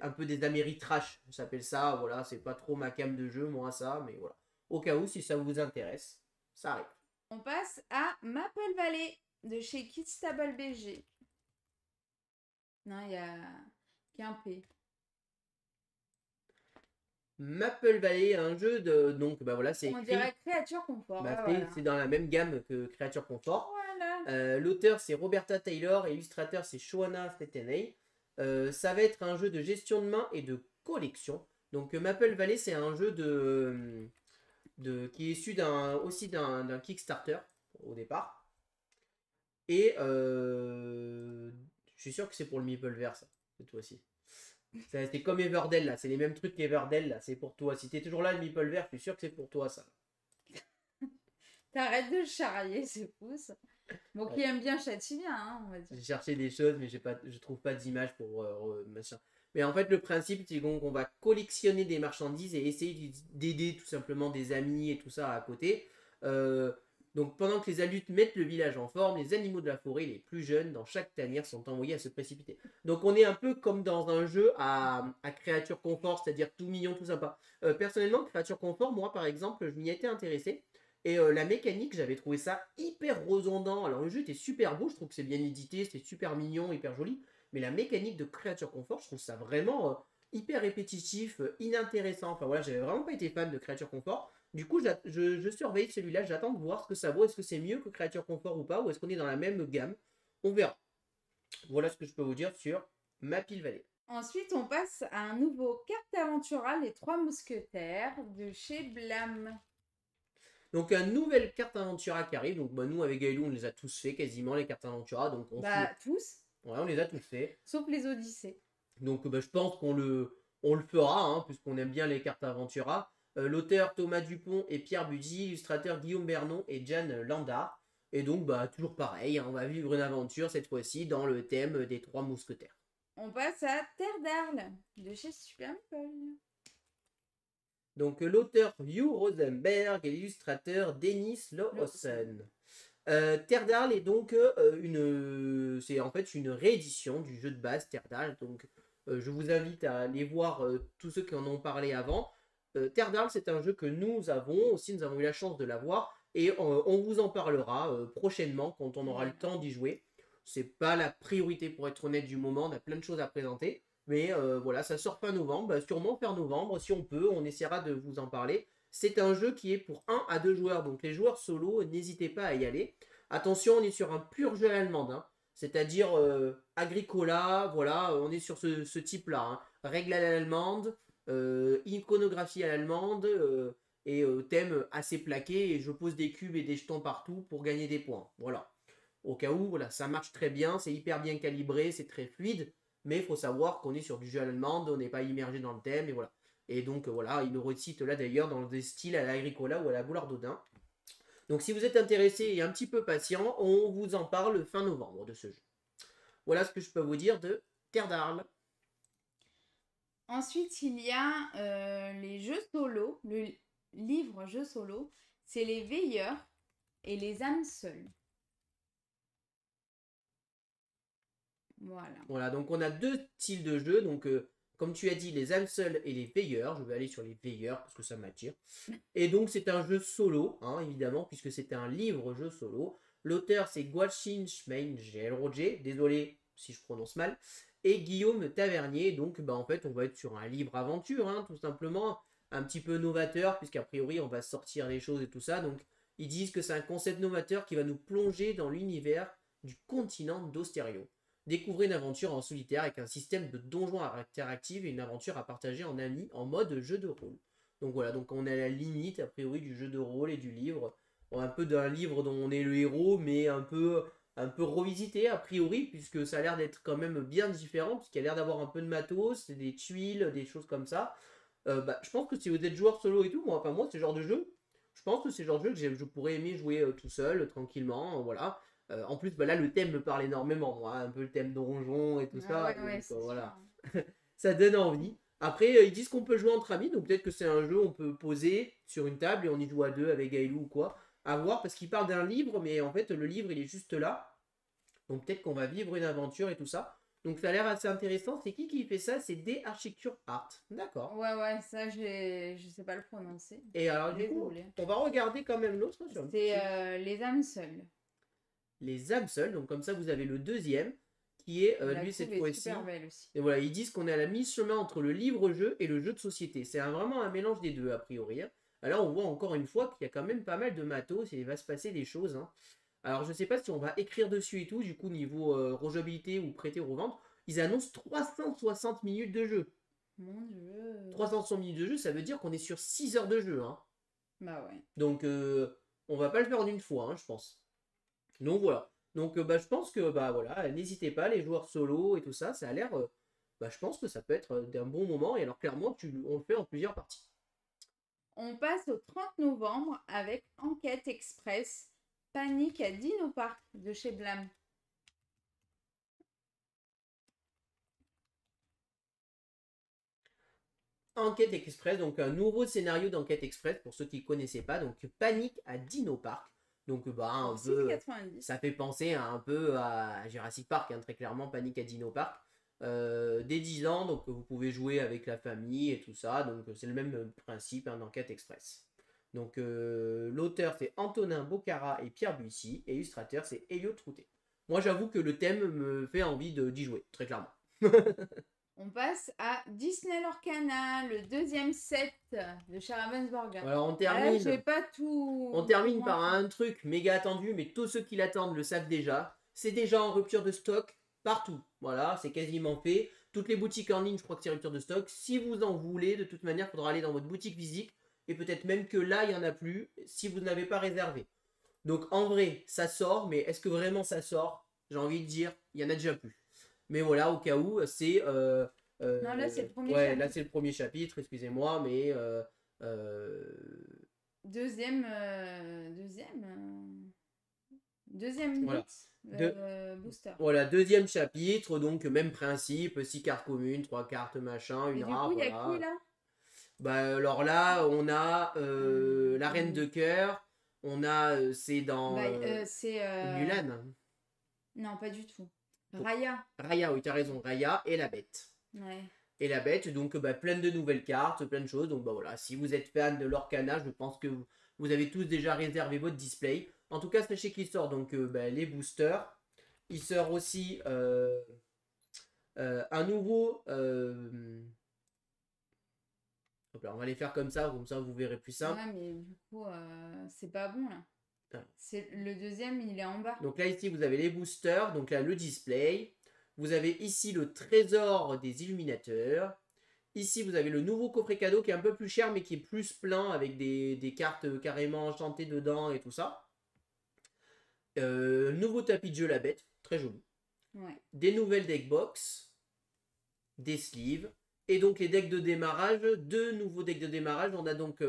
un peu des Ameritrash, ça s'appelle ça, voilà, c'est pas trop ma cam de jeu, moi ça, mais voilà. Au cas où, si ça vous intéresse, ça arrive. On passe à Maple Valley, de chez Kidstable BG. Non, il y a qu'un P. Maple Valley, un jeu de... Donc, bah voilà, c'est écrit... On dirait Créature Confort. Bah, voilà. c'est dans la même gamme que Créature Confort. Voilà. L'auteur, c'est Roberta Taylor et l'illustrateur, c'est Shoana Steteney. Ça va être un jeu de gestion de main et de collection. Donc, Maple Valley, c'est un jeu qui est issu aussi d'un Kickstarter au départ. Et je suis sûr que c'est pour le Meepleverse, ça, cette fois-ci. C'est comme Everdell là, c'est les mêmes trucs qu'Everdell là, c'est pour toi. Si t'es toujours là le Meepleverse, je suis sûr que c'est pour toi ça. T'arrêtes de charrier ses pouces. Bon, qui aime bien châtie bien, hein, on va dire. J'ai cherché des choses, mais je trouve pas d'image pour machin. Mais en fait, le principe, c'est qu'on va collectionner des marchandises et essayer d'aider tout simplement des amis et tout ça à côté. Donc, pendant que les adultes mettent le village en forme, les animaux de la forêt, les plus jeunes, dans chaque tanière, sont envoyés à se précipiter. Donc, on est un peu comme dans un jeu à créature confort, c'est-à-dire tout mignon, tout sympa. Personnellement, créature confort, moi, par exemple, je m'y étais intéressé. Et la mécanique, j'avais trouvé ça hyper redondant. Alors le jeu était super beau, je trouve que c'est bien édité, c'était super mignon, hyper joli. Mais la mécanique de Créature Confort, je trouve ça vraiment hyper répétitif, inintéressant. Enfin voilà, j'avais vraiment pas été fan de Créature Confort. Du coup, je surveille celui-là, j'attends de voir ce que ça vaut. Est-ce que c'est mieux que Créature Confort ou pas, ou est-ce qu'on est dans la même gamme? On verra. Voilà ce que je peux vous dire sur Maple Valley. Ensuite, on passe à un nouveau carte Aventura, les 3 mousquetaires, de chez Blam. Donc, une nouvelle carte Aventura qui arrive. Donc, bah, nous, avec Gaëlou, on les a tous fait quasiment, les cartes Aventura. Donc, tous. Ouais, on les a tous fait. Sauf les Odyssées. Donc, bah, je pense qu'on le fera, hein, puisqu'on aime bien les cartes Aventura. L'auteur Thomas Dupont et Pierre Budy, illustrateur Guillaume Bernon et Jeanne Landard. Et donc, bah, toujours pareil, hein, on va vivre une aventure cette fois-ci dans le thème des 3 mousquetaires. On passe à Terre d'Arles, de chez Super Meeple. Donc l'auteur Hugh Rosenberg et l'illustrateur Dennis Lawson. Terre d'Arles est donc c'est en fait une réédition du jeu de base Terre d'Arles. Donc je vous invite à aller voir tous ceux qui en ont parlé avant. Terre d'Arles, c'est un jeu que nous avons eu la chance de l'avoir et on vous en parlera prochainement quand on aura le temps d'y jouer. C'est pas la priorité pour être honnête du moment, on a plein de choses à présenter. Mais voilà, ça sort fin novembre, bah, sûrement fin novembre, si on peut, on essaiera de vous en parler. C'est un jeu qui est pour 1 à 2 joueurs, donc les joueurs solo, n'hésitez pas à y aller. Attention, on est sur un pur jeu à l'allemande, hein. C'est-à-dire Agricola, voilà, on est sur ce type-là, hein. Règles à l'allemande, iconographie à l'allemande, et thème assez plaqué, et je pose des cubes et des jetons partout pour gagner des points. Voilà. Au cas où, voilà, ça marche très bien, c'est hyper bien calibré, c'est très fluide, mais il faut savoir qu'on est sur du jeu à l'allemande, on n'est pas immergé dans le thème, et voilà. Et donc voilà, il le recite là d'ailleurs dans des styles à l'Agricola ou à la Boulard d'Odin. Donc si vous êtes intéressé et un petit peu patient, on vous en parle fin novembre de ce jeu. Voilà ce que je peux vous dire de Terre d'Arles. Ensuite, il y a les jeux solo, le livre jeux solo, c'est les veilleurs et les âmes seules. Voilà. Voilà, donc on a deux styles de jeu. Donc, comme tu as dit, les âmes seules et les veilleurs. Je vais aller sur les veilleurs parce que ça m'attire. Et donc, c'est un jeu solo, hein, évidemment, puisque c'est un livre-jeu solo. L'auteur, c'est Gualchin Schmeingelroger. Désolé si je prononce mal. Et Guillaume Tavernier. Donc, bah, en fait, on va être sur un livre-aventure, hein, tout simplement. Un petit peu novateur, puisqu'a priori, on va sortir les choses et tout ça. Donc, ils disent que c'est un concept novateur qui va nous plonger dans l'univers du continent d'Ostério. Découvrez une aventure en solitaire avec un système de donjons interactifs et une aventure à partager en amis en mode jeu de rôle. Donc voilà, donc on est à la limite a priori du jeu de rôle et du livre. Bon, un peu d'un livre dont on est le héros, mais un peu revisité a priori, puisque ça a l'air d'être quand même bien différent, puisqu'il a l'air d'avoir un peu de matos, des tuiles, des choses comme ça. Bah, je pense que si vous êtes joueur solo et tout, moi, enfin moi, c'est le genre de jeu, je pense que c'est le genre de jeu que je pourrais aimer jouer tout seul, tranquillement, voilà. En plus, bah là, le thème me parle énormément, moi, un peu le thème donjon et tout Ah ça, ouais, ouais, donc c'est sûr. voilà, ça donne envie. Après, ils disent qu'on peut jouer entre amis, donc peut-être que c'est un jeu on peut poser sur une table et on y joue à deux avec Gaëlou ou quoi. À voir, parce qu'il parle d'un livre, mais en fait, le livre, il est juste là. Donc peut-être qu'on va vivre une aventure et tout ça. Donc ça a l'air assez intéressant. C'est qui fait ça? C'est D Architecture Art. D'accord. Ouais, ouais, ça, je sais pas le prononcer. Et alors, du coup, Désolée. on va regarder quand même l'autre sur un C'est petit- les âmes seules. les âmes seules. Donc comme ça, vous avez le deuxième, qui est, La lui, cette couve est fois-ci. super belle aussi. Et voilà, ils disent qu'on est à la mi-chemin entre le livre-jeu et le jeu de société. C'est vraiment un mélange des deux, a priori, hein. Alors, on voit encore une fois qu'il y a quand même pas mal de matos et il va se passer des choses, hein. Alors, je sais pas si on va écrire dessus et tout, du coup, niveau rejouabilité ou prêter ou revendre. Ils annoncent 360 minutes de jeu. Mon Dieu. 360 minutes de jeu, ça veut dire qu'on est sur 6 heures de jeu, hein. Bah ouais. Donc, on va pas le faire en une fois, hein, je pense. Donc voilà. Donc bah, je pense que bah voilà, n'hésitez pas, les joueurs solo et tout ça, ça a l'air. Bah, je pense que ça peut être d'un bon moment. Et alors clairement, on le fait en plusieurs parties. On passe au 30 novembre avec Enquête Express, Panique à Dino Park de chez Blam. Enquête Express, donc un nouveau scénario d'Enquête Express pour ceux qui ne connaissaient pas. Donc Panique à Dino Park. Donc bah un Pour peu, 6,90. ça fait penser un peu à Jurassic Park, hein, très clairement Panique à Dino Park. Dès 10 ans, donc vous pouvez jouer avec la famille et tout ça. Donc c'est le même principe hein, d'Enquête Express. Donc l'auteur c'est Antonin Bocara et Pierre Buissy et illustrateur c'est Elliot Trouté. Moi j'avoue que le thème me fait envie d'y jouer, très clairement. On passe à Disney Lorcana, le deuxième set de chez Ravensburger. Alors on Ah là, termine. j'ai pas tout. On termine tout par moi. un truc méga attendu, mais tous ceux qui l'attendent le savent déjà. C'est déjà en rupture de stock partout. Voilà, c'est quasiment fait. Toutes les boutiques en ligne, je crois que c'est rupture de stock. Si vous en voulez, de toute manière, il faudra aller dans votre boutique physique. Et peut-être même que là, il n'y en a plus si vous n'avez pas réservé. Donc en vrai, ça sort, mais est-ce que vraiment ça sort? J'ai envie de dire, il y en a déjà plus. Mais voilà, au cas où, c'est... Non, là, c'est le premier ouais, chapitre. là c'est le premier chapitre, excusez-moi, mais... Deuxième. Deuxième voilà. booster. Voilà, deuxième chapitre, donc même principe, 6 cartes communes, 3 cartes machin, Et une du rare, coup, il y a voilà. qui là? Bah alors là, on a la reine de cœur, on a, c'est dans C'est. Mulan. Non, pas du tout. Raya. Raya, oui, tu as raison, Raya et la bête. Ouais. Et la bête, donc bah, plein de nouvelles cartes, plein de choses. Donc bah voilà, si vous êtes fan de l'Orcana, je pense que vous avez tous déjà réservé votre display. En tout cas, sachez qu'il sort donc bah, les boosters. Il sort aussi Un nouveau... hop là, on va les faire comme ça vous verrez plus simple. Ouais, mais du coup, c'est pas bon là. Ah. Le deuxième, il est en bas. Donc là, ici, vous avez les boosters, donc là, le display. Vous avez ici le trésor des illuminateurs. Ici, vous avez le nouveau coffret cadeau qui est un peu plus cher, mais qui est plus plein, avec des cartes carrément enchantées dedans et tout ça. Nouveau tapis de jeu, la bête, très joli. Ouais. Des nouvelles deck box, des sleeves, et donc les decks de démarrage, deux nouveaux decks de démarrage. On a donc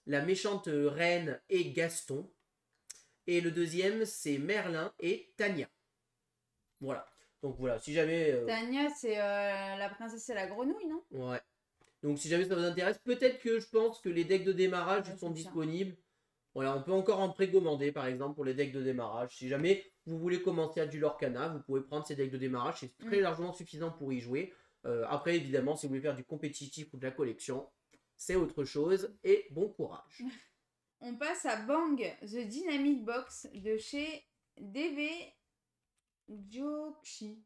la méchante reine et Gaston. Et le deuxième, c'est Merlin et Tania. Voilà. Donc voilà, si jamais... Tania, c'est la princesse et la grenouille, non? Ouais. Donc si jamais ça vous intéresse, peut-être que je pense que les decks de démarrage Ouais, sont c'est disponibles. Voilà, on peut encore en précommander par exemple pour les decks de démarrage. Si jamais vous voulez commencer à du Lorcana, vous pouvez prendre ces decks de démarrage, c'est très largement suffisant pour y jouer. Après évidemment, si vous voulez faire du compétitif ou de la collection, c'est autre chose et bon courage. On passe à Bang, The Dynamite Box de chez DV Gyoki.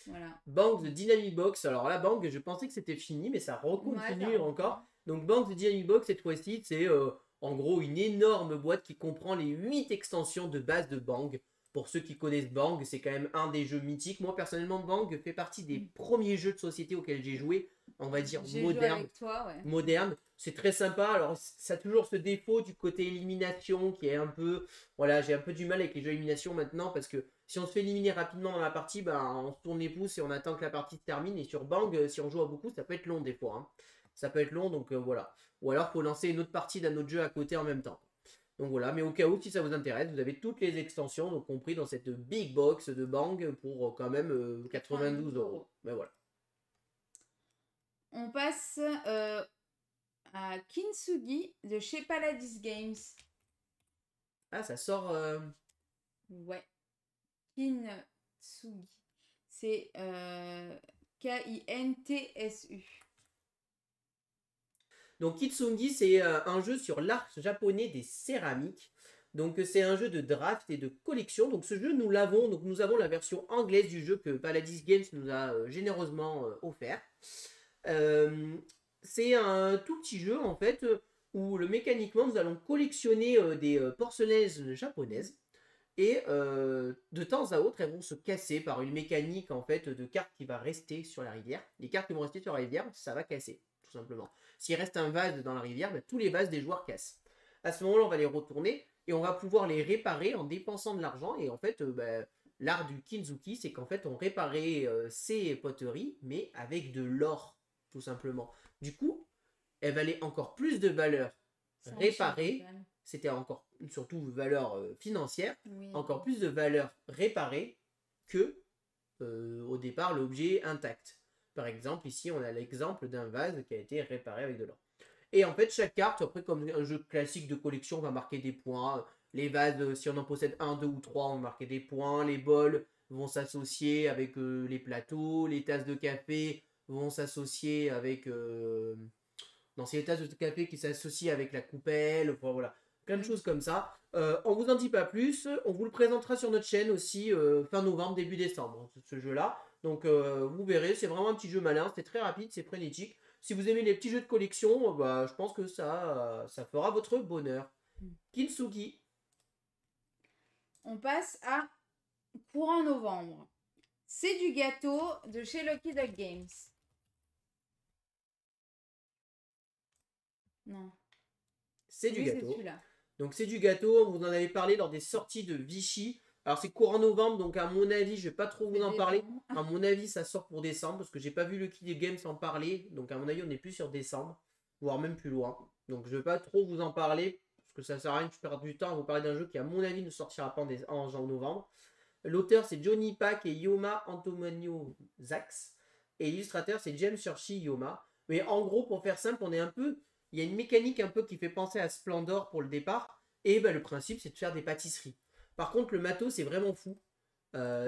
Voilà. Bang the Dynamic Box. Alors la Bang, je pensais que c'était fini, mais ça recontinue Ouais, ça encore. Donc Bang the Dynamic Box, cette fois-ci, c'est en gros une énorme boîte qui comprend les 8 extensions de base de Bang. Pour ceux qui connaissent Bang, c'est quand même un des jeux mythiques. Moi, personnellement, Bang fait partie des premiers jeux de société auxquels j'ai joué, on va dire moderne. Moderne. C'est très sympa. Alors, ça a toujours ce défaut du côté élimination qui est un peu... Voilà, j'ai un peu du mal avec les jeux élimination maintenant parce que si on se fait éliminer rapidement dans la partie, ben, on se tourne les pouces et on attend que la partie se termine. Et sur Bang, si on joue à beaucoup, ça peut être long des fois. Hein. Ça peut être long, donc voilà. Ou alors, faut lancer une autre partie d'un autre jeu à côté en même temps. Donc voilà, mais au cas où, si ça vous intéresse, vous avez toutes les extensions, donc compris dans cette big box de Bang pour quand même 92 €. Mais voilà. On passe à Kintsugi de chez Paladis Games. Ah, ça sort... Ouais. Kintsugi. C'est Kintsu. Donc Kitsungi, c'est un jeu sur l'art japonais des céramiques. Donc c'est un jeu de draft et de collection. Donc ce jeu, nous l'avons. Donc nous avons la version anglaise du jeu que Paladis Games nous a généreusement offert. C'est un tout petit jeu en fait où mécaniquement nous allons collectionner des porcelaises japonaises. Et de temps à autre, elles vont se casser par une mécanique en fait de cartes qui va rester sur la rivière. Les cartes qui vont rester sur la rivière, ça va casser, tout simplement. S'il reste un vase dans la rivière, ben, tous les vases des joueurs cassent. À ce moment-là, on va les retourner et on va pouvoir les réparer en dépensant de l'argent. Et en fait, ben, l'art du Kinzuki, c'est qu'en fait, on réparait ces poteries, mais avec de l'or, tout simplement. Du coup, elles valaient encore plus de valeur réparée. C'était encore surtout valeur financière, oui. Encore plus de valeur réparée que au départ l'objet intact. Par exemple, ici on a l'exemple d'un vase qui a été réparé avec de l'or. Et en fait, chaque carte, après comme un jeu classique de collection, va marquer des points. Les vases, si on en possède un, deux ou trois, on va marquer des points. Les bols vont s'associer avec les plateaux. Les tasses de café vont s'associer avec... non, c'est les tasses de café qui s'associent avec la coupelle. Enfin, voilà. Plein de choses comme ça. On vous en dit pas plus. On vous le présentera sur notre chaîne aussi fin novembre, début décembre, ce jeu-là. Donc vous verrez, c'est vraiment un petit jeu malin. C'est très rapide, c'est frénétique. Si vous aimez les petits jeux de collection, bah, je pense que ça fera votre bonheur. Kintsugi. On passe à courant novembre. C'est du gâteau de chez Lucky Duck Games. Non. C'est du gâteau. Donc c'est du gâteau, on vous en avait parlé lors des sorties de Vichy. Alors c'est courant novembre, donc à mon avis, je vais pas trop vous en parler. À mon avis, ça sort pour décembre, parce que j'ai pas vu Lucky Games en parler. Donc à mon avis, on est plus sur décembre, voire même plus loin. Donc je vais pas trop vous en parler, parce que ça sert à rien que je perde du temps à vous parler d'un jeu qui à mon avis ne sortira pas en novembre. L'auteur c'est Johnny Pack et Yoma Antomanio Zax. Et l'illustrateur c'est James Churchy Yoma. Mais en gros, pour faire simple, on est un peu... Il y a une mécanique un peu qui fait penser à Splendor pour le départ. Et ben, le principe, c'est de faire des pâtisseries. Par contre, le matos, c'est vraiment fou.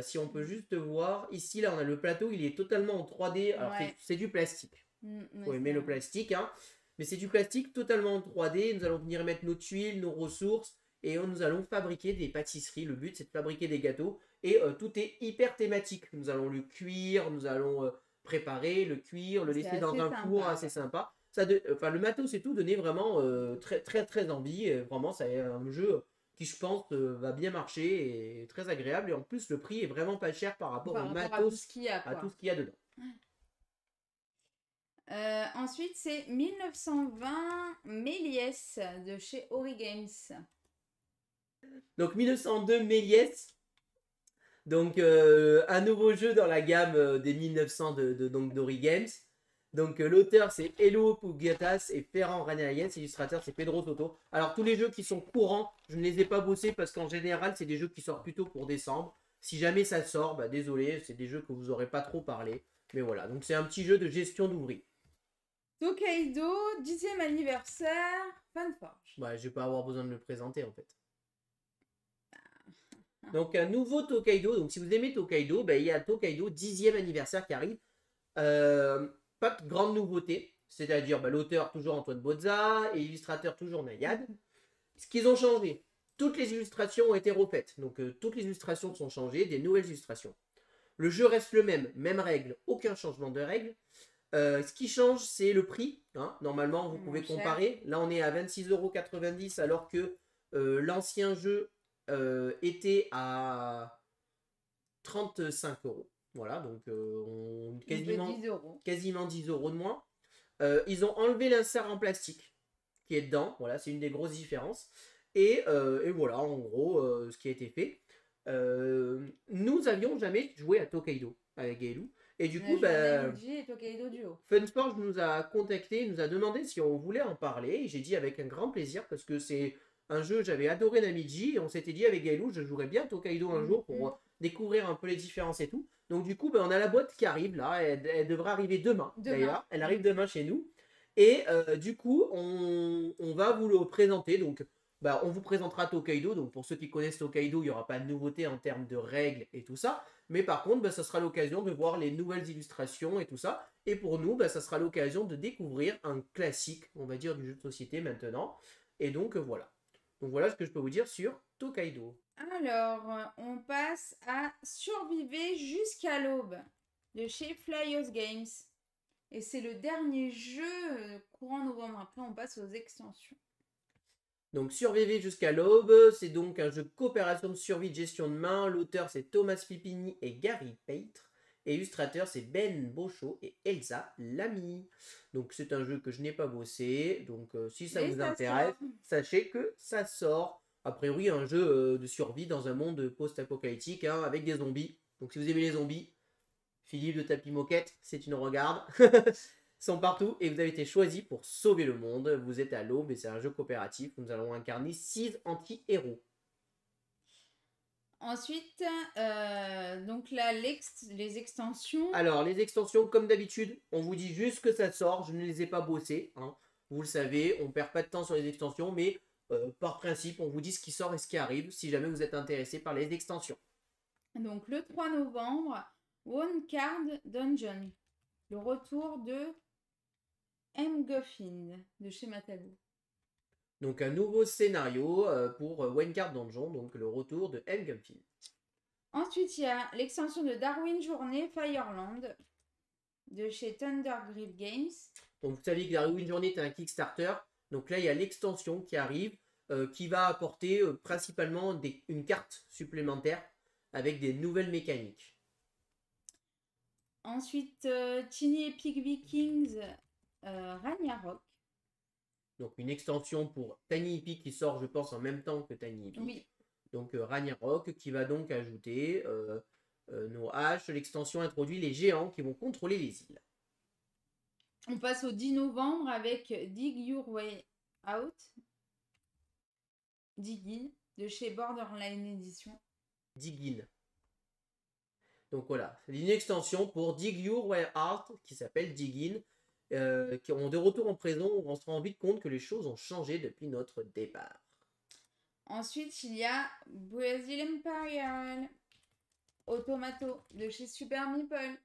Si on peut juste voir, ici, là, on a le plateau, il est totalement en 3D. Alors, ouais. C'est du plastique. Faut aimer le plastique, hein. Mais c'est du plastique totalement en 3D. Nous allons venir mettre nos tuiles, nos ressources. Et nous allons fabriquer des pâtisseries. Le but, c'est de fabriquer des gâteaux. Et tout est hyper thématique. Nous allons le cuire, nous allons préparer, le cuire, le C'est laisser dans assez un four sympa, assez ouais. sympa. Enfin, le matos et tout donnait vraiment très, très, très envie. Et vraiment, c'est un jeu qui, je pense, va bien marcher et très agréable. Et en plus, le prix est vraiment pas cher par rapport au Par rapport à tout ce matos, qu'il y a, à tout quoi. ce qu'il y a dedans. Ensuite, c'est 1920 Méliès de chez Ori Games. Donc 1902 Méliès, donc un nouveau jeu dans la gamme des 1900 donc d'Ori Games. Donc l'auteur c'est Elo Pugatas et Ferran Ranayens, illustrateur c'est Pedro Soto. Alors tous les jeux qui sont courants, je ne les ai pas bossés parce qu'en général c'est des jeux qui sortent plutôt pour décembre. Si jamais ça sort, bah désolé, c'est des jeux que vous aurez pas trop parlé. Mais voilà, donc c'est un petit jeu de gestion d'ouvriers. Tokaido, 10e anniversaire, Fanforge. Ouais, je vais pas avoir besoin de le présenter en fait. Donc un nouveau Tokaido, donc si vous aimez Tokaido, bah, il y a Tokaido 10e anniversaire qui arrive. Pas de grande nouveauté, c'est-à-dire bah, l'auteur toujours Antoine Bozza et l'illustrateur toujours Nayad. Ce qu'ils ont changé, toutes les illustrations ont été refaites, donc toutes les illustrations sont changées, des nouvelles illustrations. Le jeu reste le même, même règle, aucun changement de règle. Ce qui change, c'est le prix. Hein. Normalement, vous pouvez comparer. Là, on est à 26,90 € alors que l'ancien jeu était à 35 €. Voilà, donc quasiment 10 € de moins. Ils ont enlevé l'insert en plastique qui est dedans. Voilà, c'est une des grosses différences. Et voilà, en gros, ce qui a été fait. Nous avions jamais joué à Tokaido avec Gaelou. Et du coup, Funforge nous a contacté, nous a demandé si on voulait en parler. Et j'ai dit avec un grand plaisir parce que c'est un jeu, j'avais adoré Namiji. Et on s'était dit avec Gaelou, je jouerais bien Tokaido un jour pour découvrir un peu les différences et tout. Donc du coup, on a la boîte qui arrive là. Elle devrait arriver demain. D'ailleurs, elle arrive demain chez nous. Et du coup, on va vous le présenter. Donc, on vous présentera Tokaido. Donc, pour ceux qui connaissent Tokaido, il n'y aura pas de nouveauté en termes de règles et tout ça. Mais par contre, ça sera l'occasion de voir les nouvelles illustrations et tout ça. Et pour nous, ça sera l'occasion de découvrir un classique, on va dire, du jeu de société maintenant. Et donc, voilà. Donc, voilà ce que je peux vous dire sur Tokaido. Alors, on passe à Survivez jusqu'à l'aube de chez Flyos Games. Et c'est le dernier jeu courant novembre. Après, on passe aux extensions. Donc Survivez jusqu'à l'aube, c'est donc un jeu de coopération de survie de gestion de main. L'auteur c'est Thomas Flippini et Gary Paitre. Et illustrateur c'est Ben Bochot et Elsa Lamy. Donc c'est un jeu que je n'ai pas bossé. Donc si ça vous intéresse, sachez que ça sort. A priori un jeu de survie dans un monde post-apocalyptique avec des zombies. Donc si vous aimez les zombies, Philippe de Tapis Moquette, c'est une regarde. Sont partout et vous avez été choisi pour sauver le monde. Vous êtes à l'aube et c'est un jeu coopératif. Nous allons incarner 6 anti-héros. Ensuite, donc là, les extensions. Alors, les extensions, comme d'habitude, on vous dit juste que ça sort. Je ne les ai pas bossées. Hein. Vous le savez, on perd pas de temps sur les extensions, mais par principe, on vous dit ce qui sort et ce qui arrive si jamais vous êtes intéressé par les extensions. Donc, le 3 novembre, One Card Dungeon. Le retour de M-Goffin de chez Matabu. Donc un nouveau scénario pour One Card Dungeon, donc le retour de M-Goffin. Ensuite, il y a l'extension de Darwin Journée Fireland de chez Thundergrip Games. Donc vous savez que Darwin Journée est un Kickstarter. Donc là, il y a l'extension qui arrive qui va apporter principalement une carte supplémentaire avec des nouvelles mécaniques. Ensuite, Tiny Epic Vikings Ragnarok. Donc une extension pour Tiny Epic qui sort, je pense, en même temps que Tiny Epic. Oui. Donc Ragnarok qui va donc ajouter nos haches. L'extension introduit les géants qui vont contrôler les îles. On passe au 10 novembre avec Dig Your Way Out. Diggin de chez Borderline Edition. Diggin. Donc voilà, c'est une extension pour Dig Your Way Out qui s'appelle Diggin. Qui ont de retour en présent où on se rend vite compte que les choses ont changé depuis notre départ. Ensuite, il y a Brazil Imperial Automato de chez Super Meeple.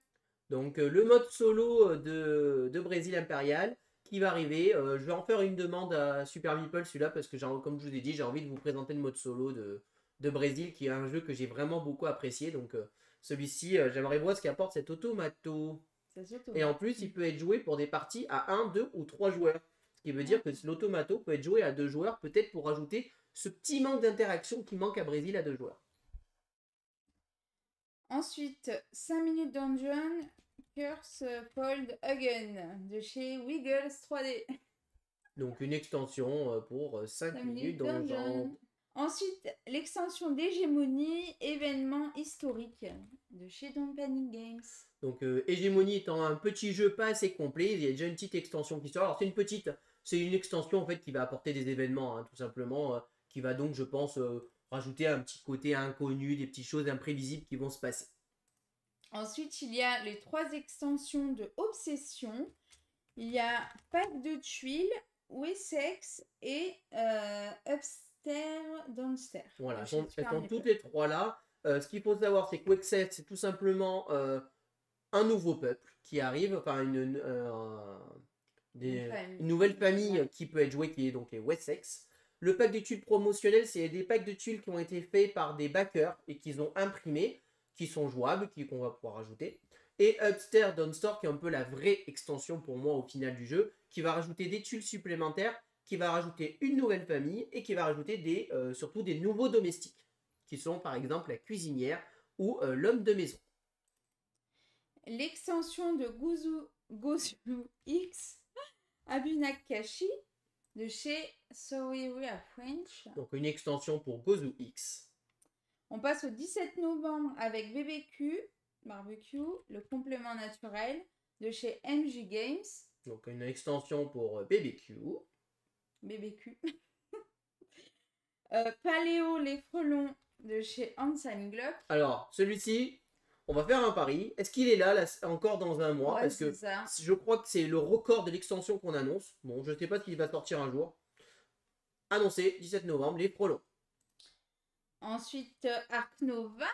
Donc le mode solo de Brésil Imperial qui va arriver. Je vais en faire une demande à Super Meeple celui-là parce que comme je vous ai dit, j'ai envie de vous présenter le mode solo de de Brésil, qui est un jeu que j'ai vraiment beaucoup apprécié. Donc celui-ci, j'aimerais voir ce qu'apporte cet automato. C'est surtout. Et en plus, il peut être joué pour des parties à 1, 2 ou 3 joueurs. Ce qui veut dire que l'automato peut être joué à 2 joueurs, peut-être pour rajouter ce petit manque d'interaction qui manque à Brésil à 2 joueurs. Ensuite, 5 minutes dungeon, Curse Fold Again de chez Wiggles 3D. Donc une extension pour 5 minutes dans genre... Ensuite, l'extension d'hégémonie, événement historique de chez Don't Panic Games. Donc Hégémonie étant un petit jeu pas assez complet, il y a déjà une petite extension qui sort. Alors c'est une extension en fait qui va apporter des événements, hein, tout simplement, qui va donc je pense rajouter un petit côté inconnu, des petites choses imprévisibles qui vont se passer. Ensuite, il y a les 3 extensions de Obsession. Il y a Pack de tuiles, Wessex et Upstairs Downstairs. Voilà, elles sont toutes les 3 là. Ce qu'il faut savoir, c'est que Wessex, c'est tout simplement un nouveau peuple qui arrive, enfin une nouvelle famille qui peut être jouée, qui est donc les Wessex. Le pack de tuiles promotionnelles, c'est des packs de tuiles qui ont été faits par des backers et qu'ils ont imprimés, qui sont jouables, qu'on va pouvoir ajouter. Et Upstairs Downstairs, qui est un peu la vraie extension pour moi au final du jeu, qui va rajouter des tuiles supplémentaires, qui va rajouter une nouvelle famille et qui va rajouter surtout des nouveaux domestiques, qui sont par exemple la cuisinière ou l'homme de maison. L'extension de Gozu X Abunakashi de chez Sorry French. Donc une extension pour Gozu X. On passe au 17 novembre avec Barbecue, le complément naturel de chez MJ Games. Donc une extension pour BBQ. Paléo les frelons de chez Hansen Glock. Alors celui-ci, on va faire un pari. Est-ce qu'il est là encore dans un mois? Parce que je crois que c'est le record de l'extension qu'on annonce. Bon, je ne sais pas s'il va sortir un jour. Annoncé 17 novembre, les frelons. Ensuite, Ark Nova,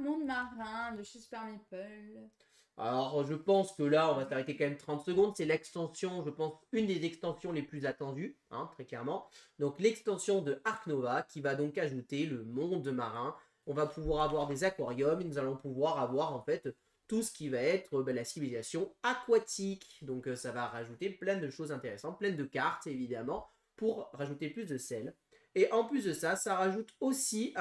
Monde Marin de chez Super Meeple. Alors, je pense que là, on va s'arrêter quand même 30 secondes. C'est l'extension, je pense, une des extensions les plus attendues, hein, très clairement. Donc, l'extension de Ark Nova qui va donc ajouter le monde marin. On va pouvoir avoir des aquariums et nous allons pouvoir avoir, en fait, tout ce qui va être la civilisation aquatique. Donc, ça va rajouter plein de choses intéressantes, plein de cartes, évidemment, pour rajouter plus de sel. Et en plus de ça, ça rajoute aussi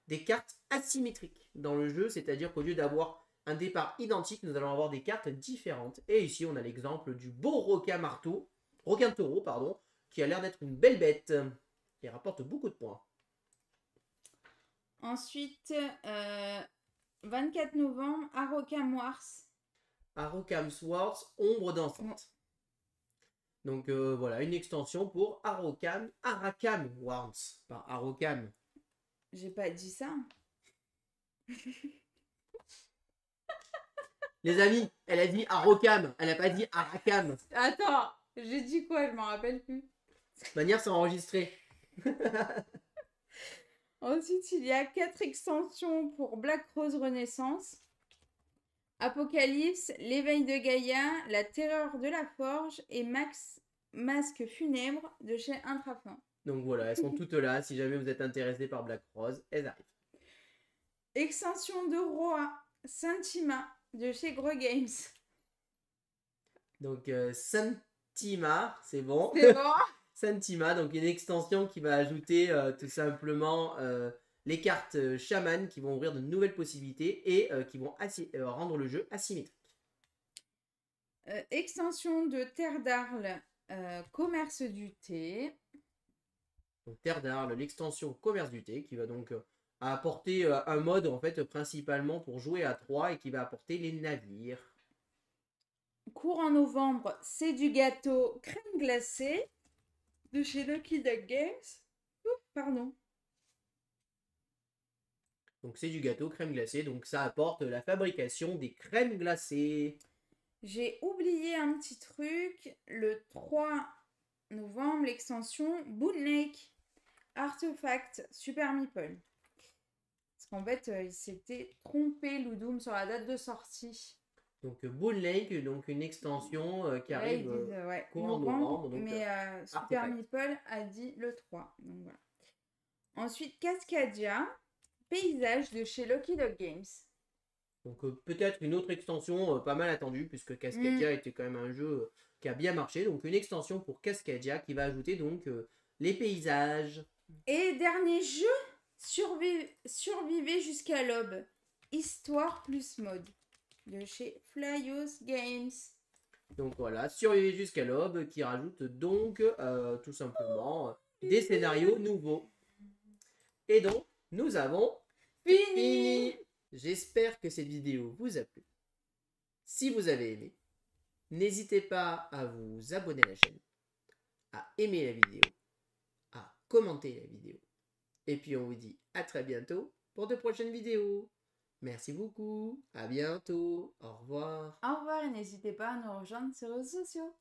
des cartes asymétriques dans le jeu, c'est-à-dire qu'au lieu d'avoir un départ identique, nous allons avoir des cartes différentes. Et ici, on a l'exemple du beau requin taureau, pardon, qui a l'air d'être une belle bête, qui rapporte beaucoup de points. Ensuite, 24 novembre, Arokam Wars. Arokam Wars, ombre dansante. Donc voilà, une extension pour Arokam Wars. Pas Arokam. J'ai pas dit ça. Les amis, elle a dit Arokam, elle a pas dit Arakam. Attends, j'ai dit quoi? Je m'en rappelle plus. De toute manière, c'est enregistré. Ensuite, il y a 4 extensions pour Black Rose Renaissance. Apocalypse, l'éveil de Gaïa, la terreur de la forge et Masque funèbre de chez Intrafin. Donc voilà, elles sont toutes là. Si jamais vous êtes intéressé par Black Rose, elles arrivent. Extension de Roa, Sentima de chez Gros Games. Donc Sentima, c'est bon. C'est bon. Sentima, donc une extension qui va ajouter tout simplement les cartes chaman qui vont ouvrir de nouvelles possibilités et qui vont rendre le jeu asymétrique. Extension de Terre d'Arles, commerce du thé. Donc Terre d'Arles, l'extension commerce du thé qui va donc apporter un mode en fait principalement pour jouer à 3 et qui va apporter les navires. Courant novembre, c'est du gâteau crème glacée de chez Lucky Duck Games. Pardon. Donc c'est du gâteau crème glacée, donc ça apporte la fabrication des crèmes glacées. J'ai oublié un petit truc. Le 3 novembre, l'extension Boon Lake Artefact Super Meeple. Parce qu'en fait, il s'était trompé, Ludum, sur la date de sortie. Donc Boon Lake, donc une extension qui arrive courant novembre. Donc, mais Super Meeple a dit le 3. Donc voilà. Ensuite, Cascadia, paysage de chez Lucky Dog Games. Donc peut-être une autre extension pas mal attendue, puisque Cascadia était quand même un jeu qui a bien marché. Donc une extension pour Cascadia qui va ajouter donc les paysages. Et dernier jeu, survivez jusqu'à l'aube. Histoire plus mode de chez Flyos Games. Donc voilà, survivez jusqu'à l'aube qui rajoute donc tout simplement des scénarios nouveaux. Et donc, nous avons Fini. J'espère que cette vidéo vous a plu. Si vous avez aimé, n'hésitez pas à vous abonner à la chaîne, à aimer la vidéo, à commenter la vidéo. Et puis on vous dit à très bientôt pour de prochaines vidéos. Merci beaucoup, à bientôt, au revoir. Au revoir et n'hésitez pas à nous rejoindre sur les réseaux sociaux.